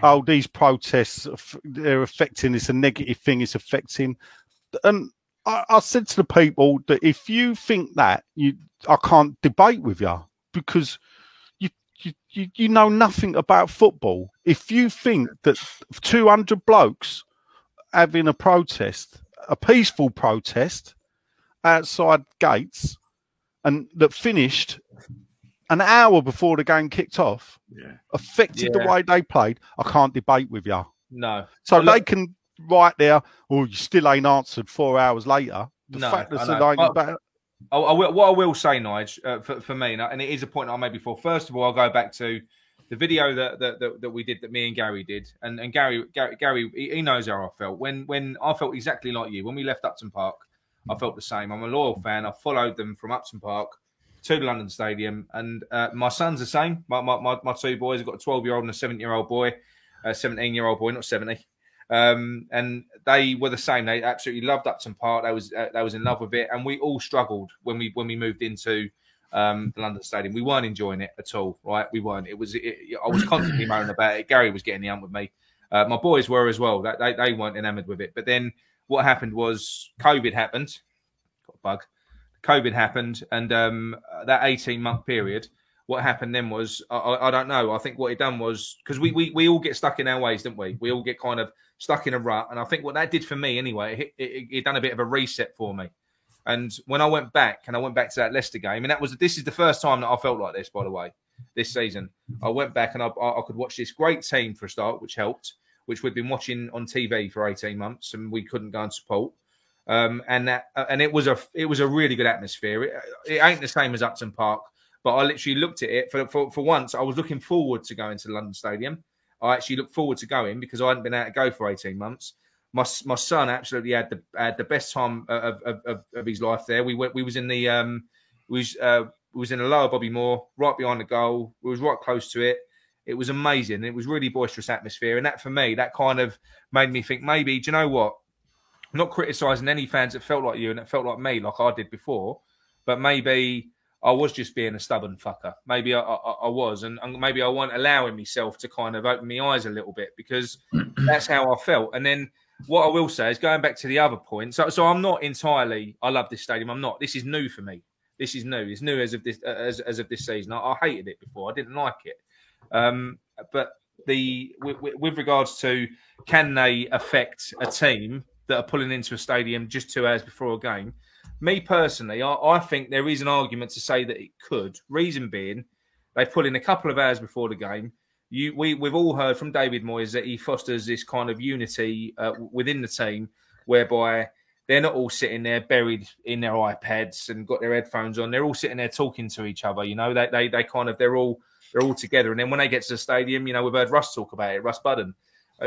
"Oh, these protests they're affecting. It's a negative thing. It's affecting," and I said to the people that if you think that, I can't debate with you because you know nothing about football. If you think that 200 blokes having a protest, a peaceful protest outside gates, and that finished an hour before the game kicked off, affected the way they played, I can't debate with you. No. So they can write there, "Oh, you still ain't answered 4 hours later." The fact that what I will say, Nige, for me, and it is a point I made before. First of all, I'll go back to the video that we did, that me and Gary did, and Gary, he knows how I felt when I felt exactly like you when we left Upton Park. I felt the same. I'm a loyal fan. I followed them from Upton Park to the London Stadium, and my son's the same. My two boys, I've got a 12-year-old and a 17-year-old boy, a 17-year-old boy, not 70. And they were the same. They absolutely loved Upton Park. They was in love with it, and we all struggled when we moved into the London Stadium. We weren't enjoying it at all, right? We weren't. I was constantly moaning about it. Gary was getting the hump with me. My boys were as well. They weren't enamoured with it. But then what happened was COVID happened. Got a bug. COVID happened, and that 18-month period. What happened then was, I don't know. I think what it done was, because we all get stuck in our ways, don't we? We all get kind of stuck in a rut. And I think what that did for me anyway, it done a bit of a reset for me. And when I went back to that Leicester game, and this is the first time that I felt like this, by the way, this season. I went back and I could watch this great team for a start, which helped, which we'd been watching on TV for 18 months and we couldn't go and support. And it was a really good atmosphere. It ain't the same as Upton Park, but I literally looked at it for once. I was looking forward to going to the London Stadium. I actually looked forward to going because I hadn't been able to go for 18 months. My son absolutely had the best time of his life there. We was in the lower Bobby Moore, right behind the goal. We was right close to it. It was amazing. It was really boisterous atmosphere, and that for me, that kind of made me think, maybe, do you know what? I'm not criticising any fans that felt like you and that felt like me, like I did before, but maybe I was just being a stubborn fucker. Maybe I was, and maybe I wasn't allowing myself to kind of open my eyes a little bit, because that's how I felt. And then what I will say is, going back to the other point, so I'm not entirely, I love this stadium. I'm not. This is new for me. This is new. It's new as of this season. I hated it before. I didn't like it. But with regards to, can they affect a team that are pulling into a stadium just 2 hours before a game? Me personally, I think there is an argument to say that it could. Reason being, they pull in a couple of hours before the game. We've all heard from David Moyes that he fosters this kind of unity within the team, whereby they're not all sitting there buried in their iPads and got their headphones on. They're all sitting there talking to each other. You know, they're all together. And then when they get to the stadium, you know, we've heard Russ talk about it. Russ Budden,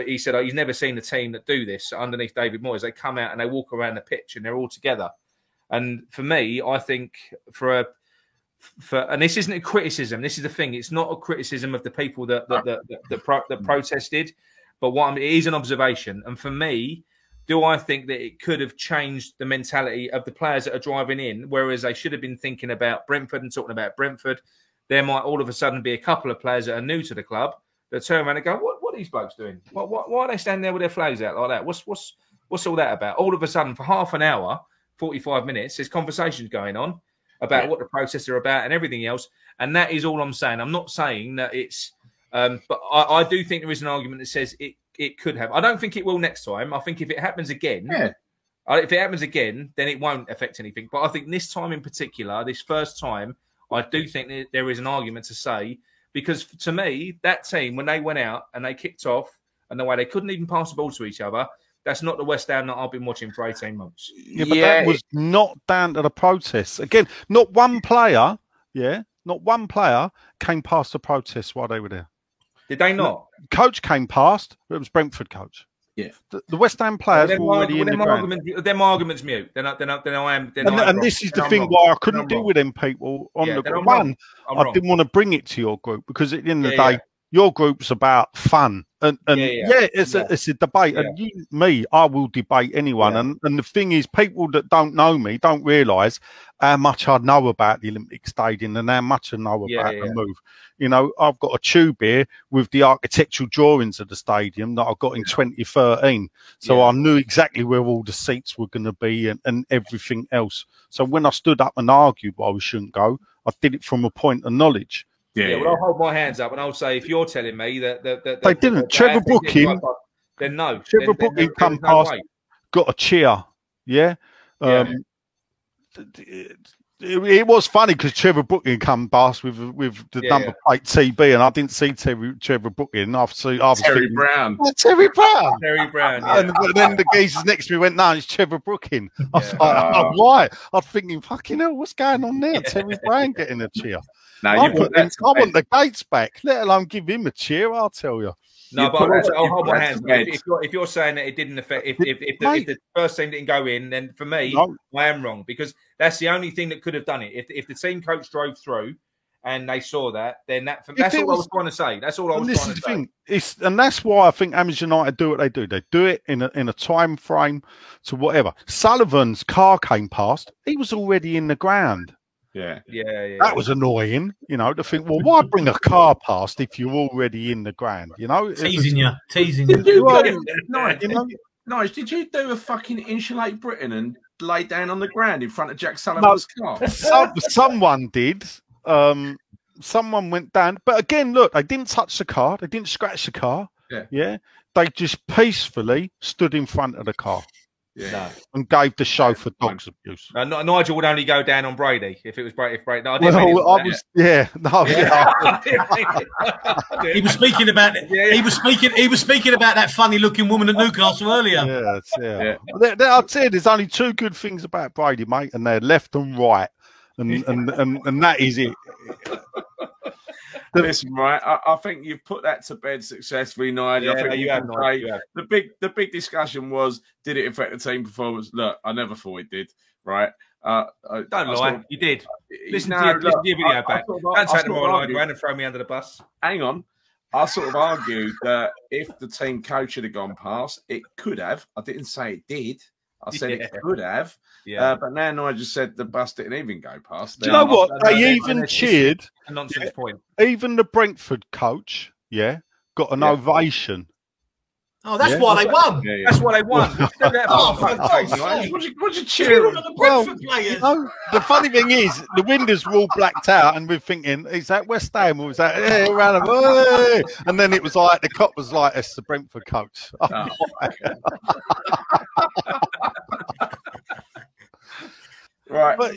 he said he's never seen a team that do this underneath David Moyes. They come out and they walk around the pitch and they're all together. And for me, I think and this isn't a criticism. This is the thing. It's not a criticism of the people that protested, but it is an observation. And for me, do I think that it could have changed the mentality of the players that are driving in, whereas they should have been thinking about Brentford and talking about Brentford? There might all of a sudden be a couple of players that are new to the club that turn around and go, "What are these blokes doing? Why are they standing there with their flags out like that? What's all that about?" All of a sudden, for half an hour, 45 minutes, there's conversations going on about what the protests are about and everything else. And that is all I'm saying. I'm not saying that it's, but I do think there is an argument that says it could have. I don't think it will next time. I think if it happens again, then it won't affect anything. But I think this time in particular, this first time, I do think that there is an argument to say, because to me, that team, when they went out and they kicked off and the way they couldn't even pass the ball to each other, that's not the West Ham that I've been watching for 18 months. Yeah, but that was not down to the protests. Again, not one player came past the protests while they were there. Did they not? Coach came past, but it was Brentford coach. Yeah. The West Ham players were already in the ground. Them arguments mute. And this is the thing why I couldn't deal with them people on the group. I didn't want to bring it to your group, because at the end of the day, your group's about fun. And it's a debate. Yeah. And I will debate anyone. Yeah. And the thing is, people that don't know me don't realise how much I know about the Olympic Stadium and how much I know about the move. You know, I've got a tube here with the architectural drawings of the stadium that I got in 2013. So I knew exactly where all the seats were going to be and everything else. So when I stood up and argued why we shouldn't go, I did it from a point of knowledge. Yeah, well, I'll hold my hands up and I'll say, if you're telling me that they didn't, Trevor Brooking, then no. Trevor Brooking come past, got a cheer. Yeah. It was funny because Trevor Brooking come past with the number plate TB, and I didn't see Trevor Brooking. Terry Brown. Terry Brown. Terry Brown. And then the geezers next to me went, "No, it's Trevor Brooking." I was like, "Why?" I was thinking, "Fucking hell, what's going on there?" Terry Brown getting a cheer. No, I want the Gates back, let alone give him a cheer. I'll tell you. No, but I'll hold my hands. If you're saying that it didn't affect, if the first team didn't go in, then for me, I am wrong, because that's the only thing that could have done it. If the team coach drove through and they saw that, then that's all I was trying to say. That's all I was trying to say. And that's why I think Amazon United do what they do. They do it in a time frame to whatever. Sullivan's car came past; he was already in the ground. Yeah. That was annoying, you know, to think, well, why bring a car past if you're already in the ground, you know? Teasing you. Nice. Did you do a fucking Insulate Britain and lay down on the ground in front of Jack Sullivan's car? Someone did. Someone went down. But again, look, they didn't touch the car. They didn't scratch the car. Yeah. They just peacefully stood in front of the car. No. And gave the show for dogs abuse. Nigel would only go down on Brady if it was Brady. No, I didn't. He was speaking about it. He was speaking about that funny-looking woman at Newcastle earlier. Yeah. I'd say there's only two good things about Brady, mate, and they're left and right, and that is it. Listen, right. I think you've put that to bed successfully, Nigel. I think you have. The big discussion was, did it affect the team performance? Look, I never thought it did. Right? Don't lie. You did. Listen to your video back. Don't take the moral around and throw me under the bus. Hang on. I sort of argued that if the team coach had gone past, it could have. I didn't say it did. I said it could have. But now Nigel said the bus didn't even go past. Do you know what? They even cheered. A nonsense point. Even the Brentford coach, got an ovation. Oh, that's why they won. That's why they won. What'd you cheer on? The Brentford players. You know, the funny thing is, the windows were all blacked out, and we're thinking, is that West Ham or is that and then it was like the cop was like, it's the Brentford coach. Right. But,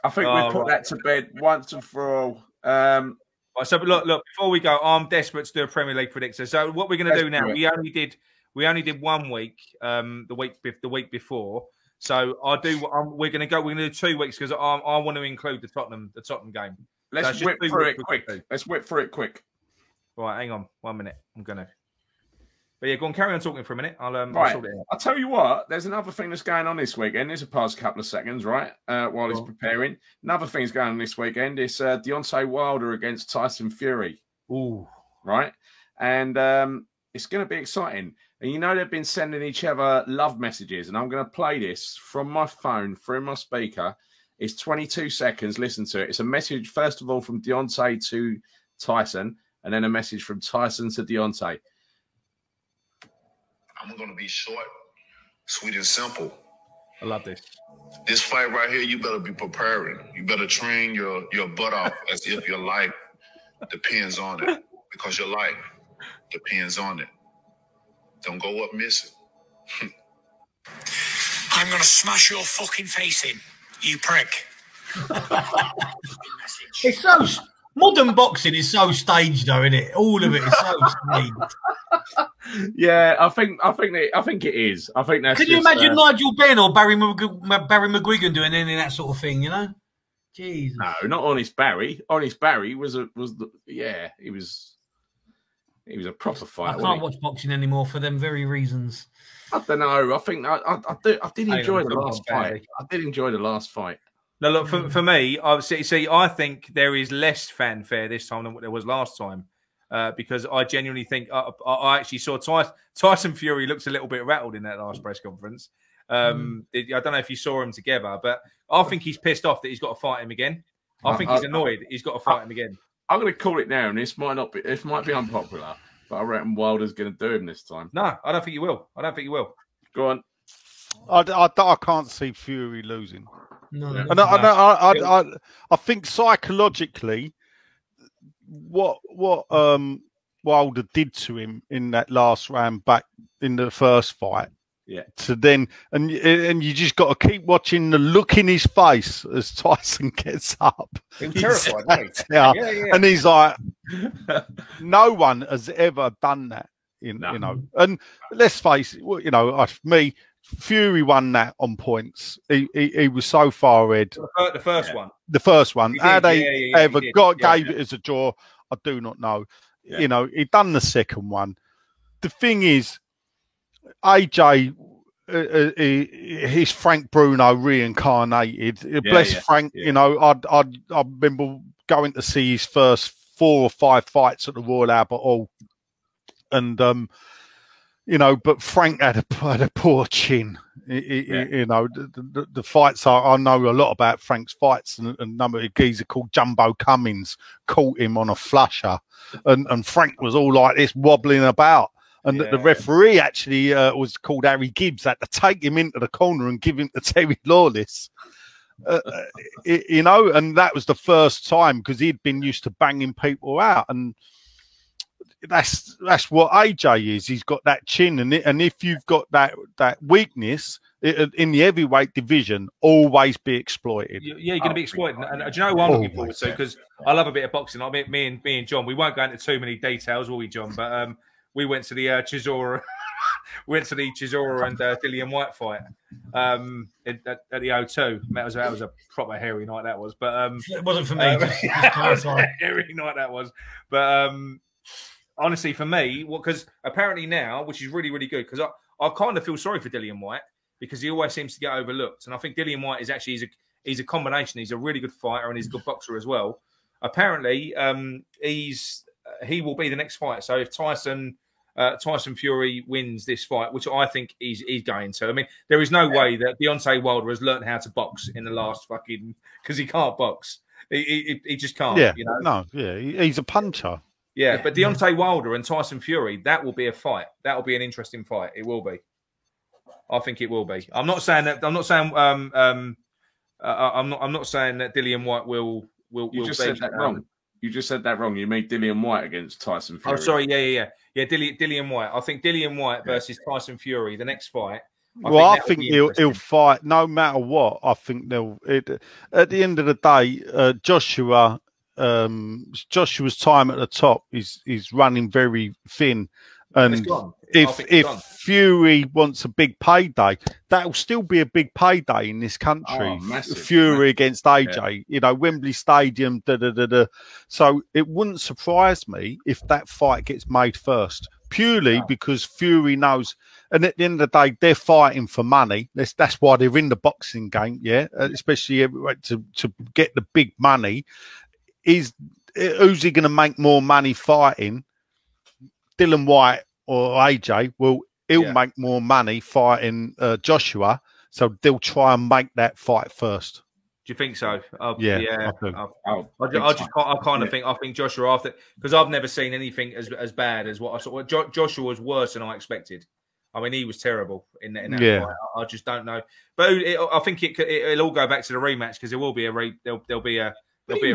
I think we put that to bed once and for all. So look, before we go, I'm desperate to do a Premier League predictor. So what we're going to do now, we only did 1 week, the week before. So we're going to do 2 weeks because I want to include the Tottenham game. Let's whip through it quick. Let's whip through it quick. Right, hang on 1 minute. I'm going to. But go on, carry on talking for a minute. I'll sort it out. I'll tell you what, there's another thing that's going on this weekend. There's a past couple of seconds, right? While he's preparing. Another thing's going on this weekend. It's Deontay Wilder against Tyson Fury. Ooh. Right? And it's going to be exciting. And you know they've been sending each other love messages. And I'm going to play this from my phone through my speaker. It's 22 seconds. Listen to it. It's a message, first of all, from Deontay to Tyson. And then a message from Tyson to Deontay. I'm going to be short, sweet, and simple. I love this. This fight right here, you better be preparing. You better train your butt off as if your life depends on it. Because your life depends on it. Don't go up missing. I'm going to smash your fucking face in, you prick. It's so... Modern boxing is so staged, though, isn't it? All of it is so staged. Yeah, I think it is. I think that's. Can you imagine Nigel Benn or Barry McGuigan doing any of that sort of thing? You know, Jesus. No, not Honest Barry. Honest Barry he was a proper fighter. I can't watch boxing anymore for them very reasons. I don't know. I think I did enjoy the last fight. I did enjoy the last fight. No, look, for me, I think there is less fanfare this time than what there was last time. because I genuinely think I actually saw Tyson Fury looks a little bit rattled in that last press conference. I don't know if you saw him together, but I think he's pissed off that he's got to fight him again. I think he's annoyed he's got to fight him again. I'm going to call it now, and this might be unpopular, but I reckon Wilder's going to do him this time. No, I don't think he will. Go on. I can't see Fury losing. No. And I think psychologically, what Wilder did to him in that last round back in the first fight. Yeah. To then, and you just got to keep watching the look in his face as Tyson gets up. He was terrified, wasn't he? Yeah. Yeah. And he's like, no one has ever done that, you know. And let's face it, Fury won that on points. He was so far ahead. The first one. The first one. How they gave it as a draw, I do not know. Yeah. You know, he done the second one. The thing is, AJ, he's Frank Bruno reincarnated. Bless Frank. Yeah. You know, I remember going to see his first 4 or 5 fights at the Royal Albert Hall, and but Frank had a poor chin. You know, the fights I know a lot about Frank's fights, and a number of a geezer called Jumbo Cummins caught him on a flusher, and Frank was all like this, wobbling about. And the referee actually was called Harry Gibbs, had to take him into the corner and give him to Terry Lawless. And that was the first time, because he'd been used to banging people out. And that's what AJ is. He's got that chin. And if you've got that weakness in the heavyweight division, always be exploited. Yeah, you're going to be exploited. And do you know what I'm looking forward to? Because I love a bit of boxing. I mean, me and John, we won't go into too many details, will we, John? But we went to the Chisora, and Dillian White fight at the O2. That was a proper hairy night. That was, but it wasn't for me. Hairy night that was, but honestly, for me, because apparently now, which is really really good, because I kind of feel sorry for Dillian White because he always seems to get overlooked, and I think Dillian White is actually he's a combination. He's a really good fighter and he's a good boxer as well. Apparently, he will be the next fighter. So if Tyson Fury wins this fight, which I think he's going to. I mean, there is no way that Deontay Wilder has learned how to box in the last because he can't box. He just can't. Yeah, you know? No, yeah, he's a puncher. Yeah, but Deontay Wilder and Tyson Fury, that will be a fight. That will be an interesting fight. It will be. I think it will be. I'm not saying that Dillian White will. You just said that wrong. You just said that wrong. You made Dillian White against Tyson Fury. Oh, sorry. Yeah. Dillian White. I think Dillian White versus Tyson Fury, the next fight. I think he'll fight no matter what. I think at the end of the day, Joshua's time at the top is running very thin. And if Fury wants a big payday, that'll still be a big payday in this country. Fury against AJ, Wembley Stadium, So it wouldn't surprise me if that fight gets made first, purely because Fury knows. And at the end of the day, they're fighting for money. That's why they're in the boxing game, especially to get the big money. Who's he going to make more money fighting? Dillian White or AJ he'll make more money fighting Joshua, so they'll try and make that fight first. Do you think so? I think Joshua, after, because I've never seen anything as bad as what I saw. Joshua was worse than I expected. I mean, he was terrible in that fight. I just don't know, but I think it'll all go back to the rematch, because there will be there'll be a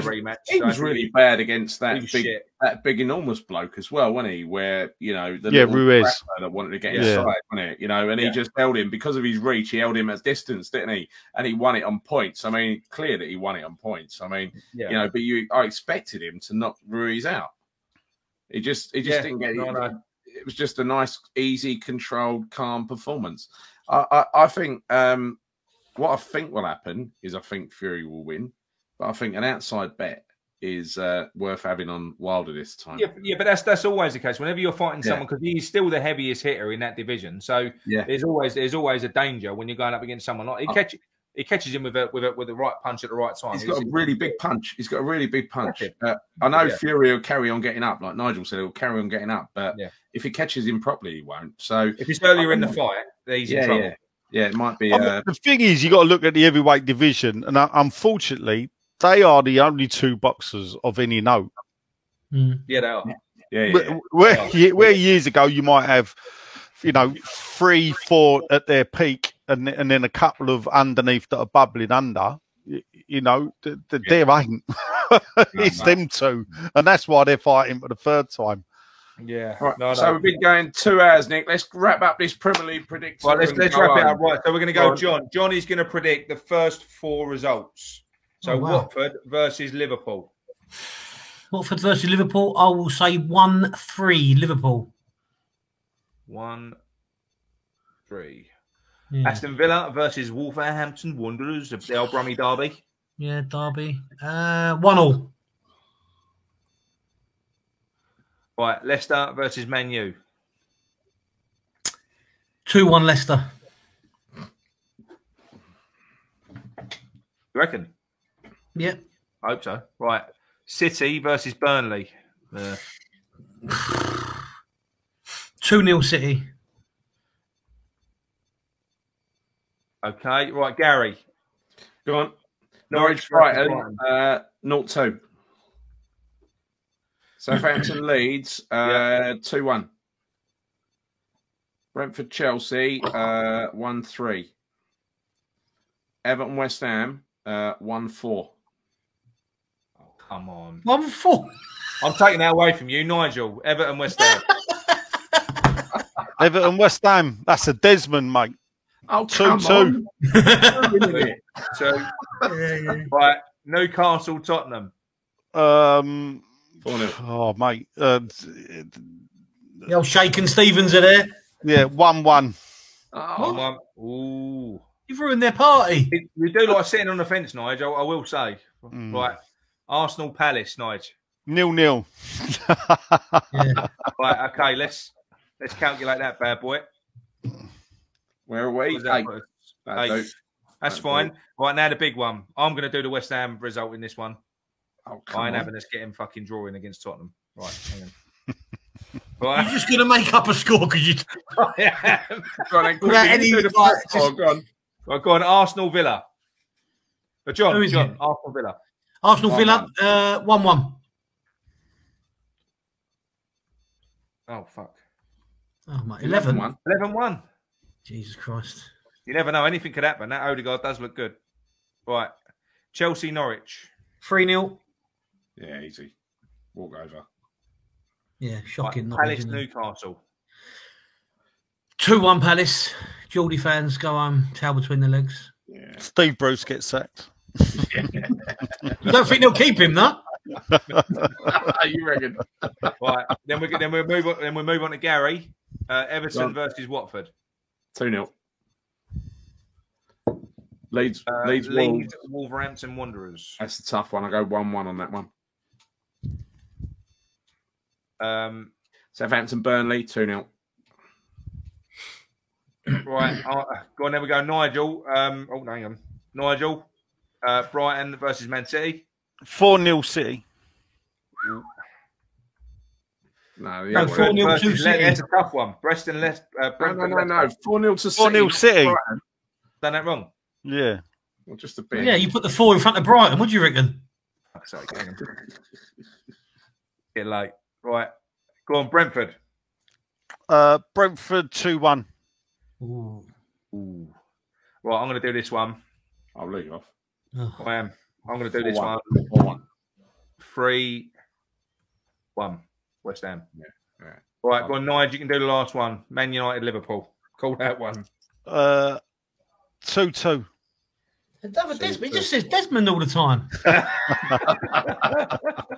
rematch. He was really bad against that big enormous bloke as well, wasn't he? Where Ruiz that wanted to get inside, wasn't it? And he just held him because of his reach. He held him at distance, didn't he? And he won it on points. I mean, clear that he won it on points. I mean, but I expected him to knock Ruiz out. He just didn't get it. It was just a nice, easy, controlled, calm performance. I think what I think will happen is I think Fury will win. But I think an outside bet is worth having on Wilder this time. Yeah, but that's always the case. Whenever you're fighting someone, because he's still the heaviest hitter in that division, so there's always a danger when you're going up against someone like he catches him with the right punch at the right time. He's got a really big punch. He's got a really big punch. I know Yeah. Fury will carry on getting up, like Nigel said, he'll carry on getting up. But Yeah. if he catches him properly, he won't. So If it's earlier in the fight, then he's in trouble. Yeah, it might be. I mean, the thing is, you got to look at the heavyweight division, and unfortunately, they are the only two boxers of any note. Yeah, they are. Yeah. Where years ago you might have, 3, 4 at their peak, and then a couple of underneath that are bubbling under. There ain't. It's them two, and that's why they're fighting for the third time. Yeah. Right. So we've been going 2 hours, Nick. Let's wrap up this Premier League prediction. Right, let's wrap it up. Right, so we're going to go, John. John is going to predict the first 4 results. So Watford versus Liverpool. Watford versus Liverpool. I will say 1-3 Liverpool. 1-3. Yeah. Aston Villa versus Wolverhampton Wanderers of the El Brummy Derby. Yeah, Derby. 1-1. Right, Leicester versus Man U. 2-1 Leicester. You reckon? Yep. I hope so. Right, City versus Burnley. 2-0 City. Okay, right, Gary. Go on. Norwich Brighton, 0-2. Southampton Leeds, 2-1. Brentford Chelsea, 1-3. Everton West Ham, 1-4. Oh, come on. 1-4. I'm taking that away from you, Nigel. Everton West Ham. Everton West Ham. That's a Desmond, mate. Oh, 2-2. So, right, Newcastle Tottenham. 4-0. Oh, mate. The old Shakin' Stevens are there. Yeah, 1-1. Oh. Ooh. You've ruined their party. You do like sitting on the fence, Nigel, I will say. Right, Arsenal Palace, Nigel. 0-0. Yeah. Right, okay, let's calculate that bad boy. Where are we? What does that 8. put us? That'll 8. do. That's fine. Right, now the big one. I'm going to do the West Ham result in this one. Oh, I ain't having us getting fucking drawing against Tottenham. Right, hang on. You're Right. just going to make up a score because you. I am. Go on, then, quickly. Without any, Do the like, first score, go on. Right, go on, Arsenal Villa. John, Who is it? Arsenal Villa. Arsenal Villa, 1-1. Oh, fuck. Oh, my. 11. 11-1. 11-1. Jesus Christ. You never know. Anything could happen. That Odegaard does look good. Right. Chelsea Norwich. 3-0. Yeah, easy. Walk over. Yeah, shocking. Right. Not Palace isn't it? Newcastle. 2-1 Palace. Geordie fans go home, tail between the legs. Yeah. Steve Bruce gets sacked. You don't think they'll keep him, no? You reckon? Right. Then we'll move on. Then we'll move on to Gary. Everton versus Watford. 2-0. Leeds, Wolves. Wolverhampton Wanderers. That's a tough one. I go 1-1 on that one. Southampton Burnley 2-0. Right. Go on. Then we go. Nigel. Hang on. Nigel. Brighton versus Man City. 4-0 City. No, No, 4-0 to City. That's a tough one. Preston Leicester. No. 4-0 to City. 4-0 City. Brighton. Done that wrong. Yeah. Well, just a bit. Yeah, you put the 4 in front of Brighton. What do you reckon? Sorry, hang on. Get late. Right. Go on, Brentford. Brentford 2-1. Ooh. Right, I'm going to do this one. I'll leave you off. Oh. I am. I'm going to do this 4-1. one. 4-1. 3-1. West Ham. Yeah. Right, go on, Nigel. You can do the last one. Man United, Liverpool. Call that one. 2-2. Desmond, he just says Desmond all the time.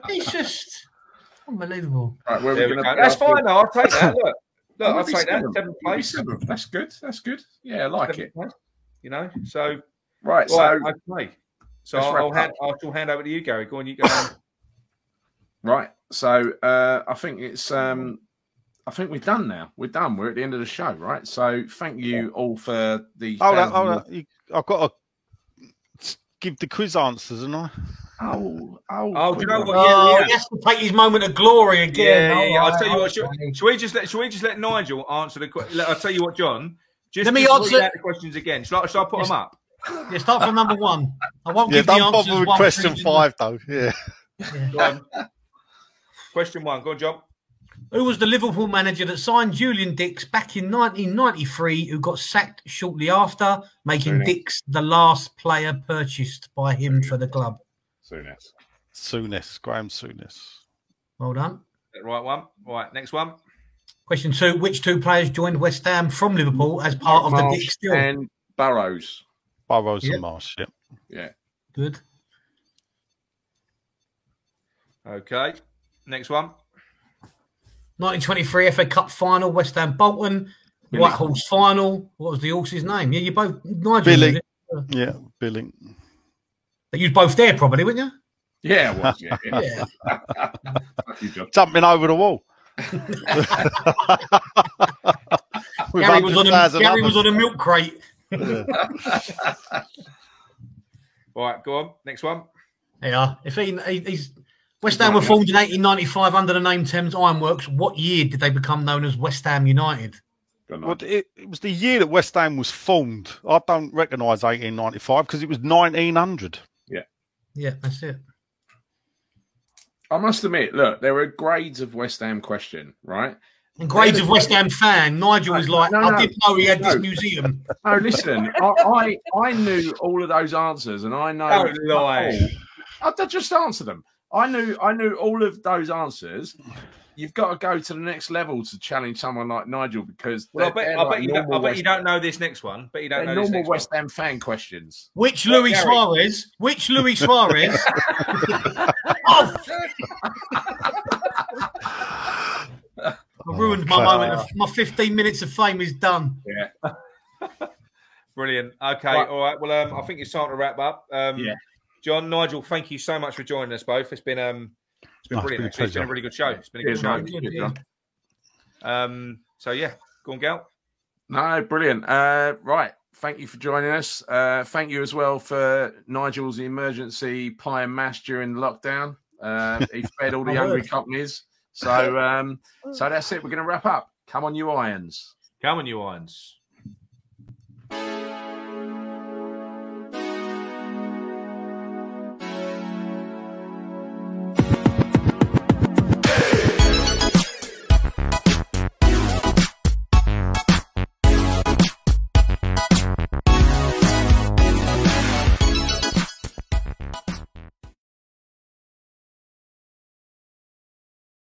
He's just unbelievable. Right, where There we're we going go. That's fine, though. I'll take that. Look, I'll take that. 7th place. That's good. That's good. Yeah, I like it. You know, so Right, so okay. So let's I'll wrap hand over to you, Gary. Go on, you go. right, so I think it's I think we're done now. We're done. We're at the end of the show, right? So thank you all for the. Hold on. I've got give the quiz answers, and I. Oh, do you know what? Oh, Yeah. he has to take his moment of glory again. Yeah. All I'll tell you what. right. Should we just let Nigel answer the question? I'll tell you what, John. Just Let me read answer out the questions again. Shall I put them up? Yeah, start from number 1. I won't Yeah, give the don't answers. bother with 1, question 3, 5 though. Yeah. Go on. Question 1. Go on, John. Who was the Liverpool manager that signed Julian Dix back in 1993, who got sacked shortly after, making Dix the last player purchased by him for the club? Souness. Graham Souness. Well done. Right one. Right, next one. Question 2. Which 2 players joined West Ham from Liverpool as part of the Dix deal? And Burrows. Burrows and Marsh, Yeah. Good. Okay. Next one. 1923 FA Cup final, West Ham Bolton. White Horse final. What was the horse's name? Yeah, you both. Nigel. Billing. Yeah, Billing. But you was both there, probably, weren't you? Yeah, it was. Yeah. Yeah. Fuck you, John. Jumping over the wall. Gary was on a milk crate. Right, go on. Next one. Yeah. If he's West Ham were formed in 1895 under the name Thames Ironworks. What year did they become known as West Ham United? Well, it was the year that West Ham was formed. I don't recognise 1895 because it was 1900. Yeah, that's it. I must admit, look, there were grades of West Ham question, right? And grades of West Ham fan. Nigel was like, I didn't know he had this museum. No, listen, I knew all of those answers, and I know. Don't lie. I just answer them. I knew all of those answers. You've got to go to the next level to challenge someone like Nigel because I bet you don't know this next one. Bet you don't know this normal next West one. Ham fan questions. Which Luis Suarez? Oh! I ruined my moment. My 15 minutes of fame is done. Yeah. Brilliant. Okay. All right. Well, I think it's time to wrap up. John, Nigel, thank you so much for joining us both. It's been brilliant. It's been a really good show. It's been a good show. So yeah, go on, Gal. No, brilliant. Right. Thank you for joining us. Thank you as well for Nigel's emergency pie and mash during the lockdown. He fed all the hungry companies. So that's it. We're going to wrap up. Come on, you Irons. Come on, you Irons.